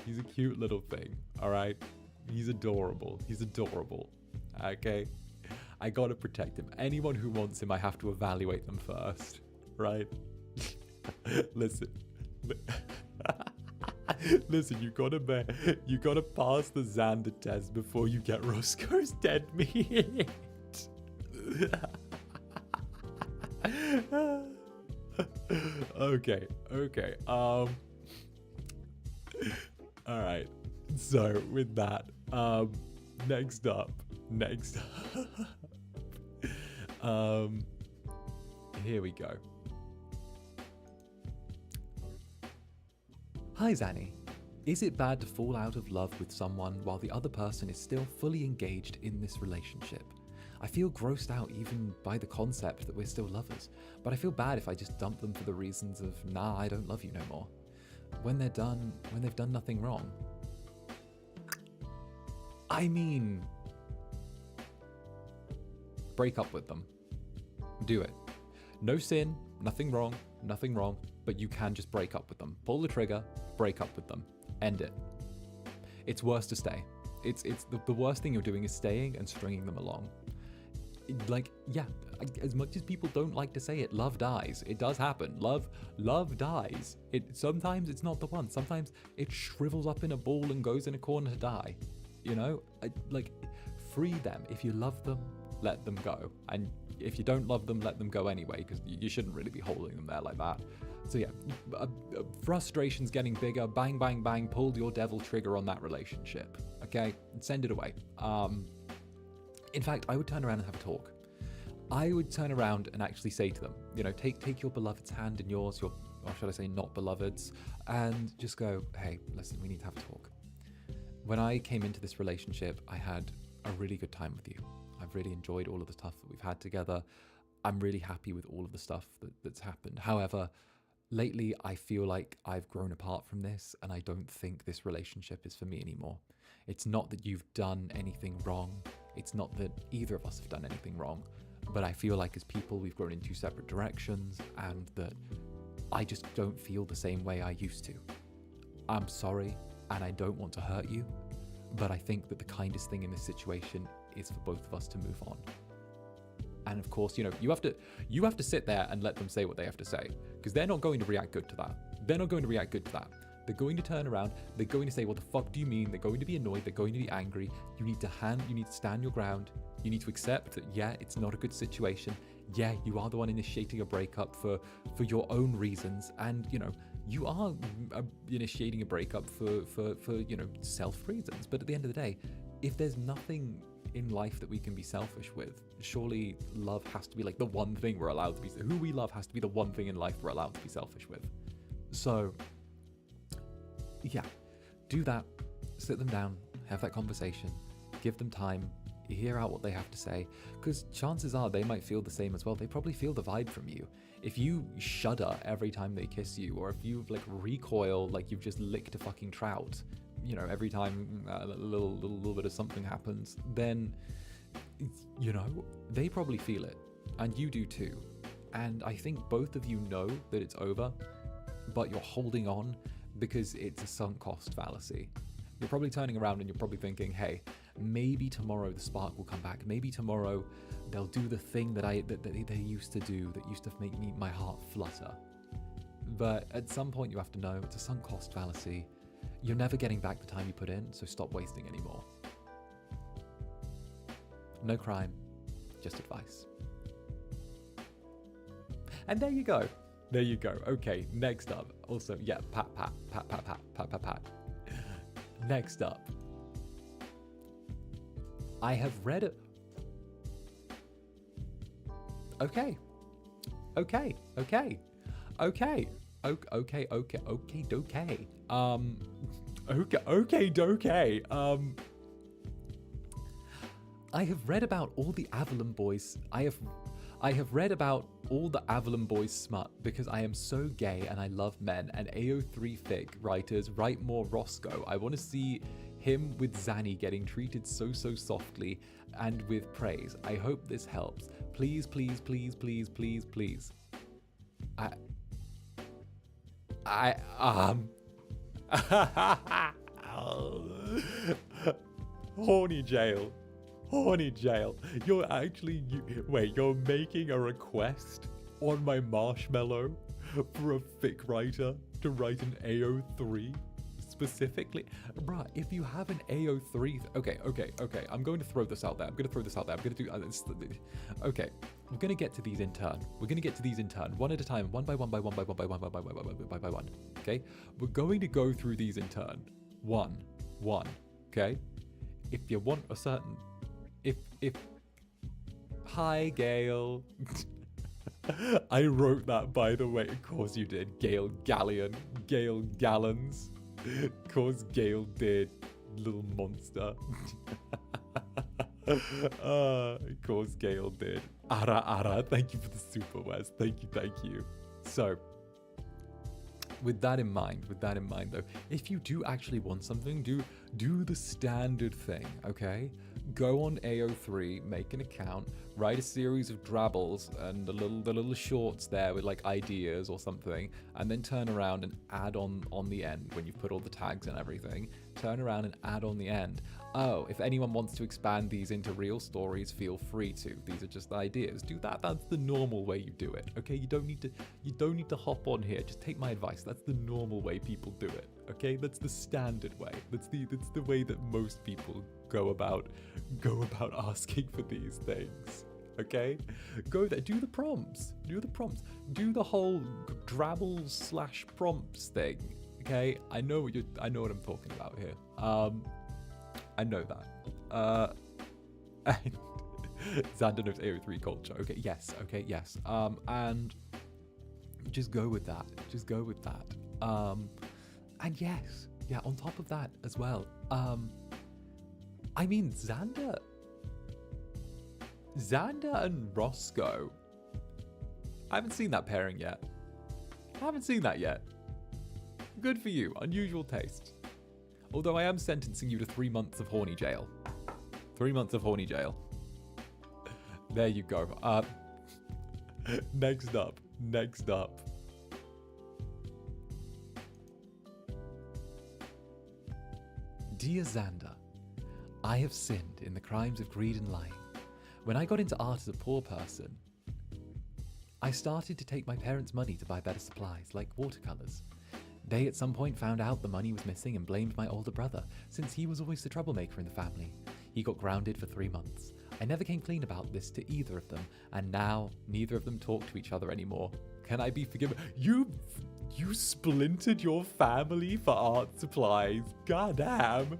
All right? He's adorable. Okay? I gotta protect him. Anyone who wants him, I have to evaluate them first. Right? Listen, you gotta pass the Zander test before you get Roscoe's dead meat. Okay. All right. So with that, next up. Here we go. Hi Zanny. Is it bad to fall out of love with someone while the other person is still fully engaged in this relationship? I feel grossed out even by the concept that we're still lovers, but I feel bad if I just dump them for the reasons of, nah, I don't love you no more. When they've done nothing wrong. I mean, break up with them. Do it. No sin, nothing wrong, but you can just break up with them. Pull the trigger, break up with them, end it. It's worse to stay. It's the worst thing you're doing is staying and stringing them along. Like, yeah, as much as people don't like to say it, love dies. It does happen. Love dies. Sometimes it's not the one. Sometimes it shrivels up in a ball and goes in a corner to die. You know, like, free them. If you love them, let them go. And if you don't love them, let them go anyway, because you shouldn't really be holding them there like that. So yeah, frustration's getting bigger. Bang, bang, bang. Pull your devil trigger on that relationship. Okay, and send it away. In fact, I would turn around and have a talk. I would turn around and actually say to them, you know, take your beloved's hand in yours, or should I say not beloved's, and just go, hey, listen, we need to have a talk. When I came into this relationship, I had a really good time with you. I've really enjoyed all of the stuff that we've had together. I'm really happy with all of the stuff that's happened. However, lately I feel like I've grown apart from this, and I don't think this relationship is for me anymore. It's not that you've done anything wrong. It's not that either of us have done anything wrong, but I feel like as people, we've grown in two separate directions, and that I just don't feel the same way I used to. I'm sorry, and I don't want to hurt you, but I think that the kindest thing in this situation is for both of us to move on. And of course, you know, you have to sit there and let them say what they have to say, because they're not going to react good to that. They're not going to react good to that. They're going to turn around. They're going to say, what the fuck do you mean? They're going to be annoyed. They're going to be angry. You need to stand your ground. You need to accept that, yeah, it's not a good situation. Yeah, you are the one initiating a breakup for your own reasons. And, you know, you are initiating a breakup for you know, self reasons. But at the end of the day, if there's nothing in life that we can be selfish with, surely love has to be like the one thing we're allowed to be, who we love has to be the one thing in life we're allowed to be selfish with. So yeah, do that, sit them down, have that conversation, give them time, hear out what they have to say, because chances are they might feel the same as well. They probably feel the vibe from you. If you shudder every time they kiss you, or if you like recoil like you've just licked a fucking trout, you know, every time a little bit of something happens, then, you know, they probably feel it, and you do too. And I think both of you know that it's over, but you're holding on because it's a sunk cost fallacy. You're probably turning around and you're probably thinking, hey, maybe tomorrow the spark will come back. Maybe tomorrow they'll do the thing that they used to do, that used to make my heart flutter. But at some point you have to know it's a sunk cost fallacy. You're never getting back the time you put in, so stop wasting anymore. No crime, just advice. And there you go. There you go. Okay, next up. Also, yeah, pat. Next up. I have read it. Okay. I have read about all the Avalon boys. I have read about all the Avalon boys smut because I am so gay and I love men, and AO3 fic writers write more Roscoe. I want to see him with Zanny getting treated so softly and with praise. I hope this helps. Please. Horny jail. You're making a request on my marshmallow for a fic writer to write an AO3 specifically? Bruh, if you have an AO3, okay, I'm going to throw this out there. I'm going to do, okay, we're going to get to these in turn. One at a time, one by one, okay? We're going to go through these in turn. One, okay? If you want a certain, hi, Gail. I wrote that, by the way. Of course you did. Gail Gallons. Of course Gail did, little monster. Of course Gail did. Ara. Thank you for the super Wes. Thank you. So, with that in mind though, if you do actually want something, do the standard thing, okay? Go on AO3, make an account, write a series of drabbles and the little shorts there with like ideas or something, and then turn around and add on the end when you've put all the tags and everything. Turn around and add on the end. Oh, if anyone wants to expand these into real stories, feel free to. These are just ideas. Do that. That's the normal way you do it. Okay, you don't need to hop on here. Just take my advice. That's the normal way people do it. Okay, that's the standard way. That's the way that most people go about asking for these things. Okay, go there. Do the prompts. Do the whole drabble/prompts thing. Okay, I know what I'm talking about here. I know that. And Zander knows AO3 culture. Okay, yes. And just go with that. And yes, yeah, on top of that as well. I mean, Zander and Roscoe. I haven't seen that pairing yet. Good for you. Unusual taste. Although I am sentencing you to 3 months of horny jail. 3 months of horny jail. There you go. Next up. Dear Zander, I have sinned in the crimes of greed and lying. When I got into art as a poor person, I started to take my parents' money to buy better supplies, like watercolors. They at some point found out the money was missing and blamed my older brother, since he was always the troublemaker in the family. He got grounded for 3 months. I never came clean about this to either of them, and now neither of them talk to each other anymore. Can I be forgiven? You splintered your family for art supplies. Goddamn.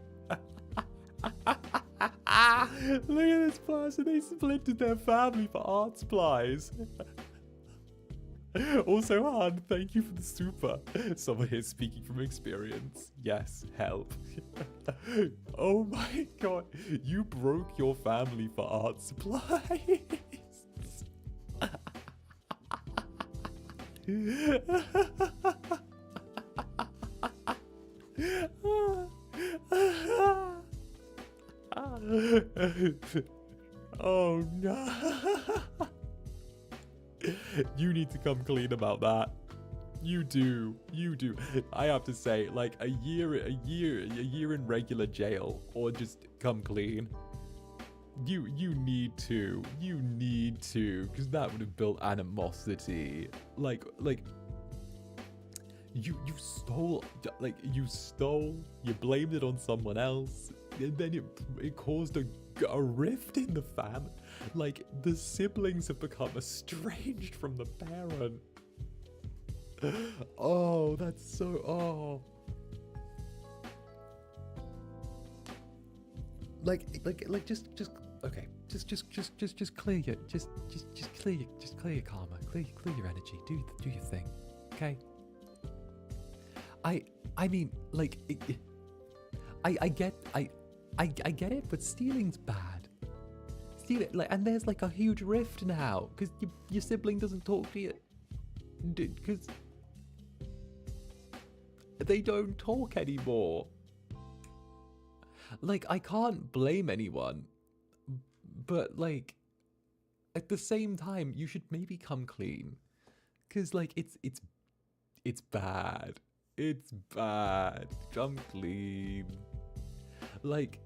Look at this person. They splintered their family for art supplies. Also, Han, thank you for the super. Someone here speaking from experience. Yes, help. Oh my god. You broke your family for art supplies. Oh no. You need to come clean about that. You do. I have to say, like a year in regular jail, or just come clean. You need to, because that would have built animosity. Like you stole, you blamed it on someone else, and then it caused a rift in the family. Like, the siblings have become estranged from the parent. Oh, that's so, just clear your, just clear your karma, clear your energy, do your thing, okay? I mean, like, I get it, but stealing's bad. And there's like a huge rift now because your sibling doesn't talk to you, because they don't talk anymore. Like, I can't blame anyone, but like at the same time you should maybe come clean, because like it's bad. Come clean. Like,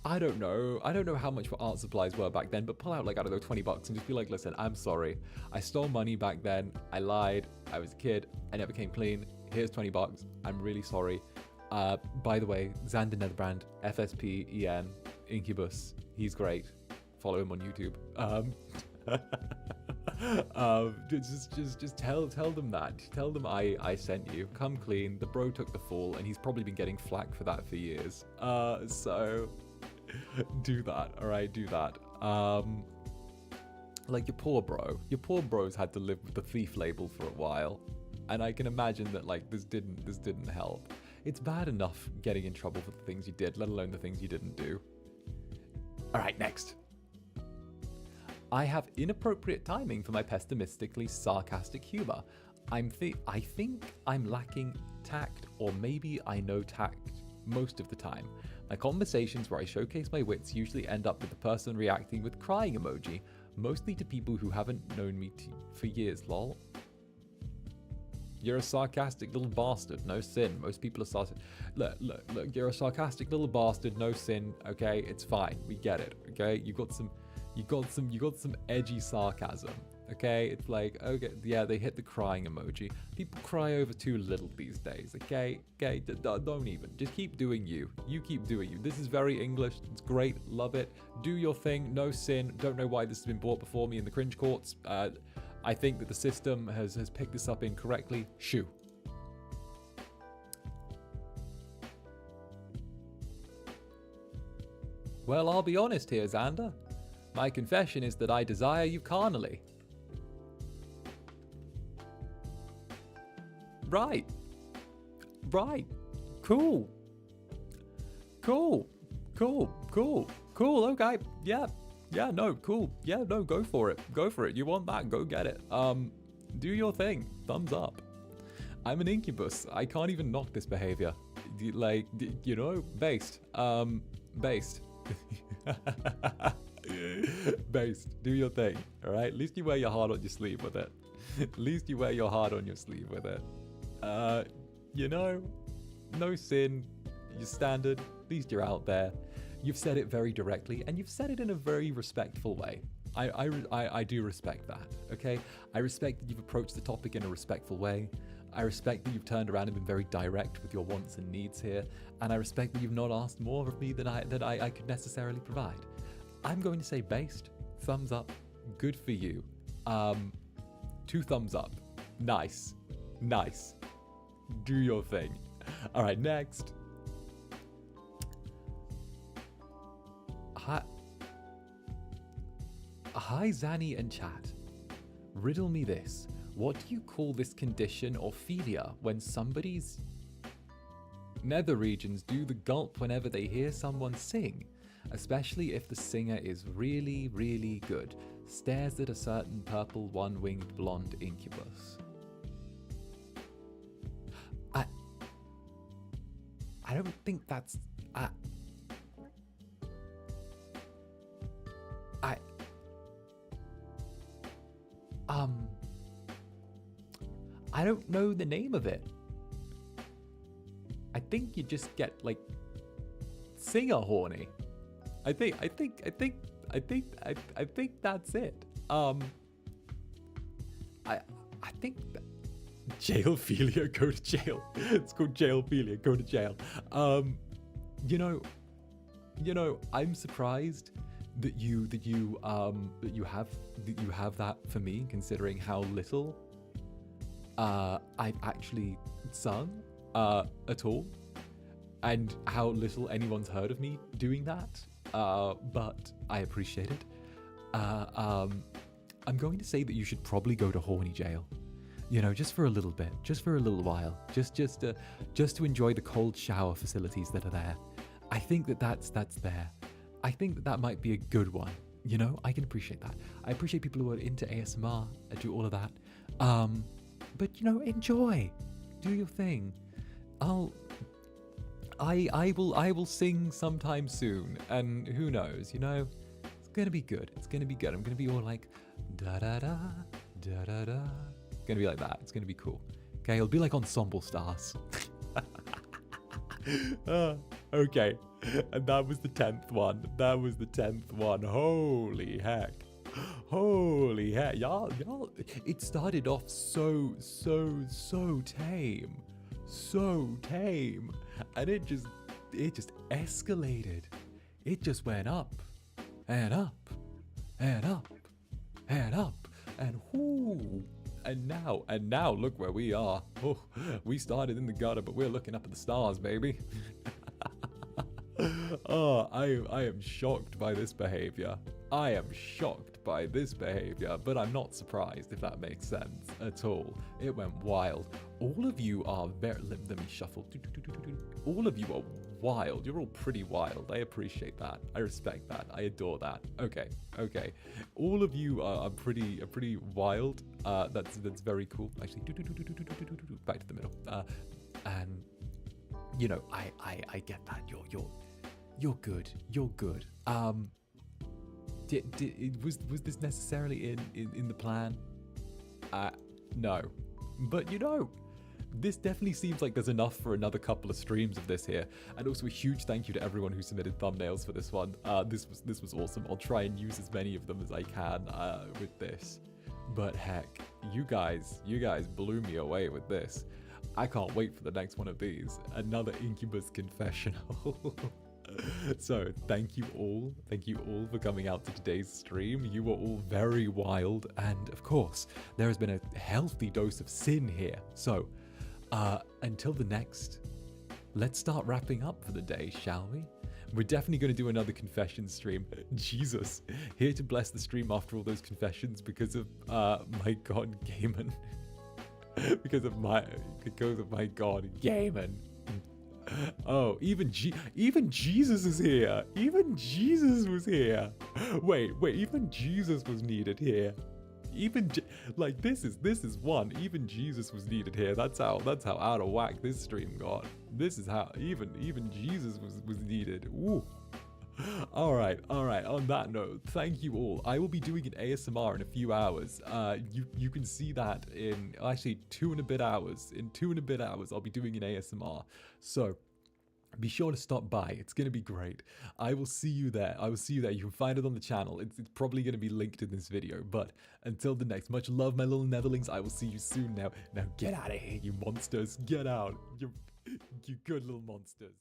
I don't know how much for art supplies were back then, but pull out like, I don't know, $20 and just be like, listen, I'm sorry. I stole money back then. I lied. I was a kid. I never came clean. Here's $20. I'm really sorry. By the way, Zander Netherbrand, FSP, EN, Incubus. He's great. Follow him on YouTube. Just tell them that. Tell them I sent you. Come clean. The bro took the fall, and he's probably been getting flack for that for years. So do that. All right, do that. Like your poor bro's had to live with the thief label for a while, and I can imagine that like this didn't help. It's bad enough getting in trouble for the things you did, let alone the things you didn't do. All right, next. I have inappropriate timing for my pessimistically sarcastic humor. I think I'm lacking tact, or maybe I know tact most of the time. My conversations where I showcase my wits usually end up with the person reacting with crying emoji, mostly to people who haven't known me for years, lol. You're a sarcastic little bastard, no sin. Most people are sarcastic. Look, you're a sarcastic little bastard, no sin, okay? It's fine, we get it, okay? You got some edgy sarcasm, okay? It's like, okay, yeah, they hit the crying emoji. People cry over too little these days, okay? Okay, don't even. Just keep doing you. You keep doing you. This is very English. It's great. Love it. Do your thing. No sin. Don't know why this has been brought before me in the cringe courts. I think that the system has picked this up incorrectly. Shoo. Well, I'll be honest here, Zander. My confession is that I desire you carnally. Right. Cool. Okay. Yeah, no, cool. Yeah, no, go for it. You want that, go get it. Do your thing. Thumbs up. I'm an incubus. I can't even knock this behavior. Like, you know, based. Based. Based. Do your thing, all right? At least you wear your heart on your sleeve with it. You know, no sin. You're standard. At least you're out there. You've said it very directly, and you've said it in a very respectful way. I do respect that, okay? I respect that you've approached the topic in a respectful way. I respect that you've turned around and been very direct with your wants and needs here, and I respect that you've not asked more of me than I could necessarily provide. I'm going to say based, thumbs up, good for you. 2 thumbs up, nice. Do your thing. All right, next. Hi Zanny and chat. Riddle me this. What do you call this condition or philia when somebody's nether regions do the gulp whenever they hear someone sing? Especially if the singer is really, really good. Stares at a certain purple one-winged blonde incubus. I don't think that's... I don't know the name of it. I think you just get like singer horny. I think that's it. I think that jailphilia, go to jail. It's called jailphilia, go to jail. You know, I'm surprised that you have that for me, considering how little I've actually sung at all, and how little anyone's heard of me doing that. But I appreciate it. I'm going to say that you should probably go to horny jail. You know, just for a little bit, just for a little while, just to enjoy the cold shower facilities that are there. I think that's there. I think that might be a good one. You know, I can appreciate that. I appreciate people who are into ASMR and do all of that. But you know, enjoy, do your thing. I will sing sometime soon, and who knows? You know, it's gonna be good. It's gonna be good. I'm gonna be all like da da da da da da. It's gonna be like that. It's gonna be cool. Okay, it'll be like Ensemble Stars. Okay, and that was the 10th one. Holy heck. Y'all, it started off so tame. And it just escalated. It just went up and up and up and up and whoo. And now look where we are. Oh, we started in the gutter, but we're looking up at the stars, baby. Oh, I am shocked by this behavior. But I'm not surprised, if that makes sense at all. It went wild. All of you are very... Let me shuffle. All of you are wild. You're all pretty wild. I appreciate that. I respect that. I adore that. Okay. All of you are pretty wild. That's very cool. Actually, back to the middle. And you know, I get that. You're good. You're good. Was this necessarily in the plan? No. But you know, this definitely seems like there's enough for another couple of streams of this here. And also a huge thank you to everyone who submitted thumbnails for this one. This was awesome. I'll try and use as many of them as I can with this. But heck, you guys blew me away with this. I can't wait for the next one of these. Another Incubus confessional. So thank you all for coming out to today's stream. You were all very wild, and of course there has been a healthy dose of sin here. So until the next, let's start wrapping up for the day, shall we? We're definitely going to do another confession stream. Jesus, here to bless the stream after all those confessions because of my god Gaiman. because of my god Gaiman. Oh, even Jesus is here. Even Jesus was here. Wait, even Jesus was needed here. Like this is one. Even Jesus was needed here. That's how out of whack this stream got. This is how even Jesus was needed. Ooh. All right. On that note, thank you all. I will be doing an ASMR in a few hours. You can see that in actually 2 and a bit hours. In 2 and a bit hours, I'll be doing an ASMR. So be sure to stop by. It's going to be great. I will see you there. You can find it on the channel. It's probably going to be linked in this video. But until the next, much love, my little Netherlings. I will see you soon now. Now get out of here, you monsters. Get out. You good little monsters.